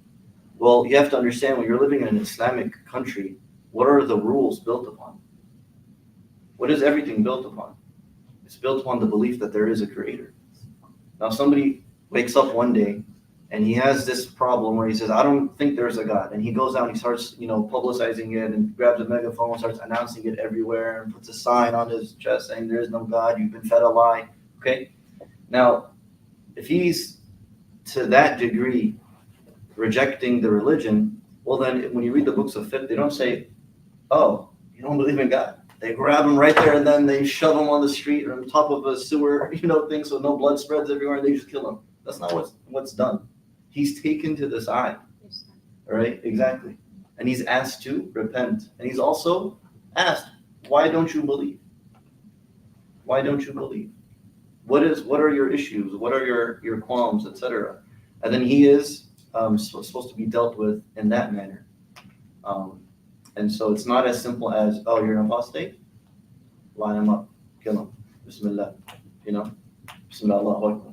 well, you have to understand when you're living in an Islamic country, what are the rules built upon? What is everything built upon? It's built upon the belief that there is a creator. Now, somebody wakes up one day and he has this problem where he says, I don't think there's a God. And he goes out and he starts, publicizing it and grabs a megaphone, starts announcing it everywhere and puts a sign on his chest saying there is no God, you've been fed a lie. Okay? Now, if he's to that degree rejecting the religion, well then when you read the books of fiqh, they don't say, oh, you don't believe in God. They grab him right there and then they shove him on the street or on top of a sewer, thing so no blood spreads everywhere and they just kill him. That's not what's done. He's taken to the side, all right? Exactly. And he's asked to repent. And he's also asked, why don't you believe? Why don't you believe? What are your issues? What are your qualms, etc.? And then he is supposed to be dealt with in that manner. And so it's not as simple as, oh, you're an apostate? Line him up, kill him. Bismillah, Bismillah, Allahu Akbar.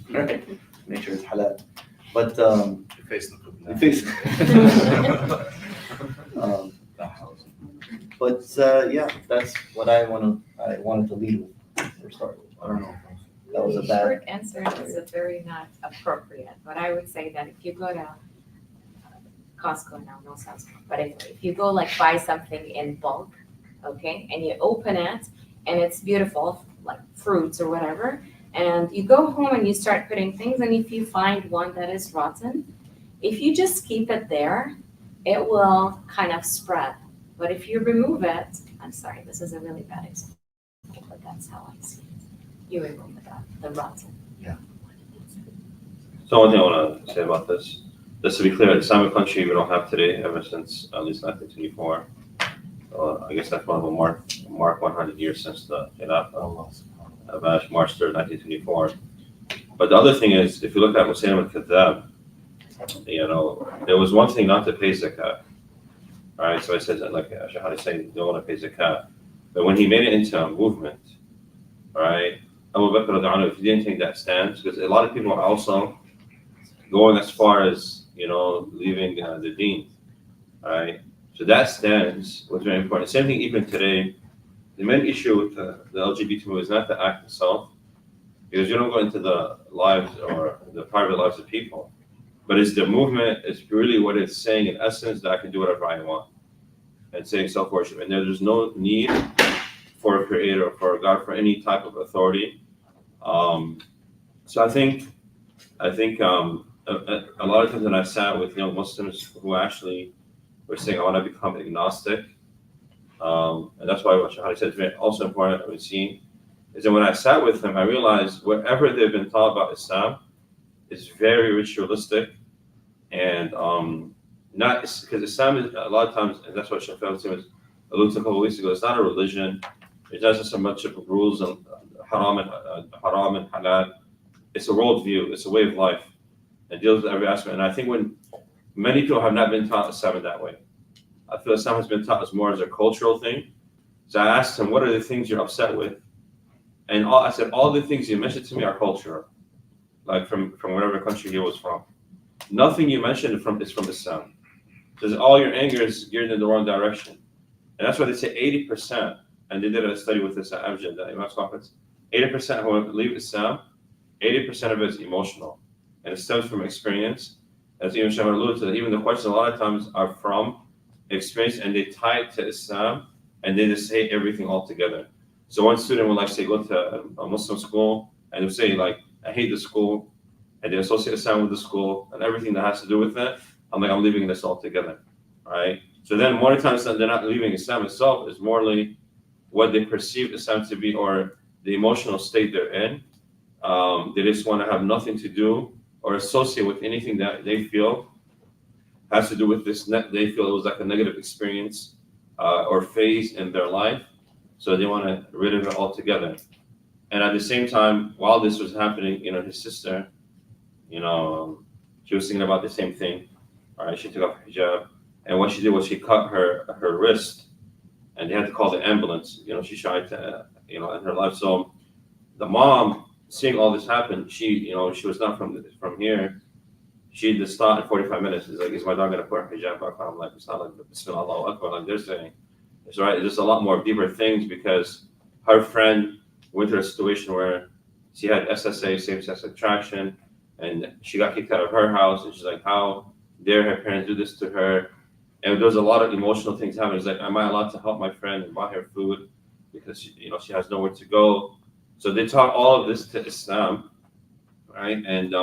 Right? Make sure it's halal. But Your face look the face. Yeah, that's what I wanted to lead with or start with. I don't know. That was a The bad. short answer is a very not appropriate, but I would say that if you go to Costco now, no sounds, but if you go like buy something in bulk, okay, and you open it and it's beautiful, like fruits or whatever, and you go home and you start putting things, and if you find one that is rotten, if you just keep it there, it will kind of spread. But if you remove it, I'm sorry, this is a really bad example, but that's how I see it. You remove the rotten. So one thing I want to say about this, just to be clear, the Islamic country we don't have today ever since at least 1924. I guess that's one of them mark 100 years since the Khilafah, March 3rd, 1924. But the other thing is, if you look at Musaylim al-Kadhdhab, there was one thing not to pay zakat. All right, so it says that, like Shahadi saying, you don't want to pay zakat. But when he made it into a movement, all right, Abu Bakr radiallahu anhu, if he didn't take that stance, because a lot of people are also going as far as, leaving the deen, all right? So that stance was very important. Same thing even today. The main issue with the LGBT movement is not the act itself, because you don't go into the lives or the private lives of people, but it's the movement. It's really what it's saying in essence, that I can do whatever I want, and saying self-worship. And there's no need for a creator, for a God, for any type of authority. So I think a lot of times when I sat with young Muslims who actually were saying, I want to become agnostic, and that's why what Shahadi said is very also important that we see, is that when I sat with them, I realized whatever they've been taught about Islam is very ritualistic, and not because Islam is a lot of times, and that's what Shafel was alluded to a couple of weeks ago. It's not a religion. It doesn't so much of rules and haram and halal. It's a worldview. It's a way of life. It deals with every aspect. And I think when many people have not been taught Islam in that way, I feel Islam has been taught as more as a cultural thing. So I asked him, what are the things you're upset with? And I said, all the things you mentioned to me are cultural, like from whatever country he was from. Nothing you mentioned is from Islam. Because all your anger is geared in the wrong direction. And that's why they say 80%, and they did a study with this at Amjad, the Imam's conference, 80% who leave Islam, 80% of it is emotional. And it stems from experience. As Imam Shamar alluded to, even the questions a lot of times are from experience, and they tie it to Islam, and they just hate everything altogether. So one student would say, go to a Muslim school, and they would say, I hate the school, and they associate Islam with the school, and everything that has to do with it. I'm leaving this altogether, right? So then more times than they're not leaving Islam itself, is morally what they perceive Islam to be, or the emotional state they're in. They just want to have nothing to do or associate with anything that they feel has to do with this. They feel it was like a negative experience or phase in their life, so they want to rid of it altogether. And at the same time, while this was happening, his sister, she was thinking about the same thing. All right, she took off her hijab, and what she did was she cut her wrist, and they had to call the ambulance. She tried to, in her life. So the mom, seeing all this happen, she was not from here. She just thought in 45 minutes, is my daughter gonna put her hijab back on? I'm like, it's not like Bismillah Allahu Akbar like they're saying. It's right. There's a lot more deeper things, because her friend went through a situation where she had SSA, same-sex attraction, and she got kicked out of her house, and she's like, how dare her parents do this to her? And there's a lot of emotional things happening. It's like, am I allowed to help my friend and buy her food because she has nowhere to go? So they taught all of this to Islam, right? And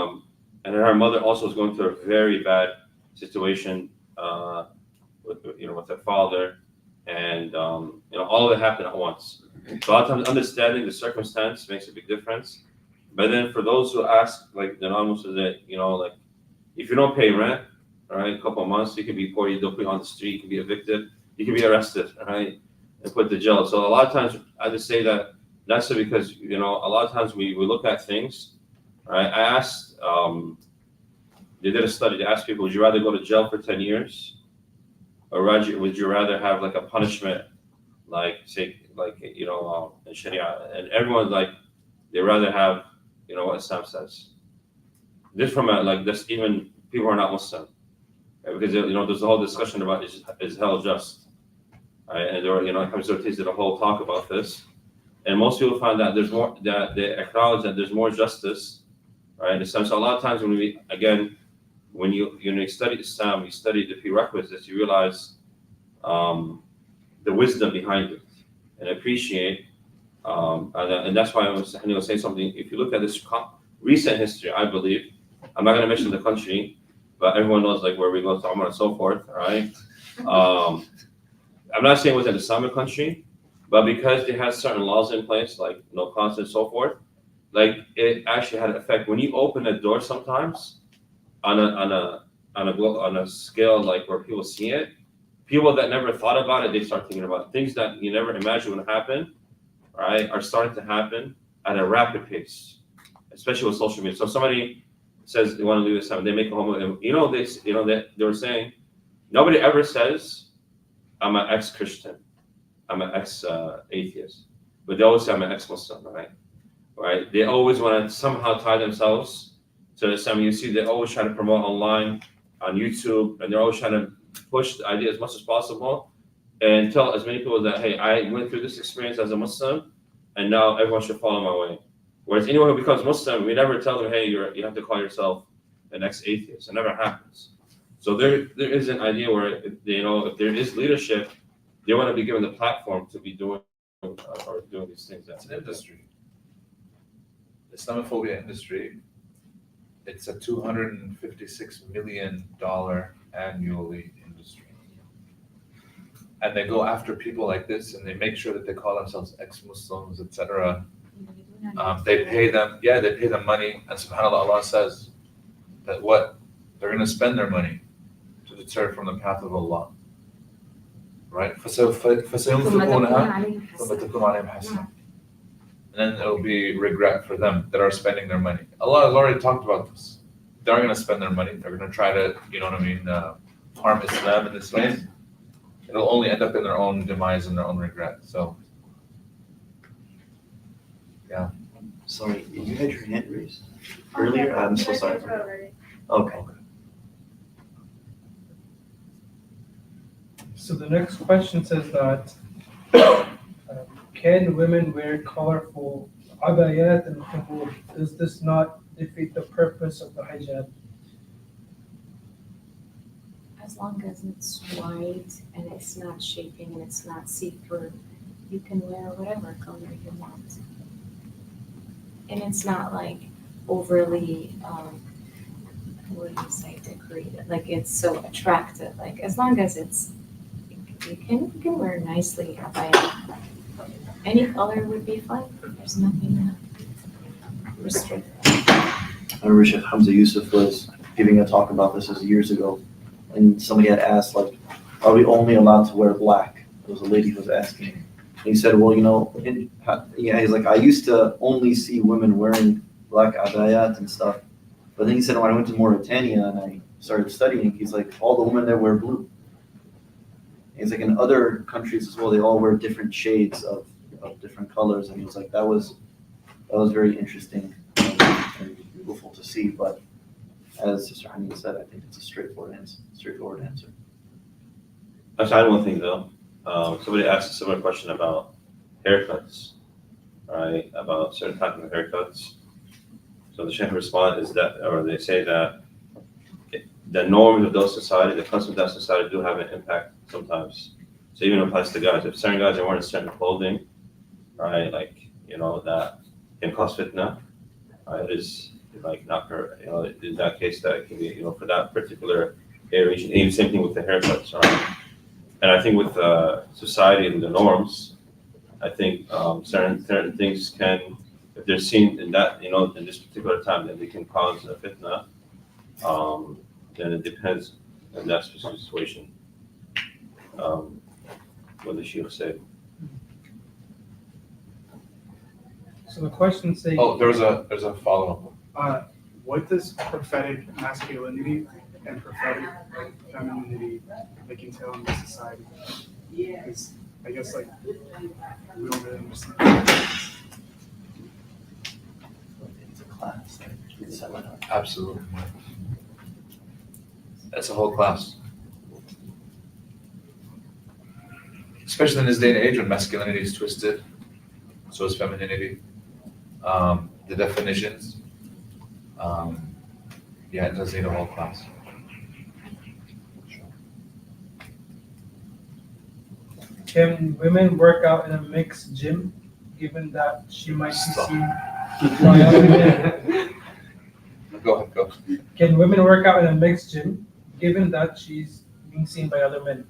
her mother also was going through a very bad situation with her father, and all of it happened at once. So a lot of times understanding the circumstance makes a big difference. But then for those who ask, like the non-Muslims, that if you don't pay rent, right, a couple of months, you could be poor, they'll put you on the street, you can be evicted, you can be arrested, right, and put to jail. So a lot of times I just say that that's because a lot of times we look at things, right? I asked, they did a study. They asked people, would you rather go to jail for 10 years, or would you rather have like a punishment, in Sharia? And everyone's they rather have what Islam says. This from this, even people who are not Muslim, right? Because there's a whole discussion about is hell just, right? And Hamza did a whole talk about this, and most people find that there's more, that they acknowledge that there's more justice, right? In a sense, so a lot of times when you study Islam, you study the prerequisites, you realize the wisdom behind it, and appreciate. And that's why I was saying something. If you look at this recent history, I believe, I'm not going to mention the country, but everyone knows where we go to Umrah and so forth, right? I'm not saying it was an Islamic country, but because they had certain laws in place, like no consent and so forth, it actually had an effect. When you open a door sometimes on a scale where people see it, people that never thought about it, they start thinking about it. Things that you never imagined would happen, right, are starting to happen at a rapid pace, especially with social media. So somebody says they want to do this, they make a homo. They were saying, nobody ever says, I'm an ex-Christian, I'm an ex-atheist, but they always say I'm an ex-Muslim, right? Right? They always want to somehow tie themselves to Islam. You see, they always try to promote online, on YouTube, and they're always trying to push the idea as much as possible and tell as many people that, hey, I went through this experience as a Muslim, and now everyone should follow my way. Whereas anyone who becomes Muslim, we never tell them, hey, you have to call yourself an ex-atheist. It never happens. So there is an idea where if there is leadership, they want to be given the platform to be doing are doing these things. It's an industry. Islamophobia industry, it's a $256 million annually industry. And they go after people like this and they make sure that they call themselves ex-Muslims, etc. They pay them money, and subhanAllah, Allah says that what? They're going to spend their money to deter from the path of Allah. Right? فَسَيُنْفِقُونَهَا ثُمَّ تَكُونُ عَلَيْهِمْ حَسْرَةٌ. And then it'll be regret for them that are spending their money. Allah has already talked about this. They're going to spend their money. They're going to try to, harm Islam in this way. It'll only end up in their own demise and their own regret. So, yeah. Sorry, you had your hand raised earlier? I'm so sorry. Okay. So the next question says that can women wear colorful abayat and hijab? Does this not defeat the purpose of the hijab? As long as it's white and it's not shaping and it's not see-through, you can wear whatever color you want. And it's not like overly, what do you say, decorated, like it's so attractive. Like as long as it's, you can wear nicely abaya. Any color would be fine. There's nothing restricted. I remember Sheikh Hamza Yusuf was giving a talk about this years ago, and somebody had asked, like, are we only allowed to wear black? There was a lady who was asking. And he said, well, he's like, I used to only see women wearing black abayat and stuff. But then he said, when I went to Mauritania and I started studying, he's like, all the women there wear blue. He's like, in other countries as well, they all wear different shades of different colors. And he was like, that was very interesting and beautiful to see. But as Sister Hani said, I think it's a straightforward answer. Actually, I had one thing though. Somebody asked a similar question about haircuts, right? About certain types of haircuts. So the Sheikh respond is that, or they say that the norms of those society, the customs of that society do have an impact sometimes. So even applies to guys. If certain guys are wearing certain clothing, right, like, that can cause fitna, right? It is like not her, in that case that can be, for that particular area. Even same thing with the haircuts, right? And I think with society and the norms, I think certain things can, if they're seen in that, in this particular time, then they can cause a fitna. Then it depends on that specific situation. What the Sheikh said. So the question says. Oh, there's a follow-up. What does prophetic masculinity and prophetic femininity entail in this society? Because I guess we don't really understand. It's a class. Absolutely. That's a whole class. Especially in this day and age when masculinity is twisted, so is femininity. The definitions, it does need a whole class. Can women work out in a mixed gym, given that she might be seen by other men? Go. Can women work out in a mixed gym, given that she's being seen by other men?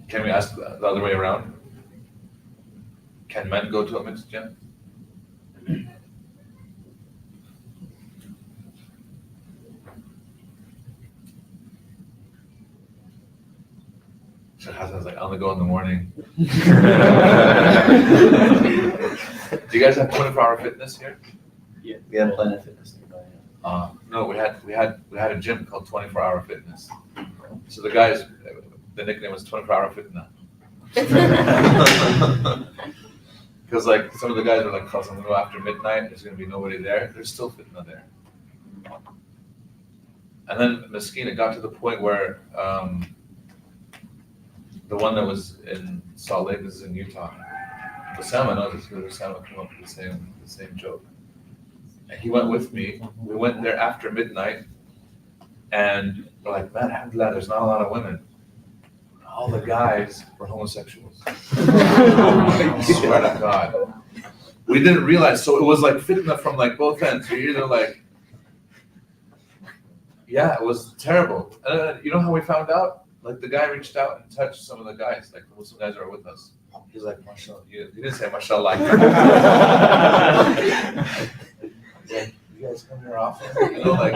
Can we ask the other way around? Can men go to a mixed gym? So Hassan's like, I only go in the morning. Do you guys have 24-hour fitness here? Yeah, we have Planet Fitness nearby. No, we had a gym called 24-Hour Fitness. So the guys, the nickname was 24-Hour Fitna. Because some of the guys were like, I'm gonna go after midnight. There's gonna be nobody there. There's still fitna there. And then Mesquite, it got to the point where the one that was in Salt Lake, this is in Utah. Osama knows this because Osama came up with the same joke. And he went with me. We went there after midnight, and we're like, man, alhamdulillah, there's not a lot of women. all the guys were homosexuals. I swear to God. We didn't realize, so it was like fitna from like both ends. You're either like, yeah, it was terrible. You know how we found out? Like the guy reached out and touched some of the guys, like the Muslim guys that are with us. He's like, mashallah. He didn't say mashallah. He's like, you guys come here often? You know, like,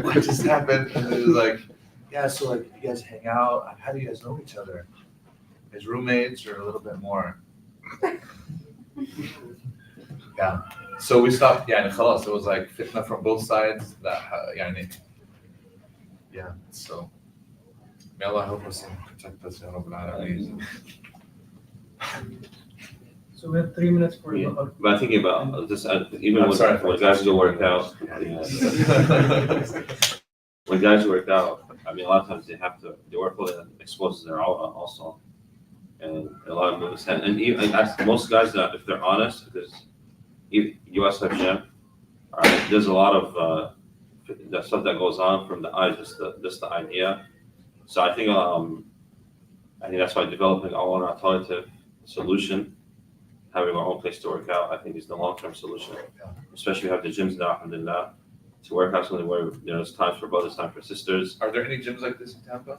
what just happened? And it was like, yeah, so like you guys hang out. How do you guys know each other? As roommates or a little bit more? Yeah. So we stopped, yeah, and khalas, it was like fitna from both sides. That, yeah, so may Allah help us and protect us, Ya Rabbal Alameen. So we have 3 minutes for Yeah. the But I'm thinking about this, even I'm sorry if when I guys touched go you. work out, when guys work out, I mean, a lot of times they work with it exposes their aura also. And a lot of movies, and even, most guys, that if they're honest, because USF gym, all right, there's a lot of the stuff that goes on from the eyes, just the idea. So I think that's why developing our own alternative solution, having our own place to work out, I think is the long-term solution. Especially we have the gyms now, alhamdulillah, to work out something where there's times for brothers, time for sisters. Are there any gyms like this in Tampa?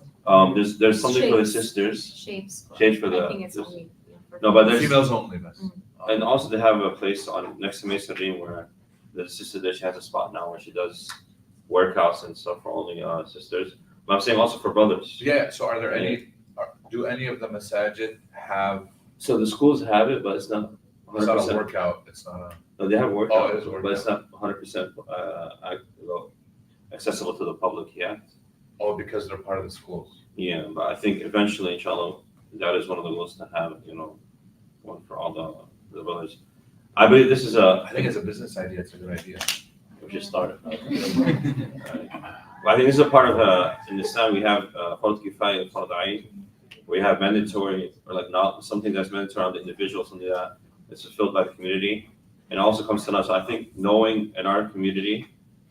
There's something for the Shapes. sisters. Shapes. Shapes for the- I think it's there's- only. Yeah, for No, but there's Females only, best. and also they have a place on next to Masonry where the sister there, she has a spot now where she does workouts and stuff for only sisters. But I'm saying also for brothers. Yeah, so are there do any of the masajid have, So the schools have it, but it's not it's not a 100%. workout, it's not a, No, they have workout, Oh, it is a but it's not 100% accessible to the public yet. oh, because they're part of the schools. Yeah, but I think eventually, inshallah, that is one of the goals to have, one for all the brothers. I believe this is I think it's a business idea, it's a good idea. we just started. But I think this is a part of in Islam we have Fard Kifaya and Fard Ain. We have mandatory or like not something that's mandatory on the individual, something that is fulfilled by the community, and it also comes to us. So I think knowing in our community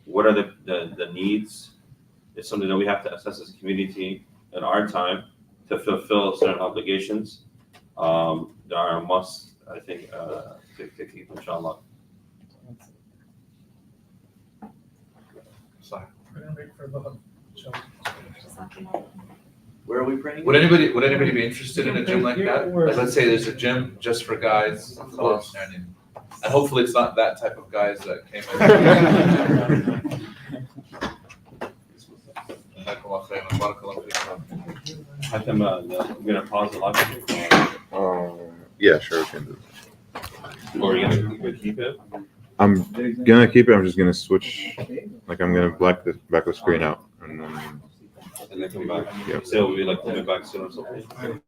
what are the needs is something that we have to assess as a community in our time to fulfill certain obligations. There are a must, I think, to keep, inshallah. Sorry. We're gonna wait for the Where are we praying? Would anybody be interested in a gym like that? Like, let's say there's a gym just for guys, course. and hopefully it's not that type of guys that came in. Hatem, we're gonna pause the live. Yeah, sure, we can do. Or we're gonna keep it. I'm gonna keep it. I'm just gonna switch. Like I'm gonna black the screen out, and then And then come back. Yeah. So we'll be like coming back soon or something.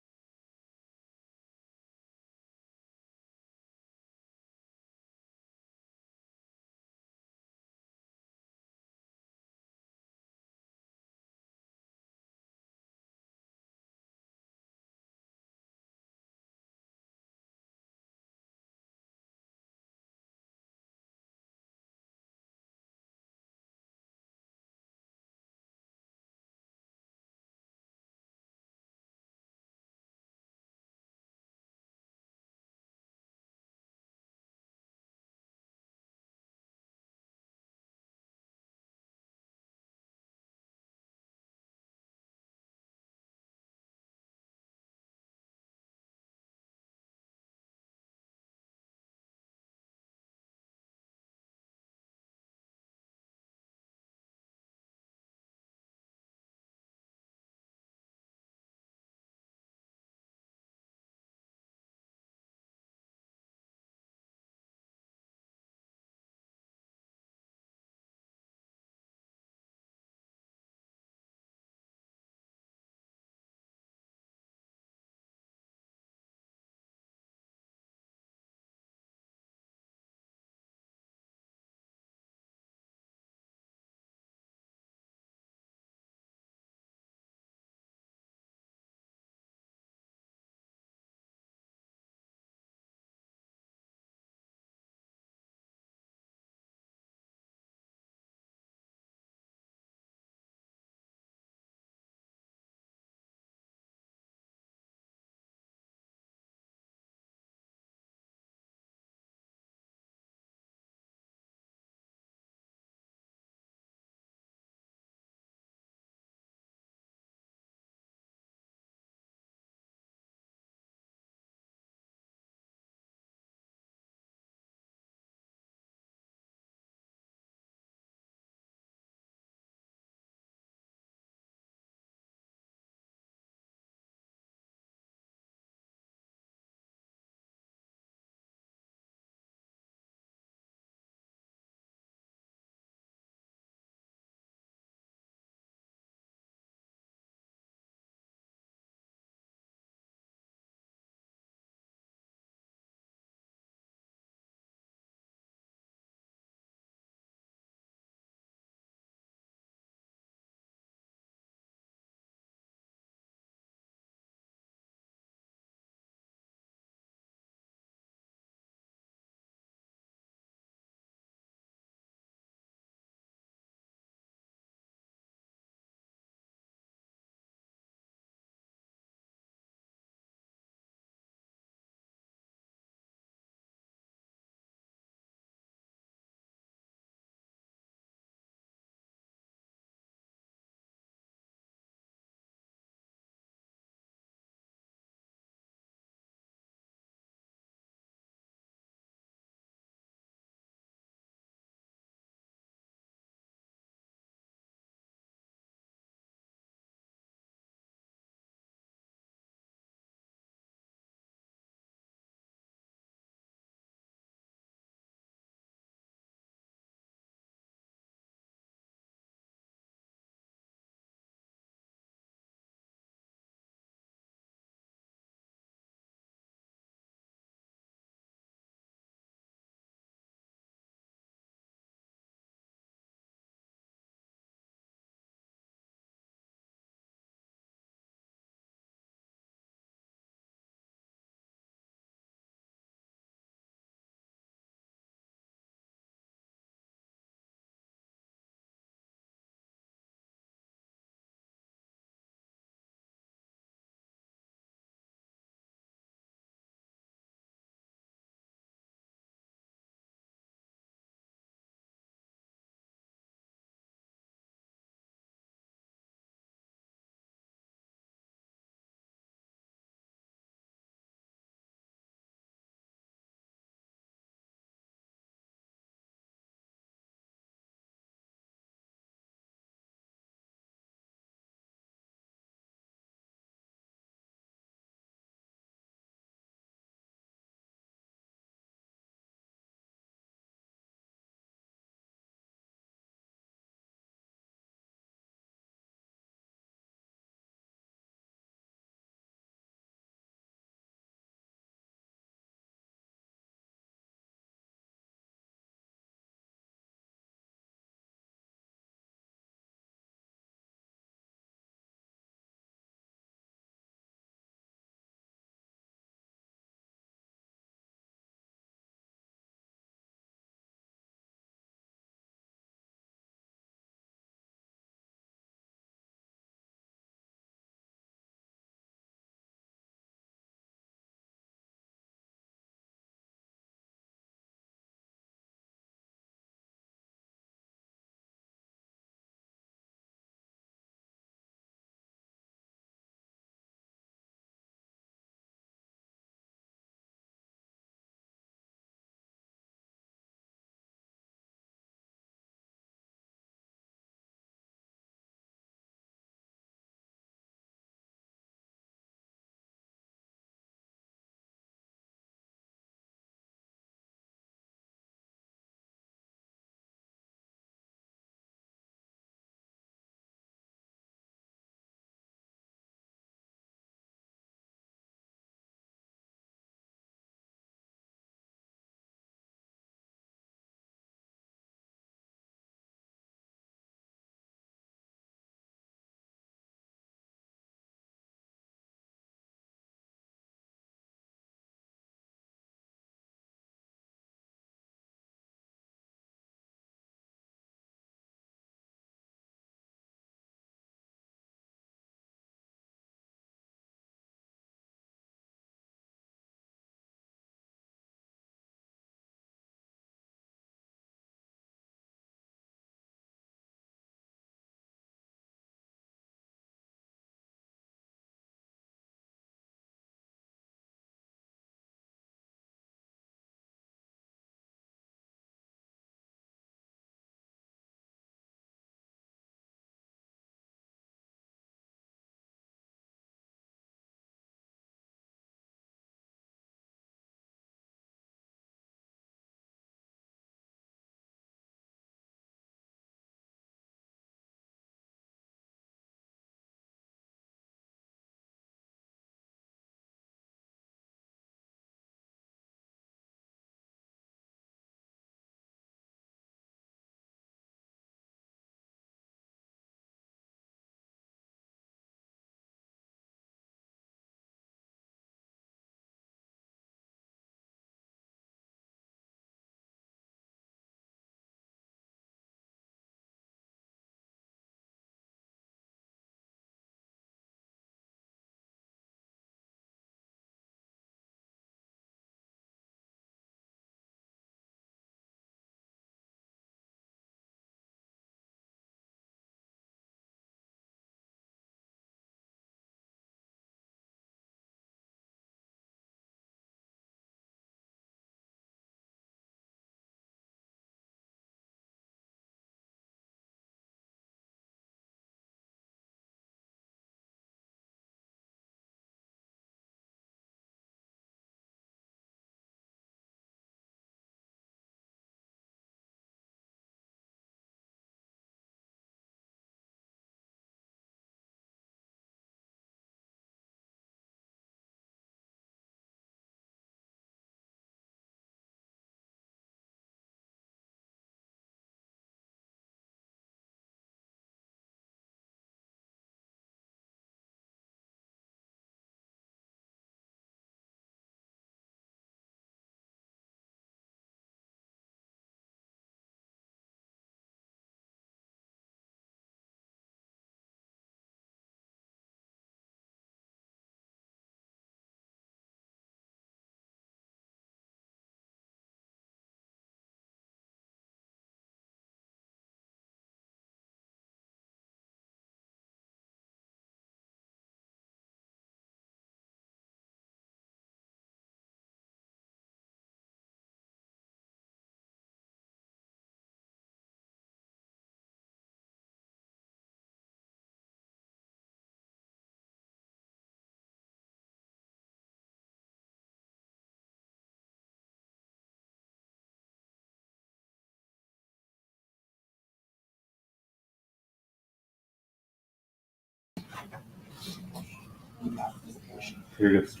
You're good. So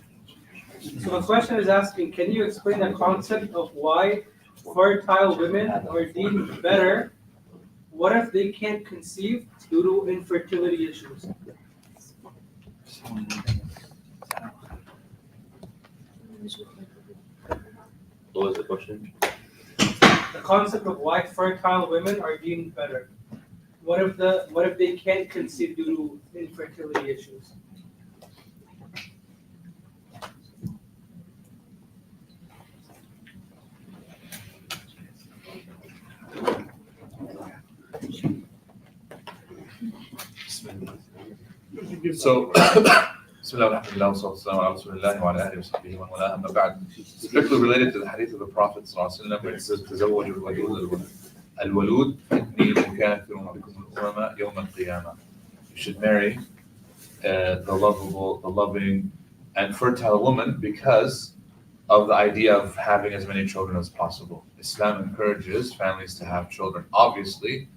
the question is asking, can you explain the concept of why fertile women are deemed better? What if they can't conceive due to infertility issues? What was the question? The concept of why fertile women are deemed better. What if they can't conceive due to infertility issues? So, بسم الله والحمد لله والصلاة والسلام على رسول الله وعلى آله وصحبه ومن والاه أما بعد. Strictly related to the hadith of the Prophet صلى الله عليه وسلم, where it says تزوجوا الودود الولود فإني مكاثر بكم الأمم يوم القيامة. You should marry the lovable, the loving, and fertile woman because of the idea of having as many children as possible. Islam encourages families to have children. Obviously,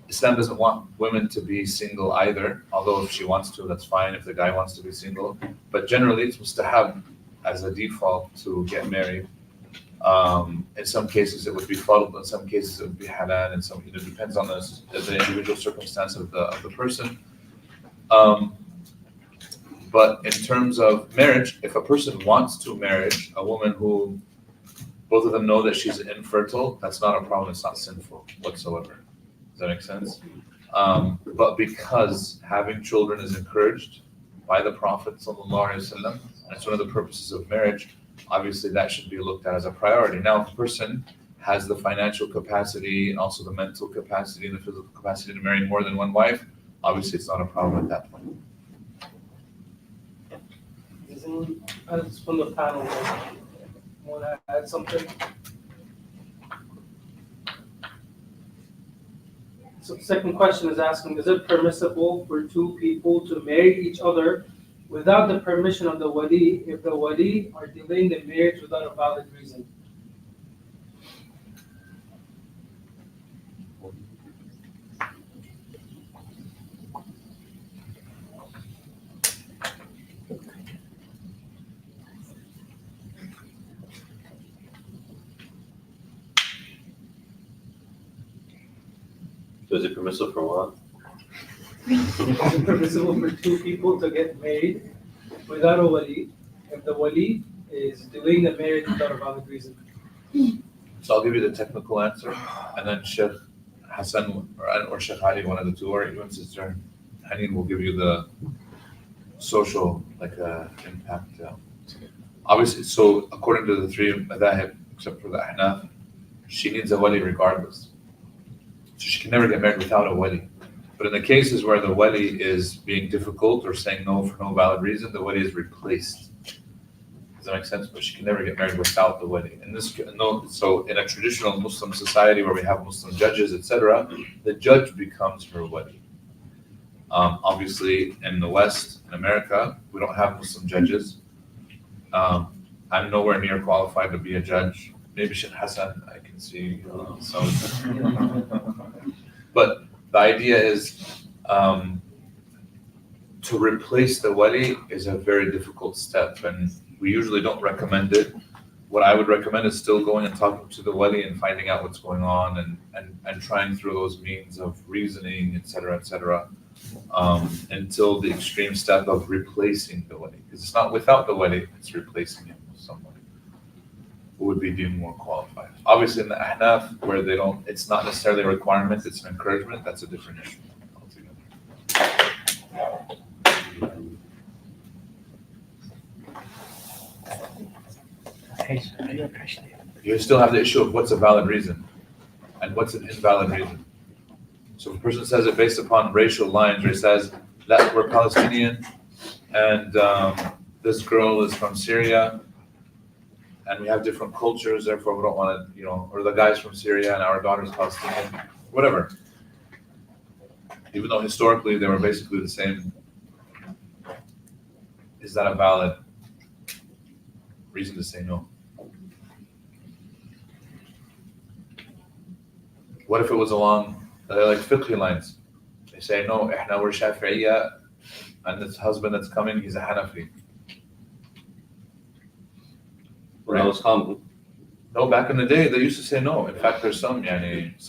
Islam doesn't want women to be single either, although if she wants to, that's fine, if the guy wants to be single. But generally, it's mustahab as a default to get married. In some cases, it would be fard, in some cases, it would be halal, and some, it depends on the individual circumstance of the person. But in terms of marriage, if a person wants to marry a woman who both of them know that she's infertile, that's not a problem, it's not sinful whatsoever. Does that make sense? But because having children is encouraged by the Prophet ﷺ, and it's one of the purposes of marriage, obviously that should be looked at as a priority. Now, if a person has the financial capacity and also the mental capacity and the physical capacity to marry more than one wife, obviously it's not a problem at that point. Does anyone else from the panel want to add something? So the second question is asking, is it permissible for two people to marry each other without the permission of the wali if the wali are delaying the marriage without a valid reason? So is it permissible for what? Is it permissible for two people to get married without a wali if the wali is delaying the marriage without a valid reason? So I'll give you the technical answer, and then Sheikh Hassan or Sheikh Ali, one of the two, or even Sister Haneen will give you the social impact. Obviously, so according to the three madhahib, except for the Ahnaf, she needs a wali regardless. So she can never get married without a wali. But in the cases where the wali is being difficult or saying no for no valid reason, the wali is replaced. Does that make sense? But she can never get married without the wali. So in a traditional Muslim society where we have Muslim judges, etc., the judge becomes her wali. Obviously, in the West, in America, we don't have Muslim judges. I'm nowhere near qualified to be a judge. Maybe Sheikh Hassan, I can see. But the idea is to replace the wali is a very difficult step, and we usually don't recommend it. What I would recommend is still going and talking to the wali and finding out what's going on and trying through those means of reasoning, etc., until the extreme step of replacing the wali. Because it's not without the wali, it's replacing him with someone who would be deemed more qualified. Obviously in the Ahnaf, where they don't, it's not necessarily a requirement, it's an encouragement, that's a different issue altogether. You still have the issue of what's a valid reason and what's an invalid reason. So if a person says it based upon racial lines, or he says that we're Palestinian and this girl is from Syria and we have different cultures, therefore we don't want to, or the guy's from Syria and our daughter's Palestinian, whatever. Even though historically they were basically the same, is that a valid reason to say no? What if it was along like fiqh lines? They say no, we're Shafi'iyya, and this husband that's coming, he's a Hanafi. Well, that was common. No, back in the day, they used to say no. In fact, there's some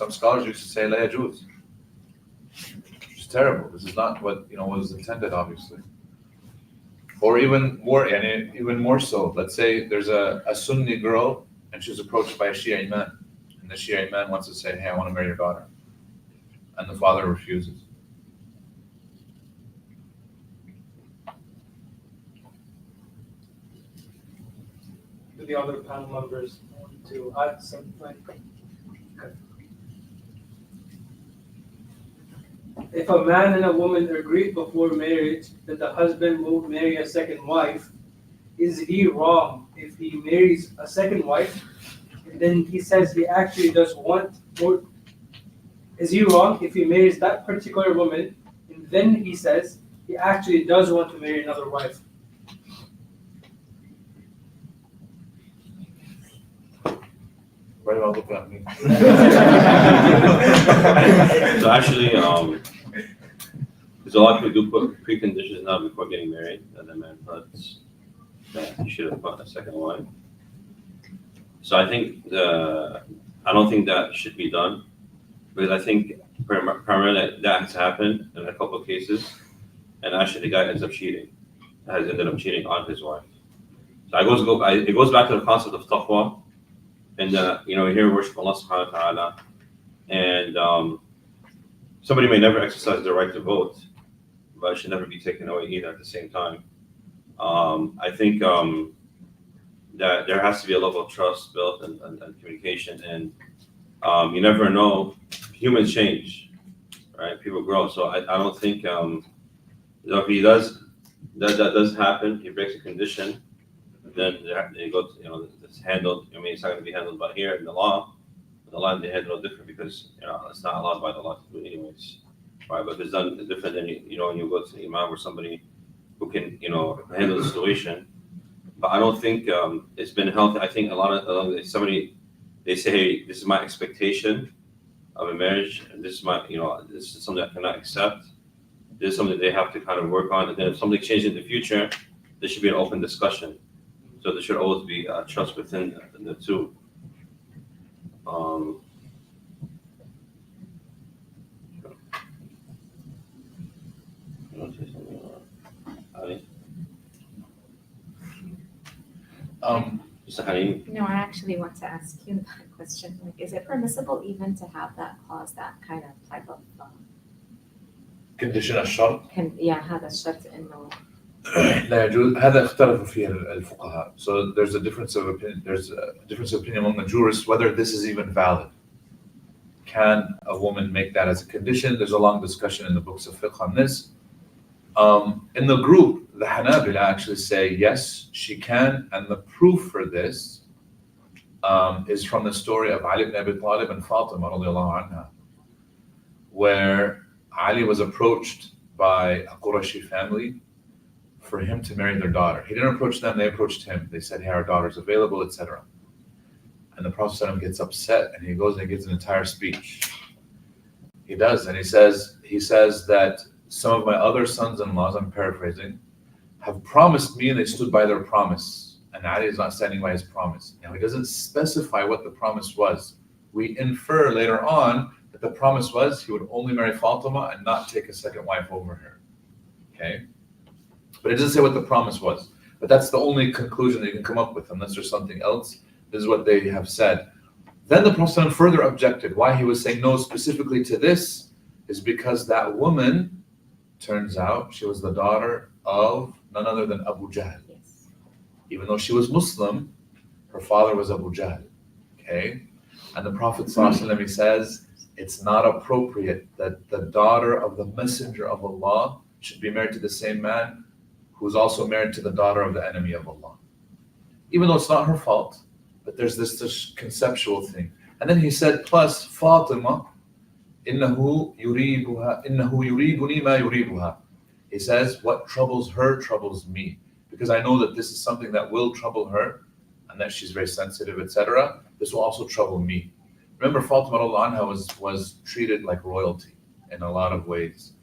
scholars used to say la yajuz. It's terrible. This is not what was intended, obviously. Or even more so. Let's say there's a Sunni girl and she's approached by a Shia imam, and the Shia imam wants to say, "Hey, I want to marry your daughter," and the father refuses. Do the other panel members want to add something? Okay. If a man and a woman agreed before marriage that the husband will marry a second wife, is he wrong if he marries a second wife and then he says he actually does want more? Is he wrong if he marries that particular woman and then he says he actually does want to marry another wife? Why do I look at me? So actually, there's a lot of people do put preconditions now before getting married, that the man puts that he should have put a second wife. So I think I don't think that should be done, because I think primarily that has happened in a couple of cases, and actually the guy has ended up cheating on his wife. So it goes back to the concept of taqwa, and we're here to worship Allah subhanahu wa ta'ala, and somebody may never exercise their right to vote, but it should never be taken away either at the same time. I think that there has to be a level of trust built and communication, and you never know. Humans change, right? People grow. So I don't think if he does, that does happen, he breaks a condition, then they go to, it's handled. I mean, it's not going to be handled by here in the law. In the law, they handle it different because it's not allowed by the law to do it anyways, right? But if it's done different, then when you go to the imam or somebody who can handle the situation. But I don't think it's been healthy. I think somebody, they say, hey, this is my expectation of a marriage, and this is this is something I cannot accept. This is something they have to kind of work on, and then if something changes in the future, there should be an open discussion. So there should always be trust within the two. You want to say something? Ali? Mr. Halim? No, I actually want to ask you that question. Like, is it permissible even to have that clause, that kind of type of Condition الشرط. هذا الشرط إنه لا يجوز. هذا اختلف فيه الفقهاء. So there's a difference of opinion. There's a difference of opinion among the jurists whether this is even valid. Can a woman make that as a condition? There's a long discussion in the books of fiqh on this. In the group, the Hanabila actually say yes, she can, and the proof for this is from the story of Ali ibn Abi Talib and Fatima radiallahu anha, where Ali was approached by a Qurashi family for him to marry their daughter. He didn't approach them, they approached him. They said, hey, our daughter's available, etc. And the Prophet gets upset and he goes and he gives an entire speech. He does, and he says that some of my other sons-in-laws, I'm paraphrasing, have promised me and they stood by their promise. And Ali is not standing by his promise. Now, he doesn't specify what the promise was. We infer later on that the promise was he would only marry Fatima and not take a second wife over her. Okay? But it doesn't say what the promise was. But that's the only conclusion that you can come up with, unless there's something else. This is what they have said. Then the Prophet further objected. Why he was saying no specifically to this is because that woman, turns out, she was the daughter of none other than Abu Jahl. yes. Even though she was Muslim, her father was Abu Jahl. Okay? And the Prophet ﷺ, he says, it's not appropriate that the daughter of the Messenger of Allah should be married to the same man who's also married to the daughter of the enemy of Allah. Even though it's not her fault, but there's this conceptual thing. And then he said, plus Fatima, إِنَّهُ يُرِيبُنِي مَا يُرِيبُهَا. He says, what troubles her troubles me. Because I know that this is something that will trouble her, and that she's very sensitive, etc. This will also trouble me. Remember, Fatima anha was treated like royalty in a lot of ways.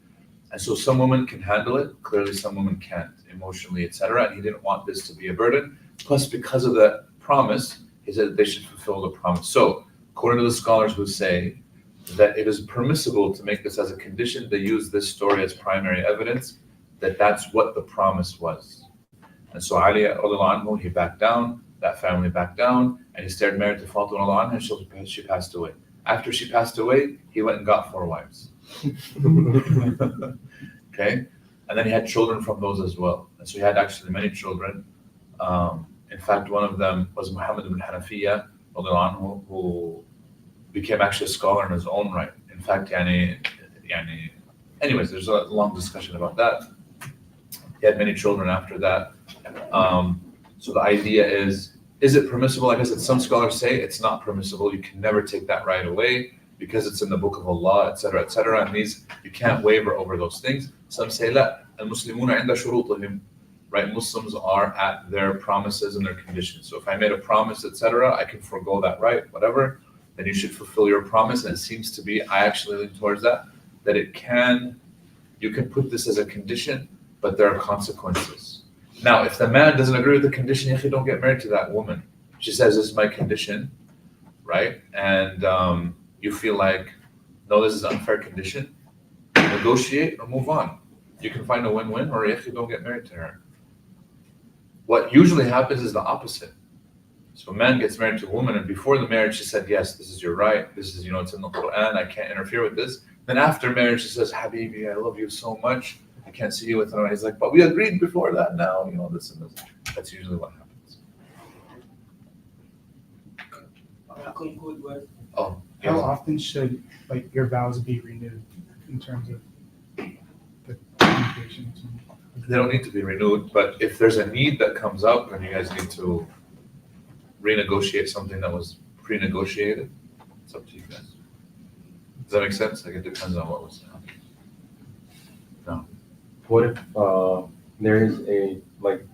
And so some women can handle it, clearly some women can't, emotionally, etc. And he didn't want this to be a burden. Plus, because of the promise, he said they should fulfill the promise. So, according to the scholars who say that it is permissible to make this as a condition, they use this story as primary evidence that that's what the promise was. And so Ali, anhu, he backed down, that family backed down, and he stayed married to Fatima anha, and she passed away. After she passed away, he went and got 4 wives. Okay? And then he had children from those as well. And so he had actually many children. In fact, one of them was Muhammad ibn Hanafiya, anhu, who became actually a scholar in his own right. In fact, anyways, there's a long discussion about that. He had many children after that. So the idea is it permissible? Like I said, some scholars say it's not permissible. You can never take that right away because it's in the book of Allah, etc., etc. And these, you can't waver over those things. Some say, لا, المسلمون عند شروطهم. Right, Muslims are at their promises and their conditions. So if I made a promise, etc., I can forego that right, whatever. Then you should fulfill your promise. And it seems to be, I actually lean towards that you can put this as a condition, but there are consequences. Now, if the man doesn't agree with the condition, you don't get married to that woman. She says, this is my condition, right? And you feel like, no, this is an unfair condition. Negotiate or move on. You can find a win-win, or you don't get married to her. What usually happens is the opposite. So a man gets married to a woman, and before the marriage, she said, yes, this is your right. This is, it's in the Quran. I can't interfere with this. Then after marriage, she says, Habibi, I love you so much. I can't see you with another. He's like, but we agreed before that now, this and this. That's usually what happens. I'll conclude with, Oh, How yes. often should your vows be renewed in terms of the communication? They don't need to be renewed, but if there's a need that comes up, then you guys need to renegotiate something that was pre-negotiated. It's up to you guys. Does that make sense? Like, it depends on what was happening. No. What if there is a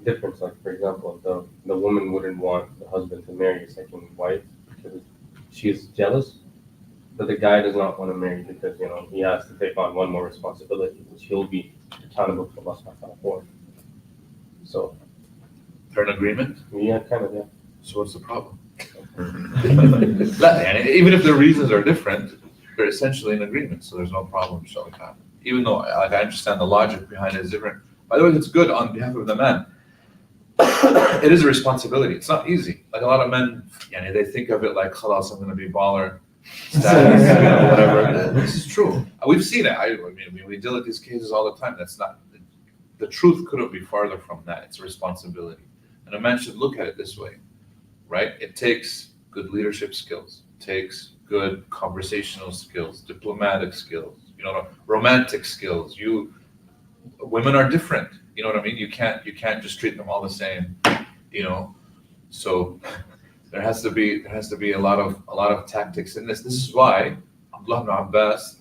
difference? Like, for example, the woman wouldn't want the husband to marry a second wife because she is jealous, but the guy does not want to marry because he has to take on one more responsibility, which he'll be accountable to Allah subhanahu wa ta'ala for. So They're in agreement? yeah, kind of, yeah. So what's the problem? Even if their reasons are different, they're essentially in agreement, so there's no problem. Even though I understand the logic behind it is different. By the way, it's good on behalf of the man. It is a responsibility. It's not easy. Like a lot of men, they think of it like, khalas, I'm going to be baller status, whatever. This is true. We've seen it. I mean, we deal with these cases all the time. That's not, the truth couldn't be farther from that. It's a responsibility. And a man should look at it this way, right? It takes good leadership skills. It takes good conversational skills, diplomatic skills, romantic skills. Women are different. You know what I mean? You can't just treat them all the same, So there has to be a lot of tactics in this. This is why Abdullah ibn Abbas,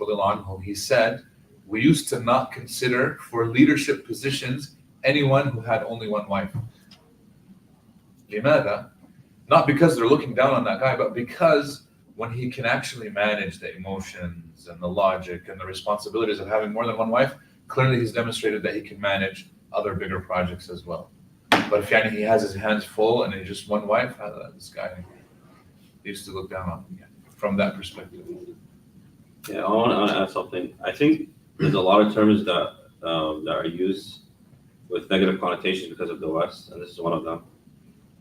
he said, we used to not consider for leadership positions anyone who had only one wife. لماذا? Not because they're looking down on that guy, but because when he can actually manage the emotions and the logic and the responsibilities of having more than one wife, clearly he's demonstrated that he can manage other bigger projects as well. But if he has his hands full and he's just one wife, this guy used to look down on him from that perspective. Yeah, I want to add something. I think there's a lot of terms that are used with negative connotations because of the West, and this is one of them.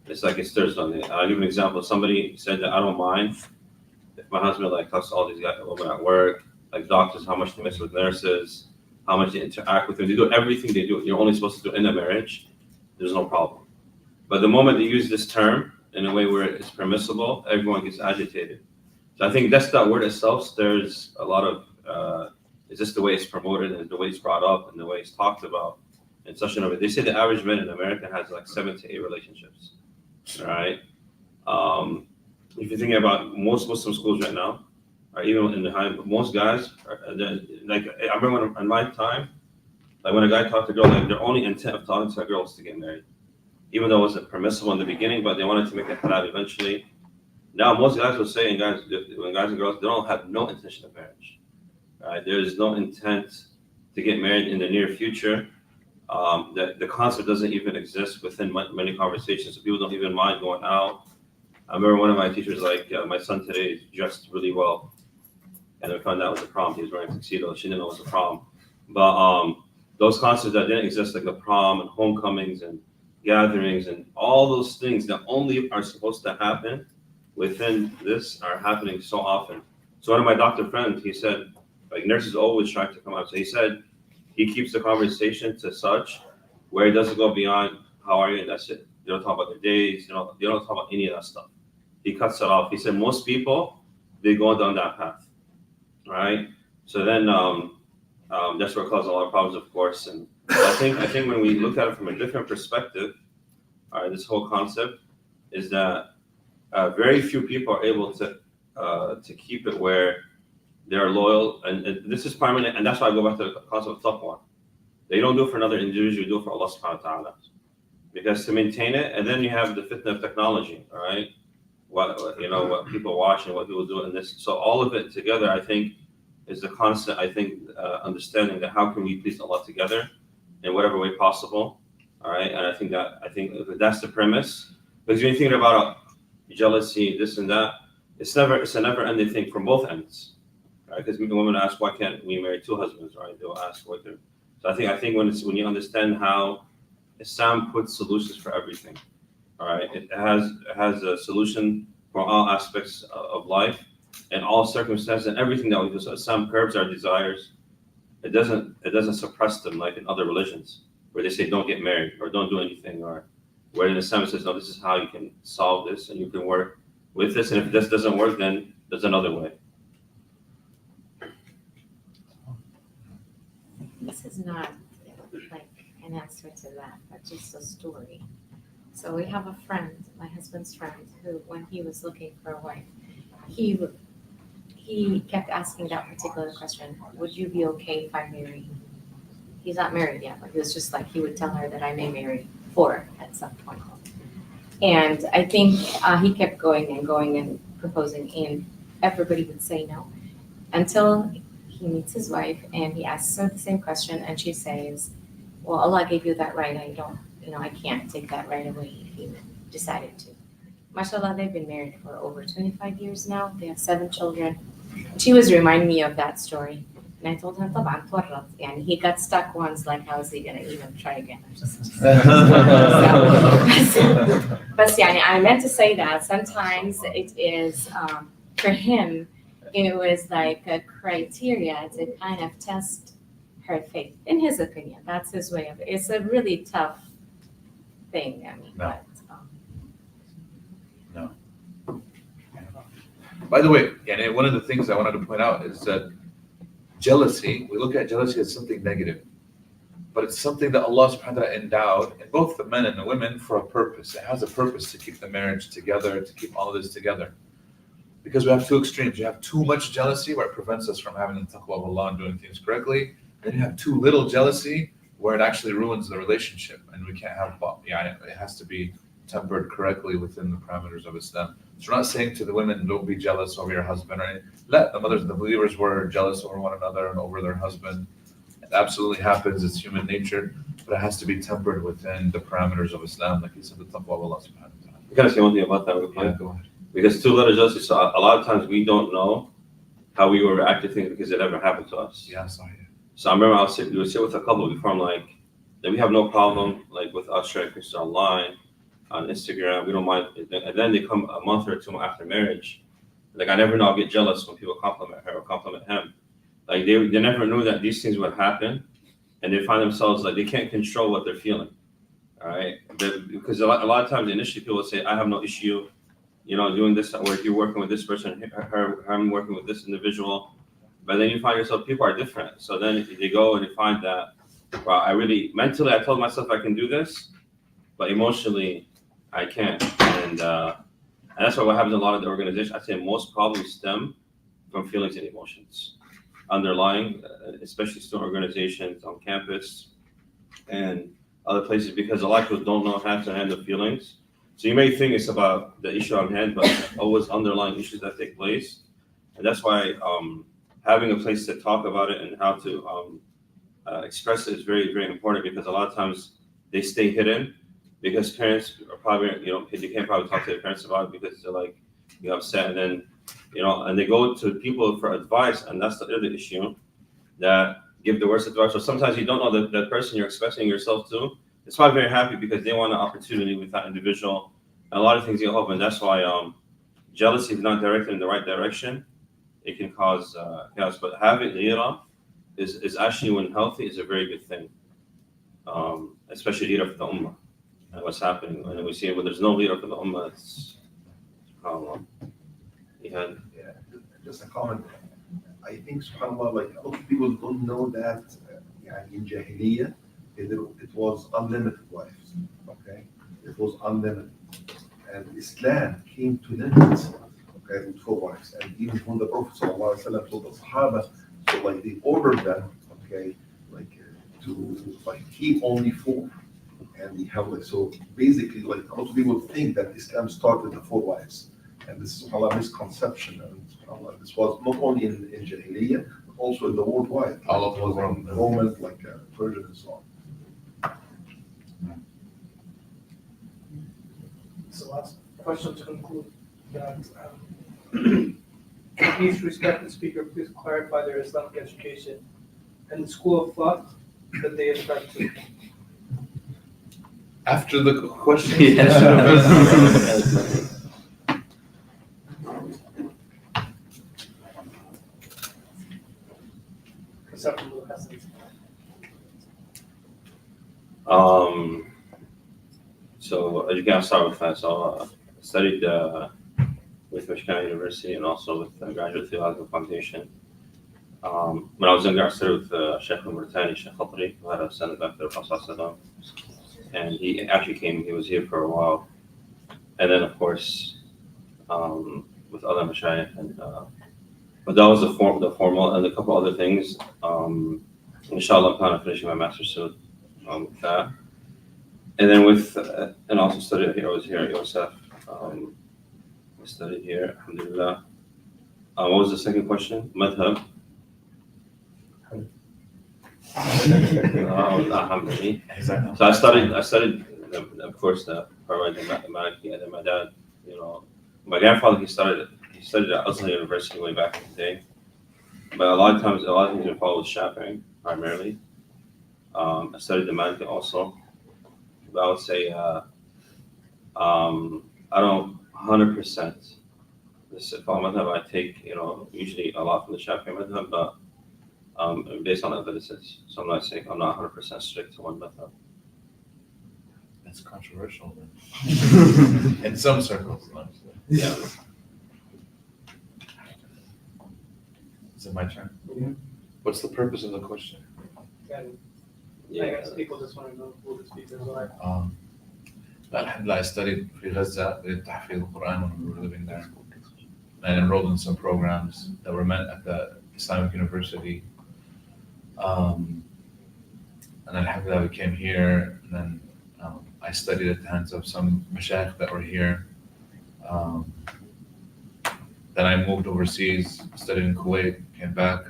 It's like it stirs something. I'll give an example. Somebody said that I don't mind if my husband talks to all these women at work, like doctors, how much they mess with nurses, how much they interact with them. They do everything they do. You're only supposed to do in a marriage. There's no problem. But the moment they use this term in a way where it's permissible, everyone gets agitated. So I think that's that word itself. There's a lot of it's just the way it's promoted and the way it's brought up and the way it's talked about in such a way. They say the average man in America has 7 to 8 relationships. All right. If you're thinking about most Muslim schools right now, or even in the high, most guys I remember in my time, when a guy talked to a girl, their only intent of talking to a girl was to get married, even though it wasn't permissible in the beginning, but they wanted to make it halal eventually. Now most guys will say, when guys and girls, they don't have no intention of marriage. Right? There is no intent to get married in the near future. The concept doesn't even exist within many conversations. So people don't even mind going out. I remember one of my teachers, like, my son today is dressed really well. And we found out it was a prom. He was wearing a tuxedo. She didn't know it was a prom. But those concepts that didn't exist, like the prom and homecomings and gatherings and all those things that only are supposed to happen within this are happening so often. So one of my doctor friends, he said, like, nurses always try to come out. So he said he keeps the conversation to such where it doesn't go beyond how are you and that's it. They don't talk about their days. They don't talk about any of that stuff. He cuts it off. He said most people, they go down that path, right? So then that's where it causes a lot of problems, of course. And I think when we look at it from a different perspective, all right, this whole concept is that very few people are able to keep it where they're loyal, and this is permanent, and that's why I go back to the concept of taqwa. They don't do it for another individual, you do it for Allah subhanahu wa ta'ala. Because to maintain it, and then you have the fitna of technology, all right? What people watch and what people do in this. So all of it together, I think, is the constant, understanding that how can we please Allah together in whatever way possible, all right? And I think if that's the premise, because when you think about jealousy, this and that, it's a never-ending thing from both ends, right? Because women ask, why can't we marry two husbands, right? They'll ask what they're. So I think when you understand how Islam puts solutions for everything, all right? It has a solution for all aspects of life and all circumstances and everything that we do. So Islam curbs our desires. It doesn't suppress them like in other religions where they say don't get married or don't do anything, or where in Islam it says no, this is how you can solve this and you can work with this, and if this doesn't work, then there's another way. This is not like an answer to that, but just a story. So we have a friend, my husband's friend, who when he was looking for a wife, he kept asking that particular question, would you be okay if I marry you? He's not married yet, but he was just like, he would tell her that I may marry for at some point. And I think he kept going and proposing, and everybody would say no until he meets his wife and he asks her the same question, and she says, well, Allah gave you that right. I can't take that right away if you decided to. MashaAllah, they've been married for over 25 years now. They have 7 children. She was reminding me of that story. And I told her, طبعا تورط. And he got stuck once, like, how is he going to even try again? But yeah, I meant to say that sometimes it is, for him, it was like a criteria to kind of test her faith, in his opinion. That's his way of it. It's a really tough thing. No. But, By the way, and one of the things I wanted to point out is that jealousy, we look at jealousy as something negative, but it's something that Allah subhanahu wa ta'ala endowed in both the men and the women for a purpose. It has a purpose to keep the marriage together, to keep all of this together. Because we have two extremes. You have too much jealousy where it prevents us from having the taqwa of Allah and doing things correctly. Then you have too little jealousy where it actually ruins the relationship, and we can't have, it has to be tempered correctly within the parameters of Islam. So we're not saying to the women, don't be jealous over your husband or anything. Let the mothers, the believers were jealous over one another and over their husband. It absolutely happens, it's human nature, but it has to be tempered within the parameters of Islam, like he said, the taqwa of Allah subhanahu wa ta'ala. I gotta say one thing about that real quick. Yeah, go ahead. Because too little jealousy, so a lot of times we don't know how we will react to things because it never happened to us. Yeah, sorry. So I remember we would sit with a couple before, I'm like, that we have no problem like with us sharing pictures online, on Instagram, we don't mind. And then they come a month or 2 after marriage. Like I never know, I'll get jealous when people compliment her or compliment him. Like they never knew that these things would happen, and they find themselves like they can't control what they're feeling. All right, because a lot of times initially people will say, I have no issue, doing this at work. You're working with this person, I'm working with this individual. But then you find yourself, people are different. So then they go and they find that, well, mentally, I told myself I can do this, but emotionally, I can't. And that's what happens in a lot of the organizations. I'd say most problems stem from feelings and emotions underlying, especially student organizations on campus and other places, because a lot of people don't know how to handle feelings. So you may think it's about the issue on hand, but always underlying issues that take place. And that's why having a place to talk about it and how to express it is very, very important because a lot of times they stay hidden because parents are probably, they can't probably talk to their parents about it because they're like, you're upset. And then, and they go to people for advice. And that's the other issue, that give the worst advice. Or sometimes you don't know the person you're expressing yourself to. It's probably very happy because they want an opportunity with that individual. And a lot of things you hope. And that's why jealousy, if not directed in the right direction, it can cause chaos. But having ghira is actually, when healthy, is a very good thing. Especially ghira for the ummah and what's happening. And we see when there's no ghira for the ummah, it's Yeah, just a comment. I think, subhanAllah, like a lot of people don't know that in Jahiliyyah, it was unlimited wives, okay? It was unlimited. And Islam came to limit, okay, with 4 wives. And even when the Prophet ﷺ told the Sahaba, so like they ordered them, okay, like to like keep only 4. And they have like, so basically, like a lot of people think that Islam started the 4 wives. And this is a misconception. And this was not only in Jahiliyyah, but also in the worldwide. All of the world. Roman, like Persian and so on. So last question to conclude that please respect the speaker, please clarify their Islamic education and the school of thought that they ascribe to. After the question. So as you can start with that. So I studied with Michigan University and also with the Graduate Theological Foundation. When I was younger, I studied with Sheikh al-Mauritani, Sheikh Khatri, who had a son back there, Prophet. And he actually he was here for a while. And then, of course, with other mashayikh. And, but that was the formal, and a couple other things. Inshallah, I'm kind of finishing my master's soon with that. And then and also studied here. I was here at USF. I studied here, alhamdulillah. What was the second question? Madhab. Exactly. So I studied, of course, the Maliki, and then my dad, my grandfather, he studied at Azhar University way back in the day. But a lot of things are followed with Shafi'i primarily. I studied the Maliki also. But I would say I don't 100%. This madhab I take, usually a lot from the Shafi'i madhab, but based on evidences. So I'm not saying I'm not 100% strict to one method. That's controversial then. In some circles, honestly. Yeah. Is it my turn? Yeah. What's the purpose of the question? I guess people just want to know who the speakers are. Alhamdulillah, I studied in Gaza with Tahfiz al-Quran when we were living there. I enrolled in some programs that were meant at the Islamic University. And then alhamdulillah, we came here, and then I studied at the hands of some mashayikh that were here. Then I moved overseas, studied in Kuwait, came back.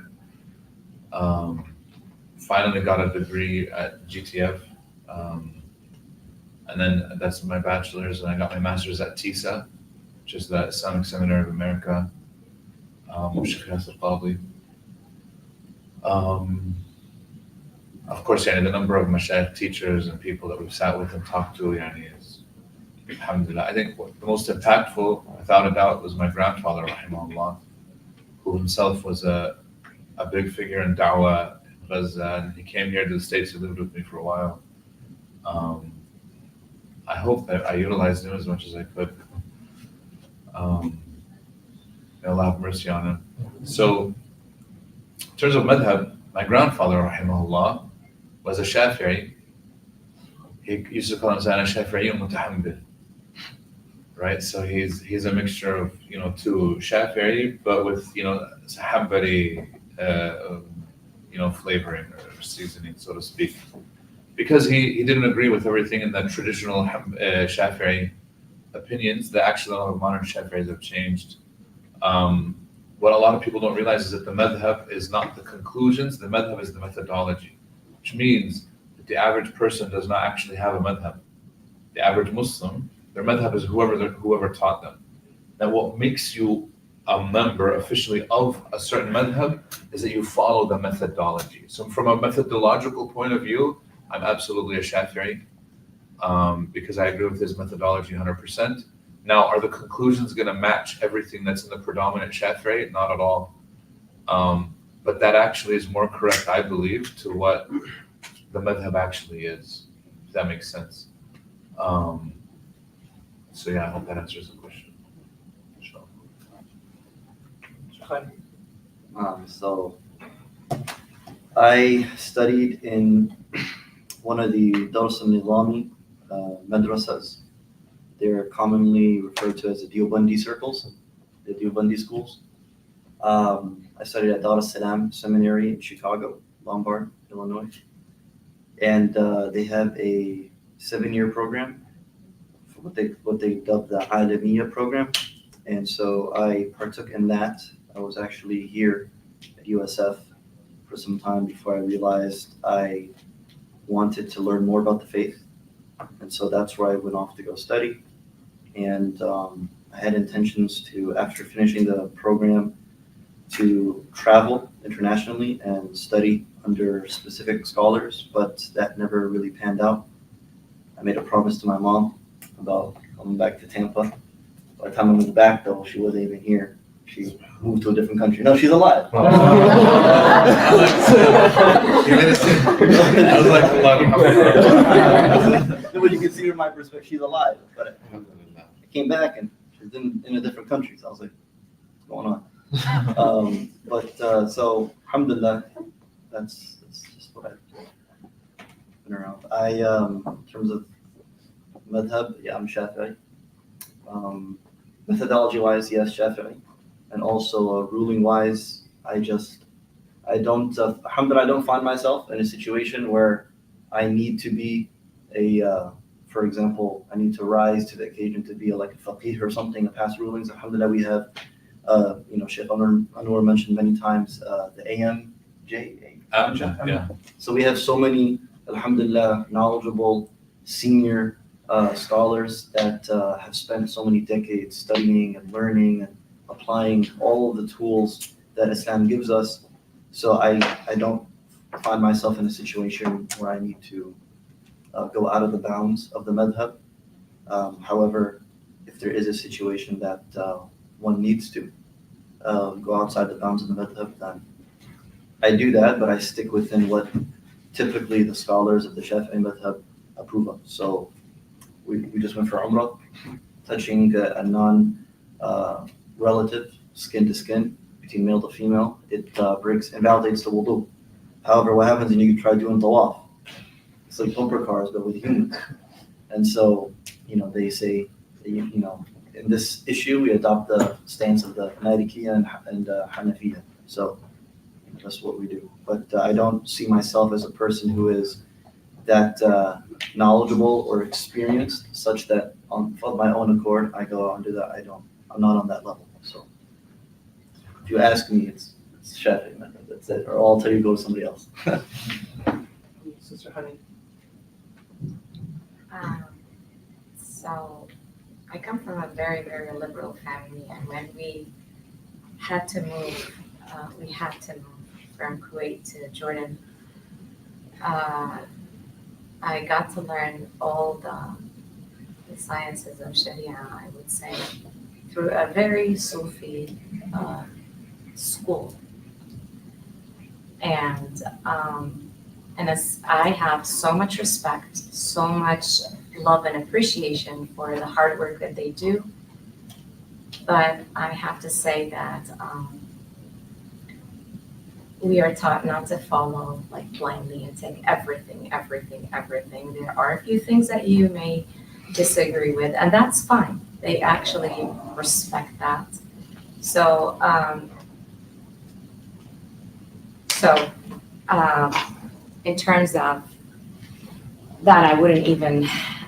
Finally got a degree at GTF. And then that's my bachelor's, and I got my master's at TISA, which is the Islamic Seminary of America, Sheikh Yasser Qadhi. Of course, the number of mashayikh teachers and people that we've sat with and talked to is, alhamdulillah. I think the most impactful, without a doubt, was my grandfather, rahimahullah, who himself was a big figure in da'wah in Gaza, and he came here to the States. He lived with me for a while. I hope that I utilized him as much as I could. May Allah have mercy on him. So, in terms of madhab, my grandfather, rahimahullah, was a Shafi'i. He used to call himself a Shafi'i mutahambil. Right? So he's a mixture of, two Shafi'i, but with, Hanbali, flavoring or seasoning, so to speak. Because he didn't agree with everything in the traditional Shafi'i opinions, the actual modern Shafi'is have changed. What a lot of people don't realize is that the madhab is not the conclusions, the madhab is the methodology. which means that the average person does not actually have a madhab. The average Muslim, their madhab is whoever taught them. Now, what makes you a member officially of a certain madhab is that you follow the methodology. So from a methodological point of view, I'm absolutely a Shafi'i because I agree with his methodology 100%. Now, are the conclusions going to match everything that's in the predominant Shafi'i? Not at all. But that actually is more correct, I believe, to what the madhab actually is, if that makes sense. So yeah, I hope that answers the question. So I studied in one of the Dars al-Nizami madrasas. They're commonly referred to as the Deobandi circles, the Deobandi schools. I studied at Dar es-Salaam Seminary in Chicago, Lombard, Illinois. And they have a 7-year program, what they dubbed the Alamiya program. And so I partook in that. I was actually here at USF for some time before I realized I wanted to learn more about the faith. And so that's where I went off to go study. And I had intentions to, after finishing the program, to travel internationally and study under specific scholars, but that never really panned out. I made a promise to my mom about coming back to Tampa. By the time I moved back, though, she wasn't even here. She moved to a different country. No, she's alive. I was like, But you can see from my perspective, she's alive. But I came back and she's in a different country. So I was like, what's going on? So, alhamdulillah, that's just what I've been around. In terms of madhab, yeah, I'm Shafi'i. Methodology-wise, yes, Shafi'i. And also ruling-wise, I don't, alhamdulillah, I don't find myself in a situation where I need to be for example, I need to rise to the occasion to be like a faqih or something, to pass rulings. Alhamdulillah, we have, Sheikh Anwar mentioned many times the AMJ. yeah. So we have so many, alhamdulillah, knowledgeable senior scholars that have spent so many decades studying and learning and applying all of the tools that Islam gives us. So I don't find myself in a situation where I need to go out of the bounds of the madhab. However, if there is a situation that one needs to go outside the bounds of the madhab, then I do that, but I stick within what typically the scholars of the Shafi'i madhab approve of. So we just went for Umrah, touching a non-relative, skin to skin, between male to female. It invalidates the wudu. However, what happens when you try doing tawaf? It's like bumper cars, but with humans. And so, they say, in this issue, we adopt the stance of the Malikiya and Hanafiya. So that's what we do. But I don't see myself as a person who is that knowledgeable or experienced, such that on my own accord, I go and do that. I'm not on that level. So if you ask me, it's Shafi'i method. That's it. Or I'll tell you go to somebody else. Sister Honey. So I come from a very, very liberal family, and when we had to move from Kuwait to Jordan, I got to learn all the sciences of Sharia, I would say, through a very Sufi school. And as I have so much respect, so much love and appreciation for the hard work that they do. But I have to say that we are taught not to follow like blindly and take everything. There are a few things that you may disagree with, and that's fine. They actually respect that. So, in terms of that,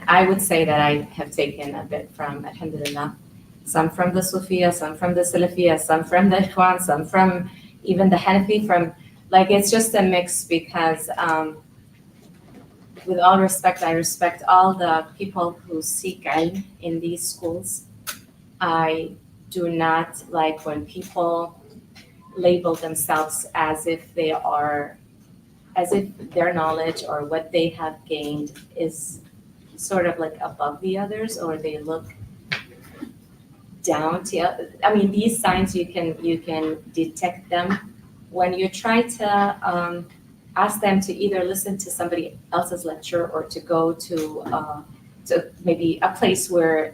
I would say that I have taken a bit from, alhamdulillah, some from the Sufiya, some from the Salafiyya, some from the Ikhwan, some from even the Hanafi, it's just a mix because with all respect, I respect all the people who seek ilm in these schools. I do not like when people label themselves as if their knowledge or what they have gained is sort of like above the others, or they look down to, I mean, these signs you can detect them when you try to ask them to either listen to somebody else's lecture or to go to maybe a place where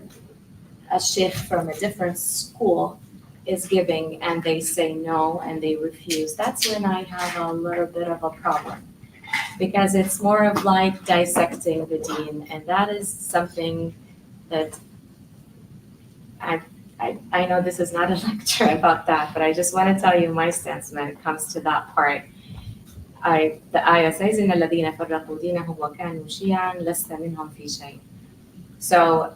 a sheikh from a different school is giving, and they say no and they refuse. That's when I have a little bit of a problem, because it's more of like dissecting the deen, and that is something that I know this is not a lecture about that, but I just want to tell you my stance when it comes to that part. The ayah says, إِنَّ الَّذِينَ فَرَّقُوا دِينَهُمْ وَكَانُوا شِيَعًا لَسْتَ مِنْهُمْ فِي شَيْءٍ. So,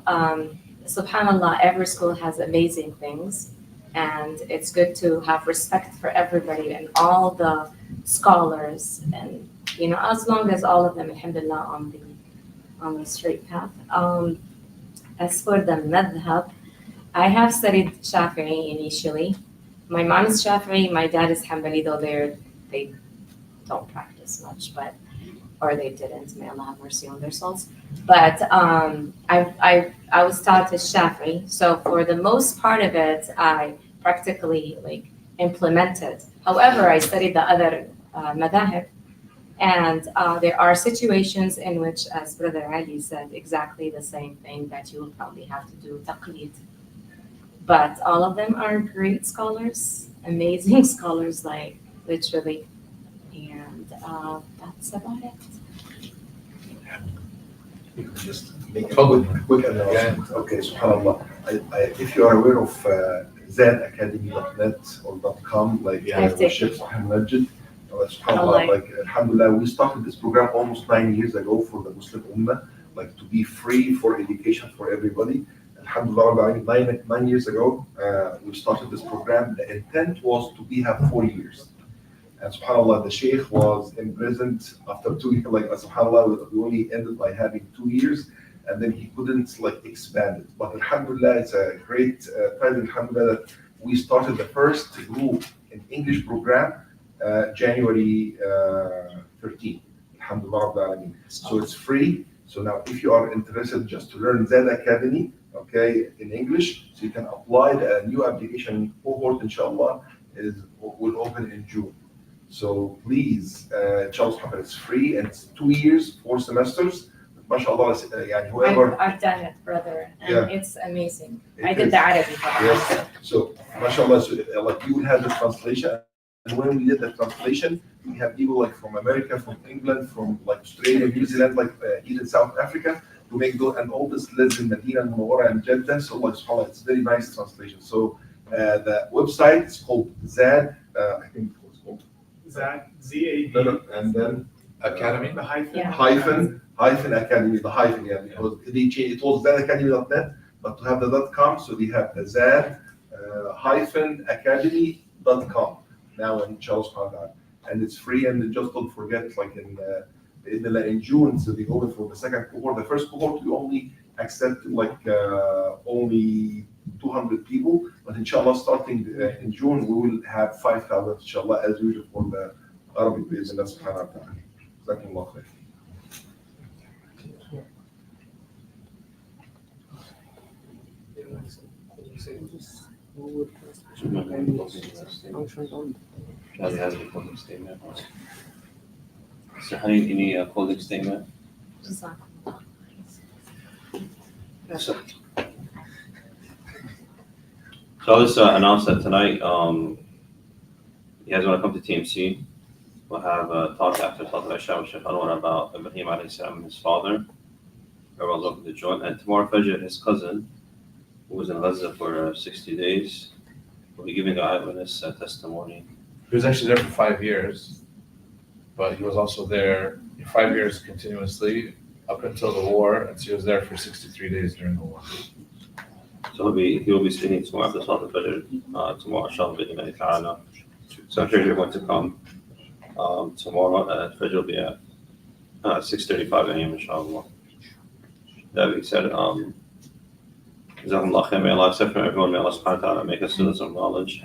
subhanAllah, every school has amazing things, and it's good to have respect for everybody and all the scholars, and as long as all of them, alhamdulillah, on the straight path. As for the madhab, I have studied Shafi'i initially. My mom is Shafi'i, my dad is Hanbali, though they don't practice much, or they didn't, may Allah have mercy on their souls. But I was taught as Shafi'i, so for the most part of it, I practically implemented. However, I studied the other madhahib, and there are situations in which, as Brother Ali said, exactly the same thing, that you will probably have to do taqlid. But all of them are great scholars, amazing scholars, literally. And that's about it. Just make a quick announcement. Okay, subhanAllah. If you are aware of zadacademy.net or .com, Sheikh Sahih SubhanAllah, alhamdulillah, we started this program almost 9 years ago for the Muslim Ummah, to be free for education for everybody. Alhamdulillah, 9 years ago, we started this program. The intent was to have 4 years. And subhanAllah, the Sheikh was imprisoned after 2 years. SubhanAllah, we only ended by having 2 years, and then he couldn't expand it. But alhamdulillah, it's a great pride, alhamdulillah, that we started the first group in English program January 13. Alhamdulillah. So it's free. So now, if you are interested just to learn Zad Academy, in English, so you can apply. The new application cohort, inshallah, will open in June. So please, inshallah, it's free, and it's 2 years, 4 semesters. MashaAllah, whoever. I've done it, brother, and Yeah. It's amazing. It did is. the Arabic. Yes. So, mashallah, you will have the translation. And when we did the translation, we have people from America, from England, from Australia, New Zealand, even South Africa, to make those, and all this lives in Medina and Munawwara and Jeddah. So, subhanAllah, it's very nice translation. So, the website is called Zad, I think it was called Zad, Z-A-D. And then Academy? The hyphen. Yeah. hyphen academy, the hyphen, yeah, because they changed, it was zadacademy.net, but to have the .com, so we have the Zad hyphen academy.com now, inshallah, and it's free. And just don't forget, in June, so they go for the second cohort. The first cohort we only accept only 200 people, but inshallah, starting in June, we will have 5,000, inshallah, as usual for the Arabic base, and that's subhanahu wa ta'ala. Jazakumullah khair. Charlie has a closing statement. So, honey, any closing statement? So I'll just announce that tonight, you guys want to come to TMC, we'll have a talk after Salat al-Isha with Sheikh Anwar about Ibrahim alayhi salam and his father. Everyone's welcome to join. And tomorrow, Fajr, his cousin, who was in Gaza for 60 days, will be giving the eyewitness testimony. He was actually there for 5 years, but he was also there 5 years continuously up until the war, and so he was there for 63 days during the war. So he will be speaking tomorrow after Salat al-Fajr, tomorrow, inshallah. So I'm sure you're going to come tomorrow. Fajr will be at 6:35 a.m. inshallah. That being said, Jazakumullah khair. May Allah accept from everyone. May Allah subhanahu wa ta'ala make us students of knowledge.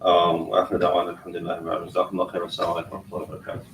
وآخر دعوانا الحمد لله رب العالمين. جزاكم الله خير والسلام عليكم ورحمة الله وبركاته.